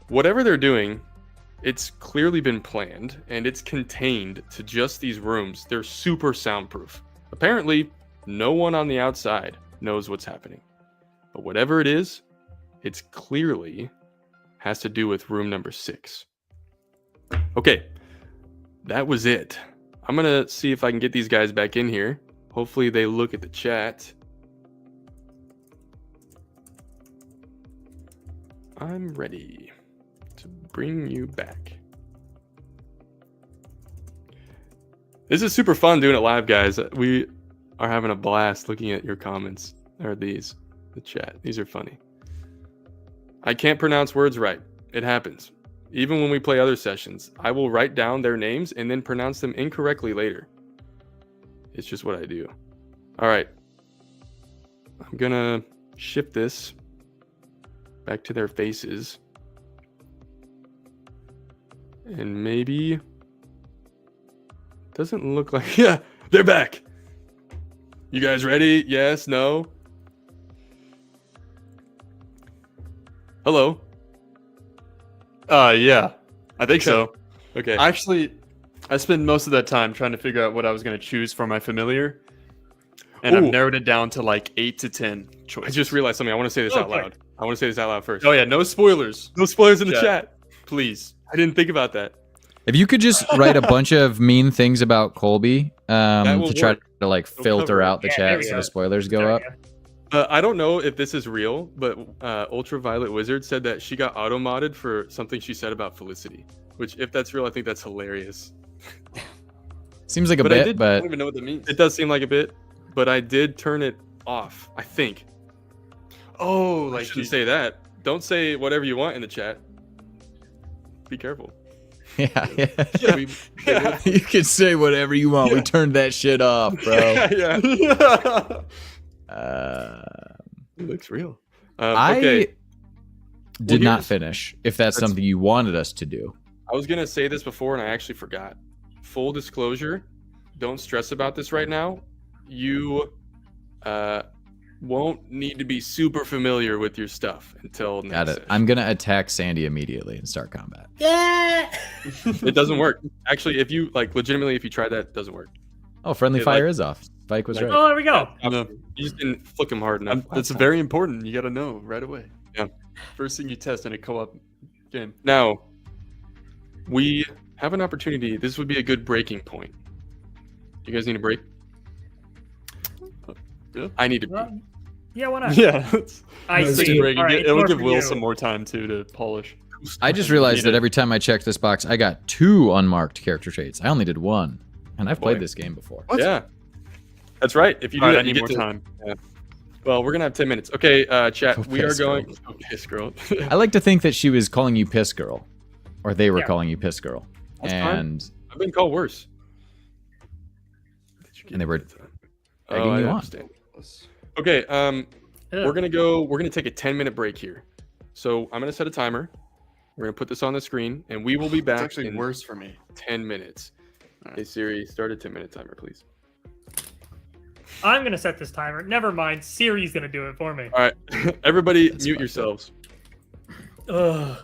Whatever they're doing, it's clearly been planned, and it's contained to just these rooms. They're super soundproof. Apparently, no one on the outside knows what's happening. But whatever it is, it's clearly has to do with room number 6. Okay, that was it. I'm going to see if I can get these guys back in here. Hopefully they look at the chat. I'm ready to bring you back. This is super fun doing it live, guys. We are having a blast looking at your comments. Or the chat. These are funny. I can't pronounce words right. It happens. Even when we play other sessions, I will write down their names and then pronounce them incorrectly later. It's just what I do. All right. I'm gonna shift this back to their faces. And maybe... Doesn't look like... Yeah, they're back. You guys ready? Yes? No? Hello. Yeah, I think so. Okay. Actually, I spent most of that time trying to figure out what I was going to choose for my familiar. And I've narrowed it down to like 8 to 10 choices. I just realized something. I want to say this out loud. I want to say this out loud first. Oh yeah, no spoilers. No spoilers in the chat. Please. I didn't think about that. If you could just write a bunch of mean things about Colby to try to like filter out the chat so the spoilers go up. I don't know if this is real, but Ultraviolet Wizard said that she got auto-modded for something she said about Felicity. Which, if that's real, I think that's hilarious. Seems like a bit, but... I don't even know what that means. It does seem like a bit, but I did turn it off, I think. Oh, I shouldn't say that. Don't say whatever you want in the chat. Be careful. Yeah. Yeah. You can say whatever you want. We turned that shit off, bro. Yeah. It looks real. I Okay, did not here's- finish. If that's something you wanted us to do. I was gonna say this before and I actually forgot. Full disclosure, don't stress about this right now. You won't need to be super familiar with your stuff until next Got it. session. I'm gonna attack Sandy immediately and start combat. It doesn't work. Actually, if you legitimately, if you try that, it doesn't work. Oh, friendly It, fire like- is off. Spike was like- right. Oh, there we go. No. You just didn't flick him hard enough. That's very important. You got to know right away. Yeah. First thing you test in a co-op game. Now, we have an opportunity. This would be a good breaking point. You guys need a break? Yeah. I need to pee. Well, yeah, why not? Yeah. I Let's see. do Break. All right, It'll more give for Will you. some more time too to polish. I just realized Need that it. every time I checked this box, I got 2 unmarked character traits. I only did 1, and I've played Boy. this game before. Yeah. That's right. If you do All right, that, I you need get more to, time. Well, we're gonna have 10 minutes. Okay, chat. Go We are piss, going. girl. Oh, piss girl. I like to think that she was calling you Piss Girl, or they were Yeah. calling you Piss Girl, That's fine. and I've been called worse. And they were Oh, egging I you on. understand. Okay. Ugh. We're gonna take a 10-minute break here. So I'm gonna set a timer. We're gonna put this on the screen, and we will be It's back actually in worse for me. 10 minutes. Alright. Hey Siri, start a 10-minute timer, please. I'm gonna set this timer. Never mind. Siri's gonna do it for me. All right, everybody, That's mute fucked up. yourselves. Ugh.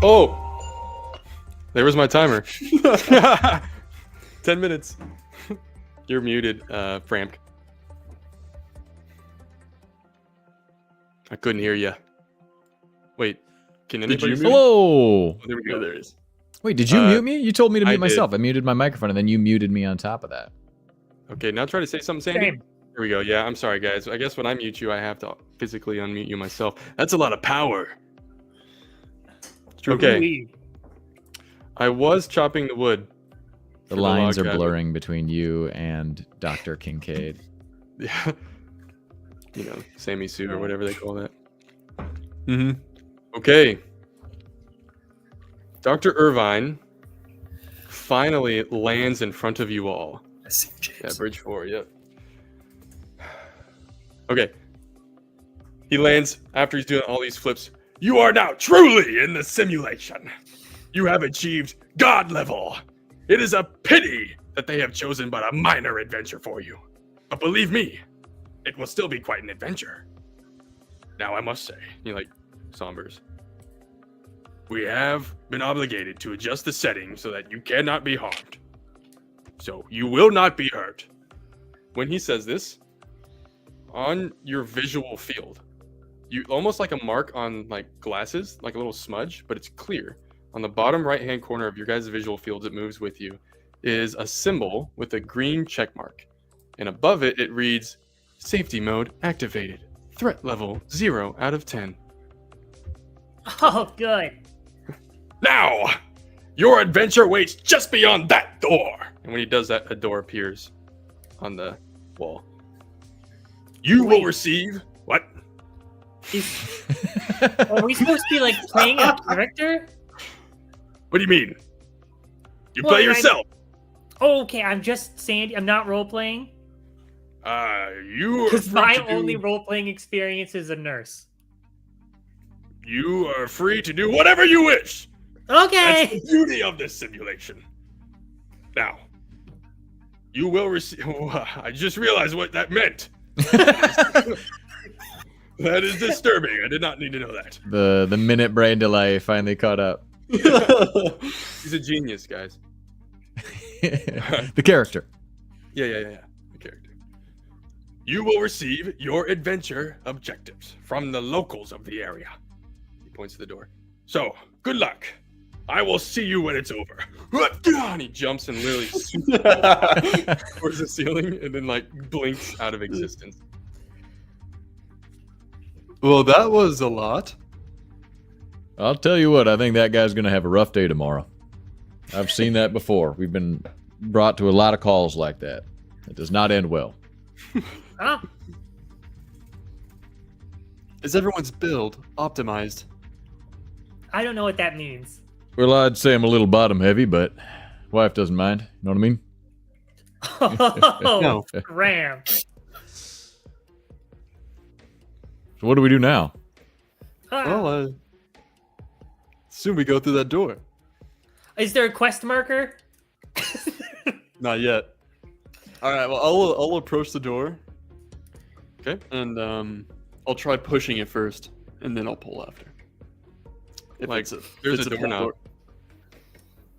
Oh! There was my timer. 10 minutes. You're muted, Framk. I couldn't hear you. Wait, can anybody you see? mute? Hello. Oh, there we Yeah, go. there is. Wait, did you mute me? You told me to I mute did. myself. I muted my microphone, and then you muted me on top of that. Okay, now try to say something, Sandy. Same. Here we go. Yeah, I'm sorry, guys. I guess when I mute you, I have to physically unmute you myself. That's a lot of power. Okay, Ooh-wee. I was chopping the wood. The for lines log are cabin. blurring between you and Dr. Kincaid. Yeah. You know, Sammy suit or whatever they call that. Mm-hmm. Okay. Dr. Irvine finally lands in front of you all. I see you, Yeah, James. bridge 4, yep. Okay. He lands after he's doing all these flips. You are now truly in the simulation. You have achieved God level. It is a pity that they have chosen but a minor adventure for you. But believe me, it will still be quite an adventure. Now I must say, he like sombers. We have been obligated to adjust the setting so that you cannot be harmed. So you will not be hurt. When he says this, on your visual field, you almost like a mark on like glasses, like a little smudge, but it's clear. On the bottom right hand corner of your guys' visual field that moves with you is a symbol with a green check mark. And above it, it reads, safety mode activated. Threat level 0 out of 10. Oh, good. Now, your adventure waits just beyond that door. And when he does that, a door appears on the wall. You will Wait. receive what? Are we supposed to be like playing a character? What do you mean? You Well, play yourself. Oh, okay, I'm just Sandy. I'm not role playing. You are Because free my to do- only role playing experience is a nurse. You are free to do whatever you wish. That's Okay. the beauty of this simulation. Now, you will receive. I just realized what that meant. That is disturbing. I did not need to know that. The minute brain delay finally caught up. He's a genius, guys. The character. Yeah. The character. You will receive your adventure objectives from the locals of the area. He points to the door. So, good luck. I will see you when it's over. And he jumps and literally towards the ceiling and then like blinks out of existence. Well, that was a lot. I'll tell you what, I think that guy's going to have a rough day tomorrow. I've seen that before. We've been brought to a lot of calls like that. It does not end well. Huh? Is everyone's build optimized? I don't know what that means. Well, I'd say I'm a little bottom heavy, but wife doesn't mind. You know what I mean? Oh, No. Ram. So what do we do now? Well, soon we go through that door. Is there a quest marker? Not yet. All right. Well, I'll approach the door. Okay. And I'll try pushing it first, and then I'll pull after. If Like, it's a, there's if a it's doorknob. door.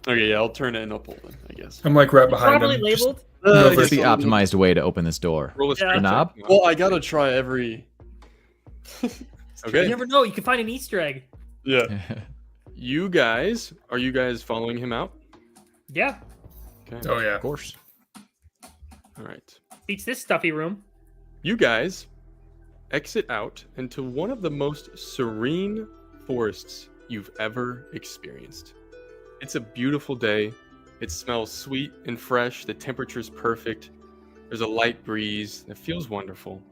Okay, yeah, I'll turn it and I'll pull it, I guess. I'm like right behind Probably him. labeled. Go What's for the it. optimized way to open this door? Roll a Yeah. strength Knob? check. Well, I gotta try every. You Okay. never know. You can find an Easter egg. Yeah. Are you guys following him out? Yeah. Okay. Oh yeah. Of course. All right. Beats this stuffy room. You guys exit out into one of the most serene forests you've ever experienced. It's a beautiful day. It smells sweet and fresh. The temperature's perfect. There's a light breeze. It feels wonderful.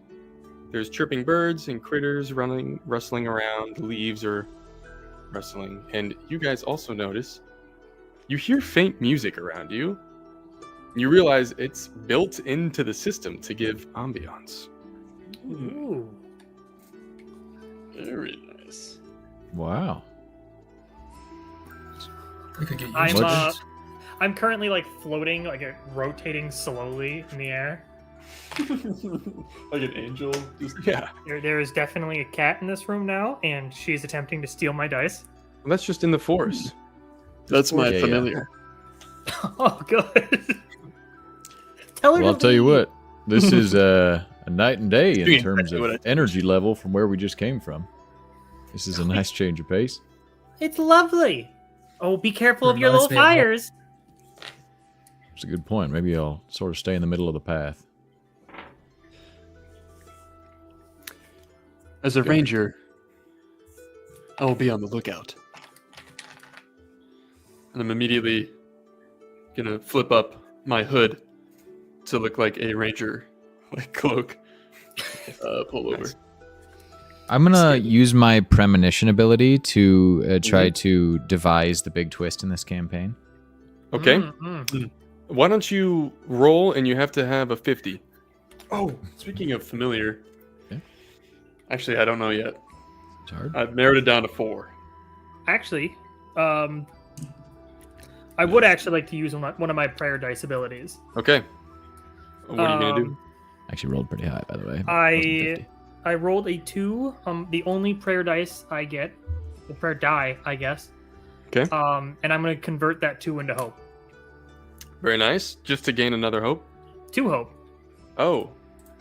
There's chirping birds and critters running, rustling around. The leaves are rustling. And you guys also notice you hear faint music around you. You realize it's built into the system to give ambiance. Ooh. Very nice. Wow. I could get used I'm to uh, this. I'm currently like floating, like rotating slowly in the air. Like an angel. Just... Yeah. There is definitely a cat in this room now, and she's attempting to steal my dice. Well, that's just in the forest. That's my Yeah, yeah. familiar. Oh, good. Tell her Well, to I'll tell you leave. what. This is a night and day in Doing terms exactly what I of told energy level from where we just came from. This is a nice change of pace. It's lovely. Oh, be careful of your Reminds little me of home. fires. That's a good point. Maybe I'll sort of stay in the middle of the path. As a ranger, I will be on the lookout. And I'm immediately gonna flip up my hood to look like a ranger, like cloak, pull over. I'm gonna use my premonition ability to try to devise the big twist in this campaign. Okay. Mm. Why don't you roll and you have to have a 50? Oh, speaking of familiar, Yeah. actually, I don't know yet. It's hard. I've narrowed it down to 4. Actually, I would actually like to use one of my prayer dice abilities. Okay. What are you going to do? Actually rolled pretty high, by the way. I- Wasn't 50. I rolled a 2. The only prayer dice I get, the prayer die, I guess. Okay. And I'm going to convert that 2 into hope. Very nice. Just to gain another hope. 2 hope. Oh.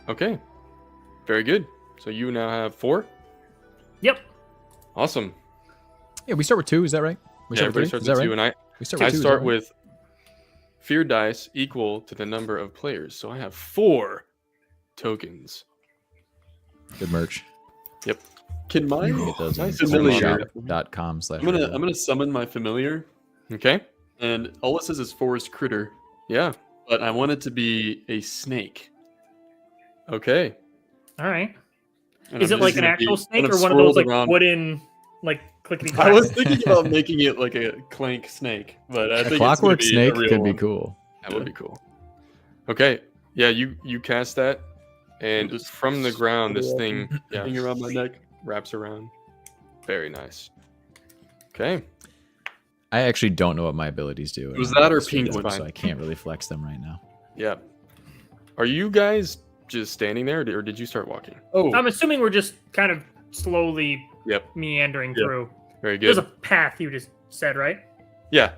Okay. Very good. So you now have 4? Yep. Awesome. Yeah, we start with 2. Is that right? We Yeah, start everybody with 3? starts Is that with right? 2, and I We start with 2. is that start right? with fear dice equal to the number of players. So I have 4 tokens. Good merch. Can my You can get those on familiar? shop.com/. I'm gonna summon my familiar, Okay. and all it says is forest critter, Yeah. but I want it to be a snake. Okay. All right. And Is I'm it like just an gonna actual be snake kind or one of those swirled like around. wooden, like clickety I was clack? thinking about making it like a clank snake, but I A think clockwork it's gonna snake be a real could be one. cool. That would be cool. Okay. Yeah, you cast that, and Just from the ground, this thing Hang around my neck. wraps around. Very nice. Okay. I actually don't know what my abilities do. Was and I'm that or not sure, penguin? So I can't really flex them right now. Yeah. Are you guys just standing there, or did you start walking? Oh, I'm assuming we're just kind of slowly Yep. meandering Yep. through. Very There's good. a path you just said, right? Yeah.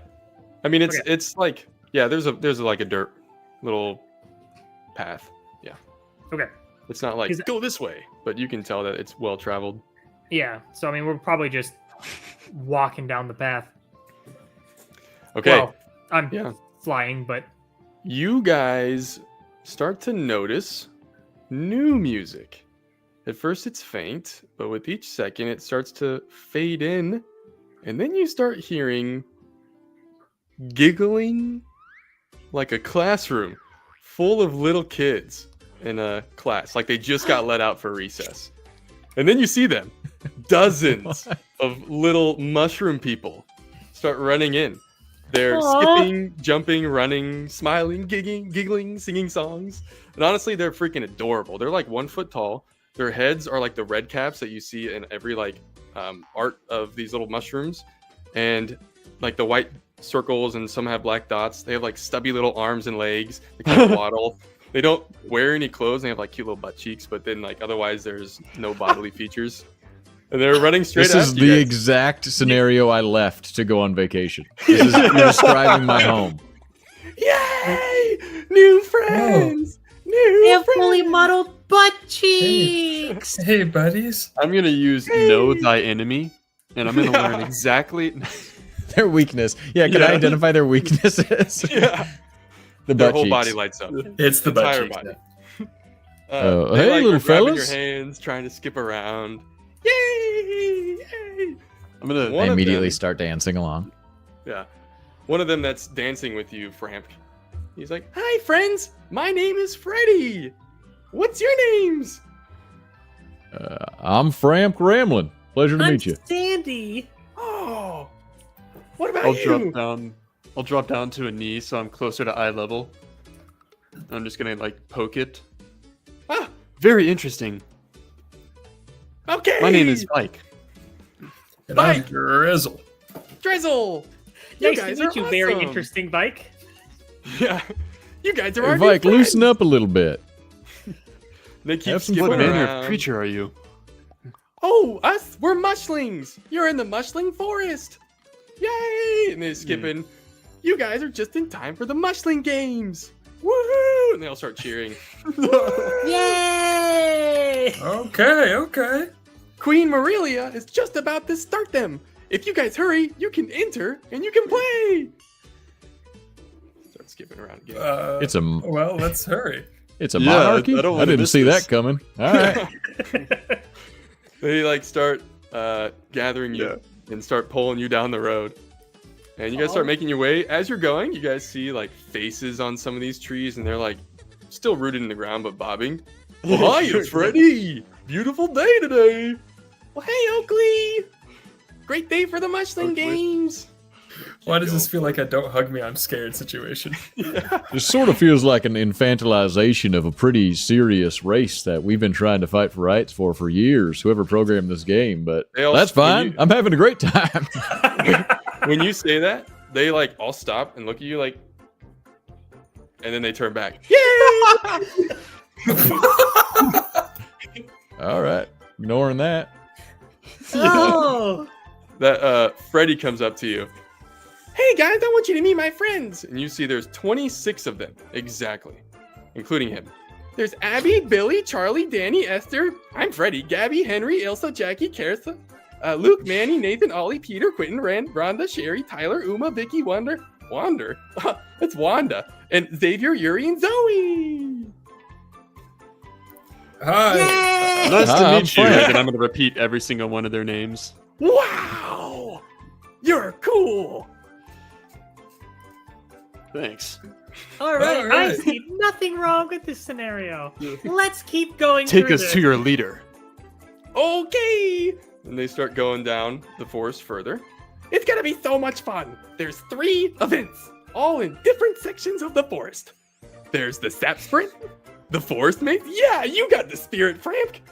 I mean, it's Okay. it's like there's like a dirt little path. Yeah. Okay. It's not like Is- go this way, but you can tell that it's well traveled. Yeah. So I mean, we're probably just walking down the path. Okay. Well, I'm Yeah. flying, but You guys start to notice new music. At first it's faint, but with each second it starts to fade in, and then you start hearing giggling like a classroom full of little kids in a class, like they just got let out for recess. And then you see them, dozens of little mushroom people start running in. They're Aw. skipping, jumping, running, smiling, giggling, singing songs. And honestly, they're freaking adorable. They're like 1 foot tall. Their heads are like the red caps that you see in every like art of these little mushrooms, and like the white circles, and some have black dots. They have like stubby little arms and legs. They kind of waddle. They don't wear any clothes. They have like cute little butt cheeks, but then like otherwise there's no bodily features. And they're running straight This is after the you guys. exact scenario I left to go on vacation. This is you're describing my home. Yay! New friends! New friends! modeled butt cheeks. Hey, buddies. I'm gonna use know thy enemy, and I'm gonna Yeah. learn exactly. Their weakness. Yeah, can I Yeah. identify their weaknesses? Yeah. The Their butt whole cheeks. body lights up. It's the butt Entire cheeks. body. Oh, they, hey, like, little are grabbing fellas. your hands, trying to skip around. Yay! Yay! I'm gonna. One I of immediately them- start dancing along. Yeah. One of them that's dancing with you, Framp. He's like, "Hi, friends. My name is Freddy. What's your names?" I'm Framp Ramlin. Pleasure to I'm meet you. Sandy. Oh. What about I'll you? drop down. I'll drop down to a knee, so I'm closer to eye level. I'm just gonna like poke it. Ah, Very interesting. okay. My name is Mike. And I'm Bike. Grizzle. Drizzle. You Nice to guys meet are you. Very awesome. interesting bike. Yeah. You guys are Hey, our Vike, new loosen friends. up a little bit. They keep Have some skipping What fun. manner around. of creature are you? Oh, us? We're mushlings. You're in the mushling forest. Yay! And they're skipping. You guys are just in time for the mushling games. Woohoo! And they all start cheering. Yay! Okay. Queen Morelia is just about to start them. If you guys hurry, you can enter and you can play. Start skipping around again. Well, let's hurry. It's a monarchy? I don't I wanna didn't miss see this. that coming. All right. They like start gathering you and start pulling you down the road. And you guys start making your way. As you're going, you guys see like faces on some of these trees, and they're like still rooted in the ground but bobbing. Oh, hi, it's Freddy. Beautiful day today. Well, hey, Oakley. Great day for the mushling games. Why does this feel like a don't hug me, I'm scared situation? This sort of feels like an infantilization of a pretty serious race that we've been trying to fight for rights for years, whoever programmed this game, but They all- that's fine. I'm having a great time. When you say that, they like all stop and look at you like, and then they turn back. Yay! All right. Ignoring that. Oh! That Freddy comes up to you. Hey guys, I want you to meet my friends. And you see there's 26 of them, exactly, including him. There's Abby, Billy, Charlie, Danny, Esther. I'm Freddy, Gabby, Henry, Ilsa, Jackie, Karissa, Luke, Manny, Nathan, Ollie, Peter, Quentin, Rand, Rhonda, Sherry, Tyler, Uma, Vicky, Wander, that's Wanda, and Xavier, Yuri, and Zoe. Hi. Nice to I'm meet you. Frank. And I'm going to repeat every single one of their names. Wow, you're cool. Thanks. All right, All right. I see nothing wrong with this scenario. Let's keep going. Take through us this. to your leader. Okay. And they start going down the forest further. It's gonna be so much fun. There's 3 events, all in different sections of the forest. There's the sap sprint, the forest maze. Yeah, you got the spirit, Frank.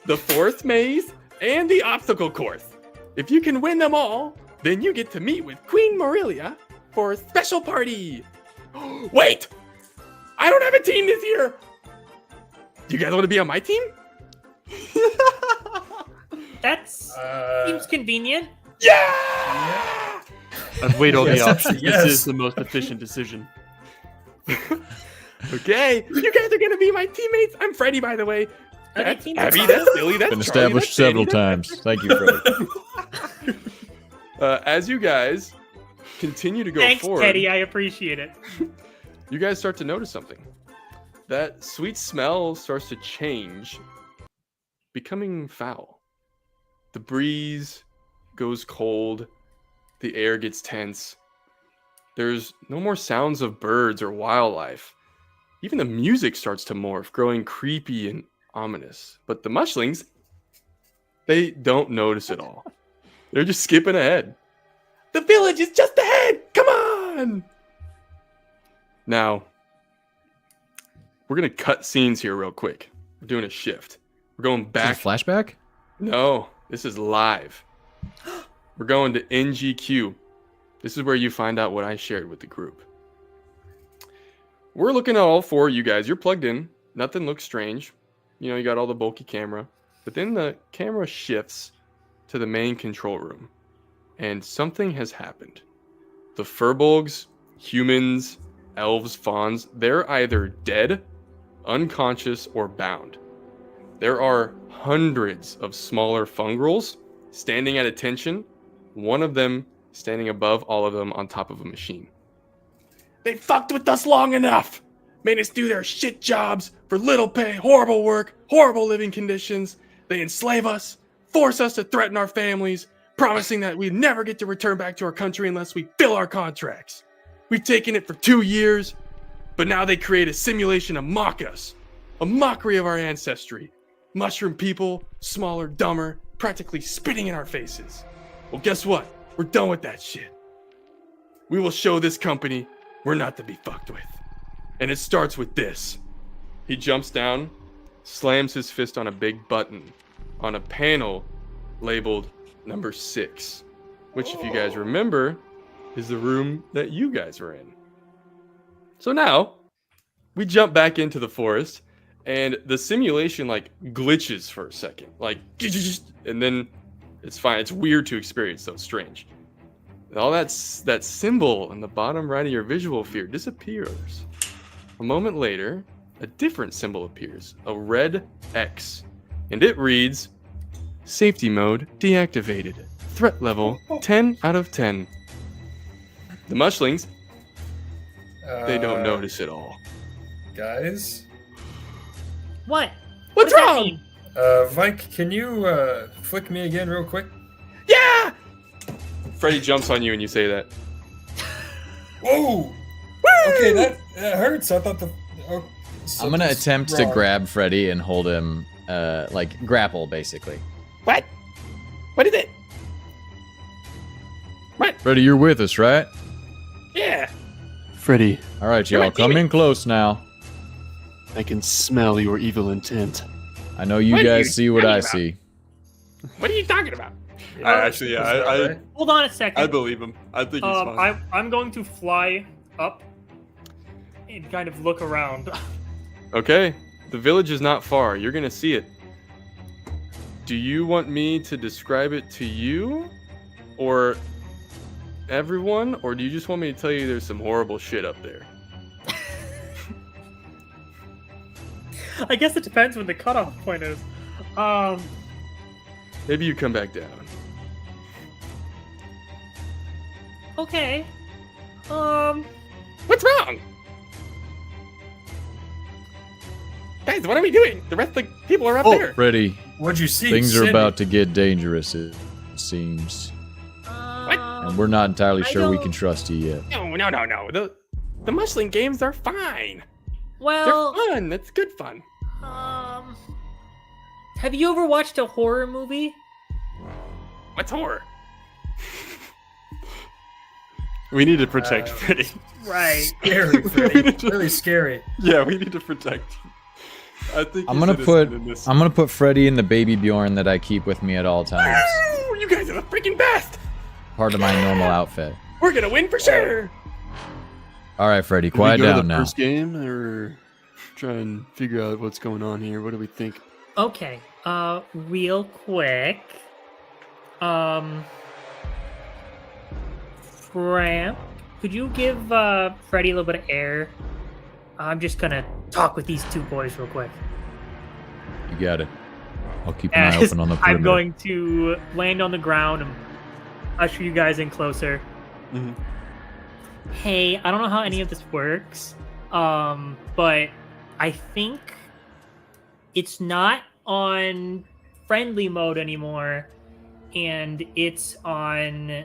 The forest maze and the obstacle course. If you can win them all, then you get to meet with Queen Morelia for a special party. Wait! I don't have a team this year! Do you guys want to be on my team? That's seems convenient. Yeah! I've weighed all the Yes, options. yes. This is the most efficient decision. Okay, you guys are gonna be my teammates. I'm Freddy, by the way. Okay, That's team Abby, up. that's Billy, that's Been Charlie, established that's Danny, several that's- times. Thank you, Freddy. As you guys continue to go Thanks, forward, Teddy. I appreciate it. you guys start to notice something. That sweet smell starts to change, becoming foul. The breeze goes cold. The air gets tense. There's no more sounds of birds or wildlife. Even the music starts to morph, growing creepy and ominous. But the mushlings, they don't notice it all. They're just skipping ahead. The village is just ahead! Come on! Now, we're going to cut scenes here real quick. We're doing a shift. We're going Is it back. a flashback? No, this is live. We're going to NGQ. This is where you find out what I shared with the group. We're looking at all 4 of you guys. You're plugged in. Nothing looks strange. You know, you got all the bulky camera. But then the camera shifts to the main control room. And something has happened. The furbolgs, humans, elves, fawns, they're either dead, unconscious, or bound. There are hundreds of smaller fungrals standing at attention, one of them standing above all of them on top of a machine. They fucked with us long enough! Made us do their shit jobs for little pay, horrible work, horrible living conditions. They enslave us, force us to threaten our families, promising that we'd never get to return back to our country unless we fill our contracts. We've taken it for 2 years, but now they create a simulation to mock us. A mockery of our ancestry. Mushroom people, smaller, dumber, practically spitting in our faces. Well, guess what? We're done with that shit. We will show this company we're not to be fucked with. And it starts with this. He jumps down, slams his fist on a big button on a panel labeled number 6, which, if you guys remember, is the room that you guys were in. So now, we jump back into the forest, and the simulation like glitches for a second, like, and then it's fine. It's weird to experience, though. It's strange. And all that symbol in the bottom right of your visual field disappears. A moment later, a different symbol appears, a red X, and it reads, "Safety mode deactivated. Threat level 10 out of 10." The mushlings, they don't notice at all. Guys? What? What's does that wrong? mean? Vike, can you flick me again real quick? Yeah! Freddy jumps on you and you say that. Whoa! Okay, that hurts. I thought I'm gonna attempt to grab Freddy and hold him, like grapple, basically. What? What is it? Freddy, you're with us, right? Yeah. Freddy, All right, y'all, come in close now. I can smell your evil intent. I know you What are you guys see what I talking see. What are you talking about? Hold on a second. I believe him. I think he's fine. I'm going to fly up and kind of look around. Okay, the village is not far. You're gonna see it. Do you want me to describe it to you, or everyone, or do you just want me to tell you there's some horrible shit up there? I guess it depends when the cutoff point is. Maybe you come back down. Okay. What's wrong? Guys, what are we doing? The rest of the people are up there. Freddy, What'd you see? things are Cindy? about to get dangerous, it seems. And we're not entirely I sure we don't- can trust you yet. No. The mushling games are fine. Well, They're fun. That's good fun. have you ever watched a horror movie? What's horror? We need to protect Uh, Freddy. Right. Scary, Freddy. Really scary. Yeah, we need to protect him. I think I'm he's gonna put innocent in this. I'm gonna put Freddy in the baby Bjorn that I keep with me at all times. Woo! You guys are the freaking best. Part of my normal outfit. We're gonna win for sure. All right, Freddy, Did quiet we go to down the now. first game, or try and figure out what's going on here? What do we think? Okay. Real quick. Fram, could you give Freddy a little bit of air? I'm just gonna talk with these two boys real quick. You got it. I'll keep an eye As open on the perimeter. I'm going to land on the ground and usher you guys in closer. Mhm. Hey, I don't know how any of this works, but I think it's not on friendly mode anymore, and it's on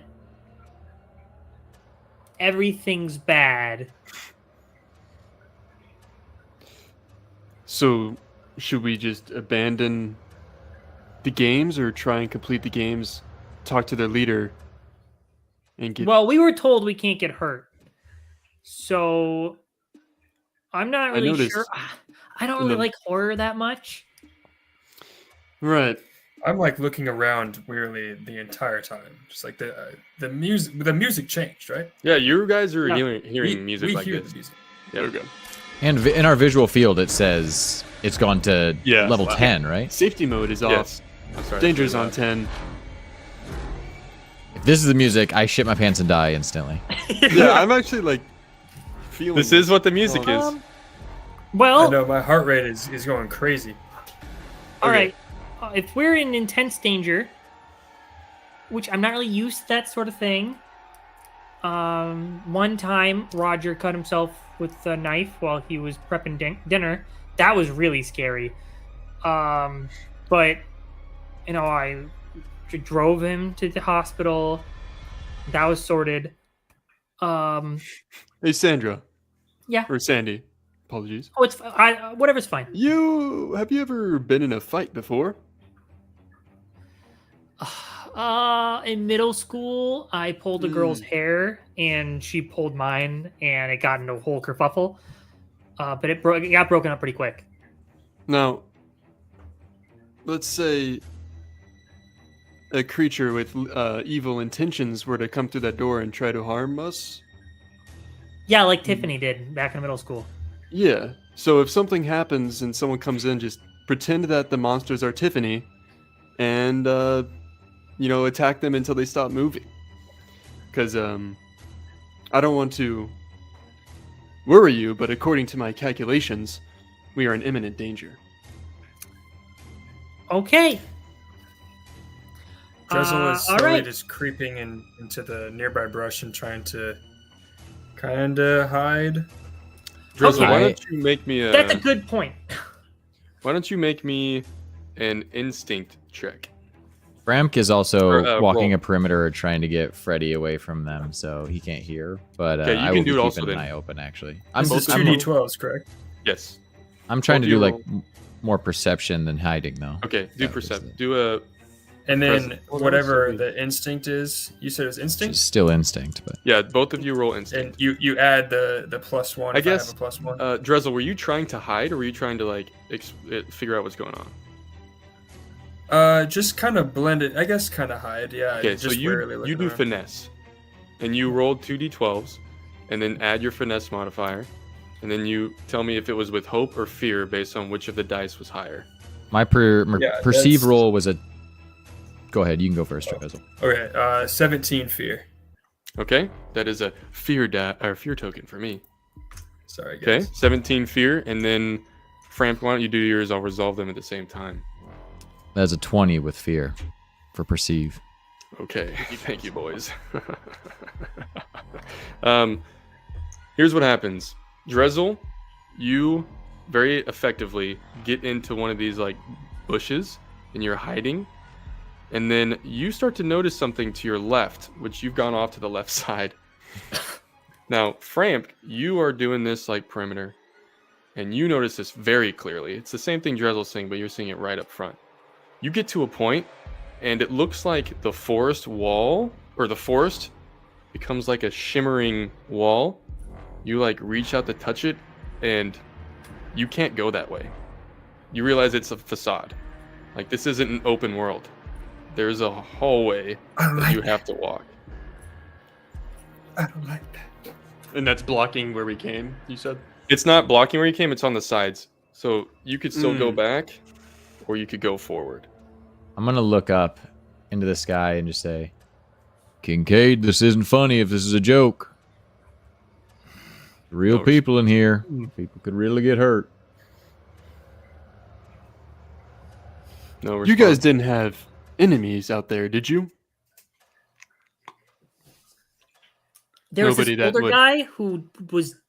everything's bad. So, should we just abandon the games, or try and complete the games, talk to their leader, and get? Well, we were told we can't get hurt, so I'm not really noticed sure. I don't in really the- like horror that much. Right. I'm like looking around weirdly the entire time. Just like the music changed, right? Yeah, you guys are Yeah. hearing music we like hear this. the music. Yeah. Okay. And in our visual field, it says it's gone to Yeah. level 10, right? Safety mode is Yes. off. I'm sorry, Danger's that's on really 10. If this is the music, I shit my pants and die instantly. Yeah, I'm actually like feeling. This is what the music is. I Well, know my heart rate is going crazy. all Okay. right. If we're in intense danger, which I'm not really used to that sort of thing. One time Roger cut himself with a knife while he was prepping dinner. That was really scary. But you know, I drove him to the hospital. That was sorted. Hey, Sandra. Yeah. Or Sandy. Apologies. Oh, it's whatever's fine. Have you ever been in a fight before? In middle school, I pulled a girl's hair, and she pulled mine, and it got into a whole kerfuffle. But it got broken up pretty quick. Now, let's say a creature with evil intentions were to come through that door and try to harm us. Yeah, like Tiffany did back in middle school. Yeah. So if something happens and someone comes in, just pretend that the monsters are Tiffany, and attack them until they stop moving. Because I don't want to worry you, but according to my calculations, we are in imminent danger. Okay. Drizzle is all slowly right. just creeping into the nearby brush and trying to kind of hide. Drizzle, Okay. why don't you make me a? That's a good point. Why don't you make me an instinct check? Bramk is also Or, walking roll. a perimeter trying to get Freddy away from them, so he can't hear. But Okay, you I can will do be it also keeping an then. eye open, actually. This is I'm- 2d12s, correct? Yes. I'm trying to both do of like you more perception than hiding, though. Okay, do Yeah, percept. is Do a. And then Present. Hold on, whatever sorry. the instinct is, you said it was instinct? It's still instinct, but Yeah, both of you roll And instinct. you add the +1 I if guess, I have a +1. Drizzle, were you trying to hide or were you trying to like figure out what's going on? Just kind of blend it. I guess kind of hide. Yeah. Okay, so just warily you looking do around. finesse, and you rolled 2d12s, and then add your finesse modifier, and then you tell me if it was with hope or fear based on which of the dice was higher. my Yeah, perceive that's- roll was a. Go ahead, you can go first, Drizzle. Okay. 17 fear. Okay, that is a fear fear token for me. Sorry, Okay, guys. 17 fear, and then Framp, why don't you do yours? I'll resolve them at the same time. That's a 20 with fear for perceive. Okay, thank you, boys. Here's what happens. Drizzle, you very effectively get into one of these like bushes, and you're hiding. And then you start to notice something to your left, which you've gone off to the left side. Now, Framp, you are doing this like perimeter, and you notice this very clearly. It's the same thing Drizzle's saying, but you're seeing it right up front. You get to a point, and it looks like the forest wall, or the forest becomes like a shimmering wall. You like reach out to touch it, and you can't go that way. You realize it's a facade. Like, this isn't an open world. There's a hallway that you have to walk. I don't like that. And that's blocking where we came, you said? It's not blocking where you came, it's on the sides. So you could still go Mm. back, or you could go forward. I'm going to look up into the sky and just say, Kincaid, this isn't funny if this is a joke. Real No, people in here. People could really get hurt. No You guys response. didn't have enemies out there, did you? There was Nobody this that older would- guy who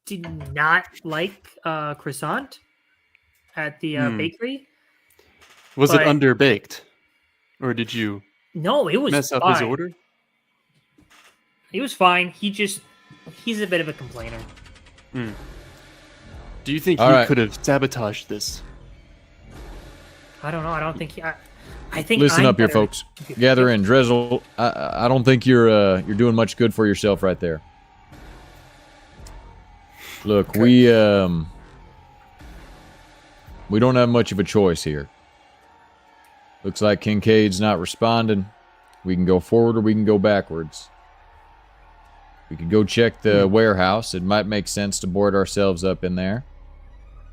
did not like croissant at the bakery. Was it But- underbaked? Or did you No, it was mess up fine. his order? He was fine. He's a bit of a complainer. Do you think All he right. could have sabotaged this? I don't know. I don't think he. I think. Listen I'm up here, better. folks. Gather in. Drizzle, I don't think you're doing much good for yourself right there. Look, we don't have much of a choice here. Looks like Kincaid's not responding. We can go forward or we can go backwards. We could go check the warehouse. It might make sense to board ourselves up in there.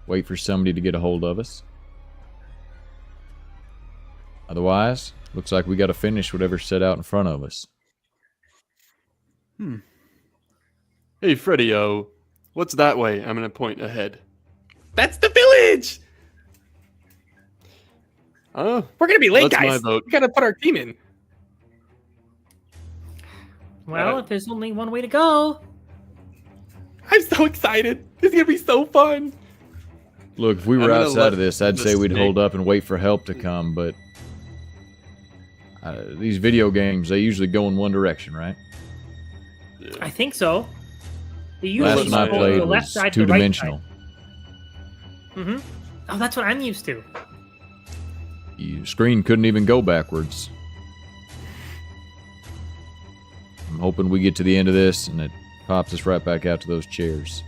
Wait for somebody to get a hold of us. Otherwise, looks like we got to finish whatever's set out in front of us. Hey, Freddy-o, what's that way? I'm going to point ahead. That's the village. Oh, We're gonna be late, That's my guys. vote. We gotta put our team in. Well, if there's only one way to go. I'm so excited. This is gonna be so fun. Look, if we I'm were gonna outside let of this, I'd the say we'd snake- hold up and wait for help to come, but these video games, they usually go in one direction, right? I think so. They Last usually one I go played from the left was side to the right two-dimensional. side. Oh, that's what I'm used to. Your screen couldn't even go backwards. I'm hoping we get to the end of this and it pops us right back out to those chairs.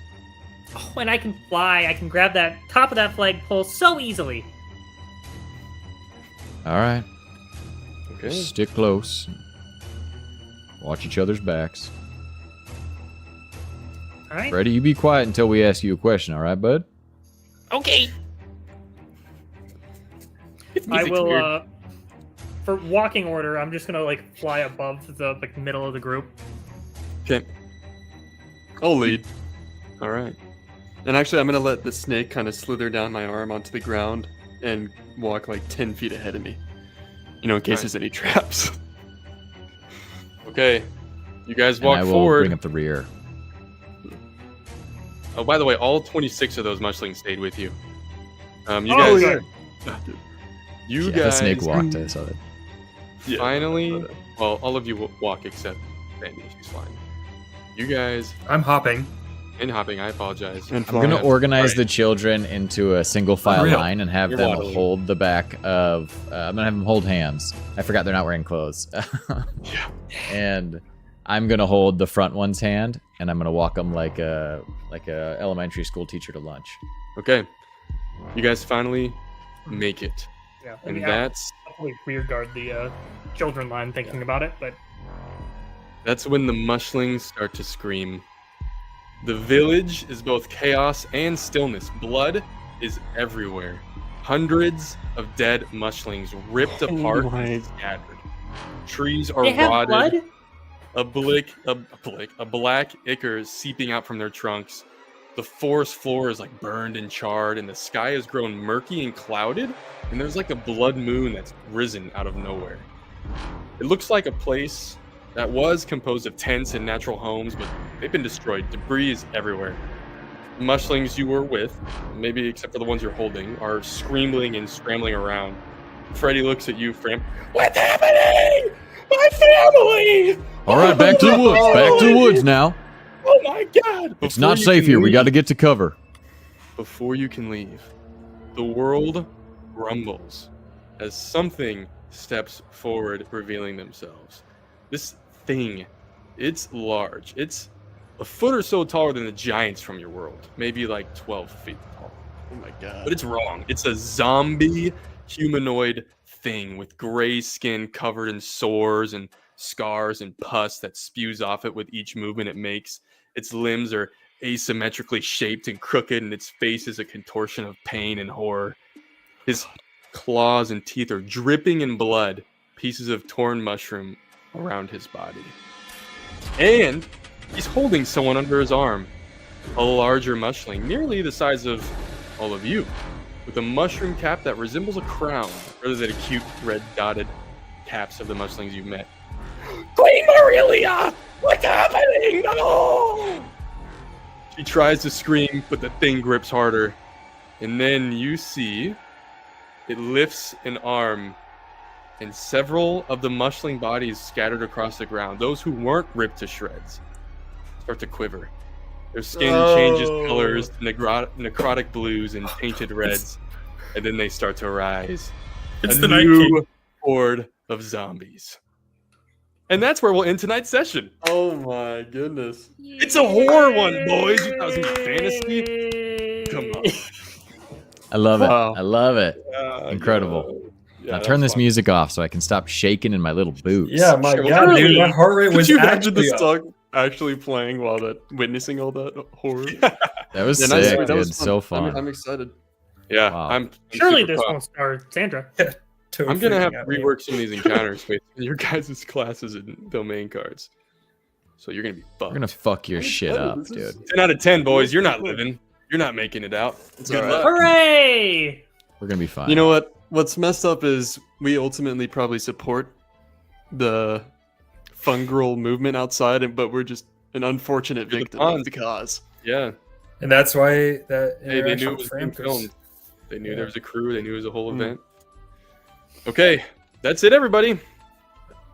Oh, and I can fly. I can grab that top of that flagpole so easily. All right, Okay. stick close. Watch each other's backs. All right. Freddy, you be quiet until we ask you a question, all right, bud? Okay. This I music's will. weird. For walking order, I'm just gonna like fly above the like middle of the group. Okay. I'll lead. All right. And actually, I'm gonna let the snake kind of slither down my arm onto the ground and walk like 10 feet ahead of me. You know, in case Right. there's any traps. Okay. You guys And walk I will forward. bring up the rear. Oh, by the way, all 26 of those mushlings stayed with you. You Oh, guys. yeah. You Yeah, guys. the snake walked. I saw that. Yeah. Finally. Well, all of you walk except Sandy. She's fine. You guys. I'm hopping. In hopping, I apologize. And I'm going to flying. organize Right. the children into a single file Unreal. line and have You're them waddling. hold the back of. I'm going to have them hold hands. I forgot they're not wearing clothes. Yeah. And I'm going to hold the front one's hand, and I'm going to walk them like a elementary school teacher to lunch. Okay. You guys finally make it. Yeah, I And mean, that's I'll probably rear guard the children line, thinking about it. But when the mushlings start to scream. The village is both chaos and stillness. Blood is everywhere. Hundreds of dead mushlings ripped apart and scattered. Trees are they have rotted. blood. A black ichor is seeping out from their trunks. The forest floor is like burned and charred, and the sky has grown murky and clouded, and there's like a blood moon that's risen out of nowhere. It looks like a place that was composed of tents and natural homes, but they've been destroyed. Debris is everywhere. The mushlings you were with, maybe except for the ones you're holding, are screaming and scrambling around. Freddy looks at you, Framp. What's happening? My family! All right, back to the woods. Back to the woods now. Oh my god! It's not safe here. We got to get to cover. Before you can leave, the world rumbles as something steps forward, revealing themselves. This thing, it's large. It's a foot or so taller than the giants from your world. Maybe like 12 feet tall. Oh my god. But it's wrong. It's a zombie humanoid thing with gray skin covered in sores and scars and pus that spews off it with each movement it makes. Its limbs are asymmetrically shaped and crooked, and its face is a contortion of pain and horror. His claws and teeth are dripping in blood, pieces of torn mushroom around his body. And he's holding someone under his arm, a larger mushling, nearly the size of all of you, with a mushroom cap that resembles a crown rather than a cute red dotted caps of the mushlings you've met. Queen Marilia! What's happening? No! She tries to scream, but the thing grips harder. And then you see it lifts an arm, and several of the mushling bodies scattered across the ground, those who weren't ripped to shreds, start to quiver. Their skin changes colors to necrotic blues and painted reds, and then they start to rise. It's a the Night new King. horde of zombies. And that's where we'll end tonight's session. Oh my goodness. It's a horror one, boys. You thought it was fantasy? Come on. I love it. Wow. I love it. Incredible. Now turn this music off so I can stop shaking in my little boots. Yeah, my Sure, god, really? dude, my heart rate was Could you imagine actually the up. song actually playing while witnessing all that horror? That was Yeah, nice. sick, That dude. was So fun. I'm excited. Yeah, Wow. I'm Surely super this pumped. won't star Sandra. Toad I'm gonna have freaking to out, rework some of these encounters with your guys' classes and domain cards. So you're gonna be We're fucked. gonna fuck your shit excited. up, This is- dude. 10 out of 10, boys. You're not living. You're not making it out. It's Good all right. luck. Hooray! We're gonna be fine. You know what? What's messed up is we ultimately probably support the fungal movement outside, but we're just an unfortunate You're the victim pawns. of the cause. Yeah. And that's why that Hey, they interaction knew it with was being Frampus- filmed. They knew Yeah. there was a crew. They knew it was a whole Mm. event. Okay, that's it, everybody.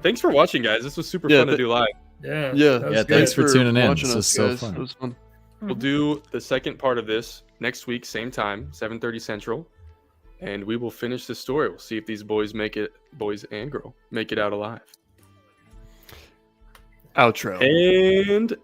Thanks for watching, guys. This was super Yeah, fun to th- do live. Yeah, Yeah, that was Yeah, good. thanks for tuning in. watching This us, was so guys. fun. It was fun. We'll do the second part of this next week, same time, 7:30 Central, and we will finish the story. We'll see if these boys make it, boys and girl, make it out alive. Outro. And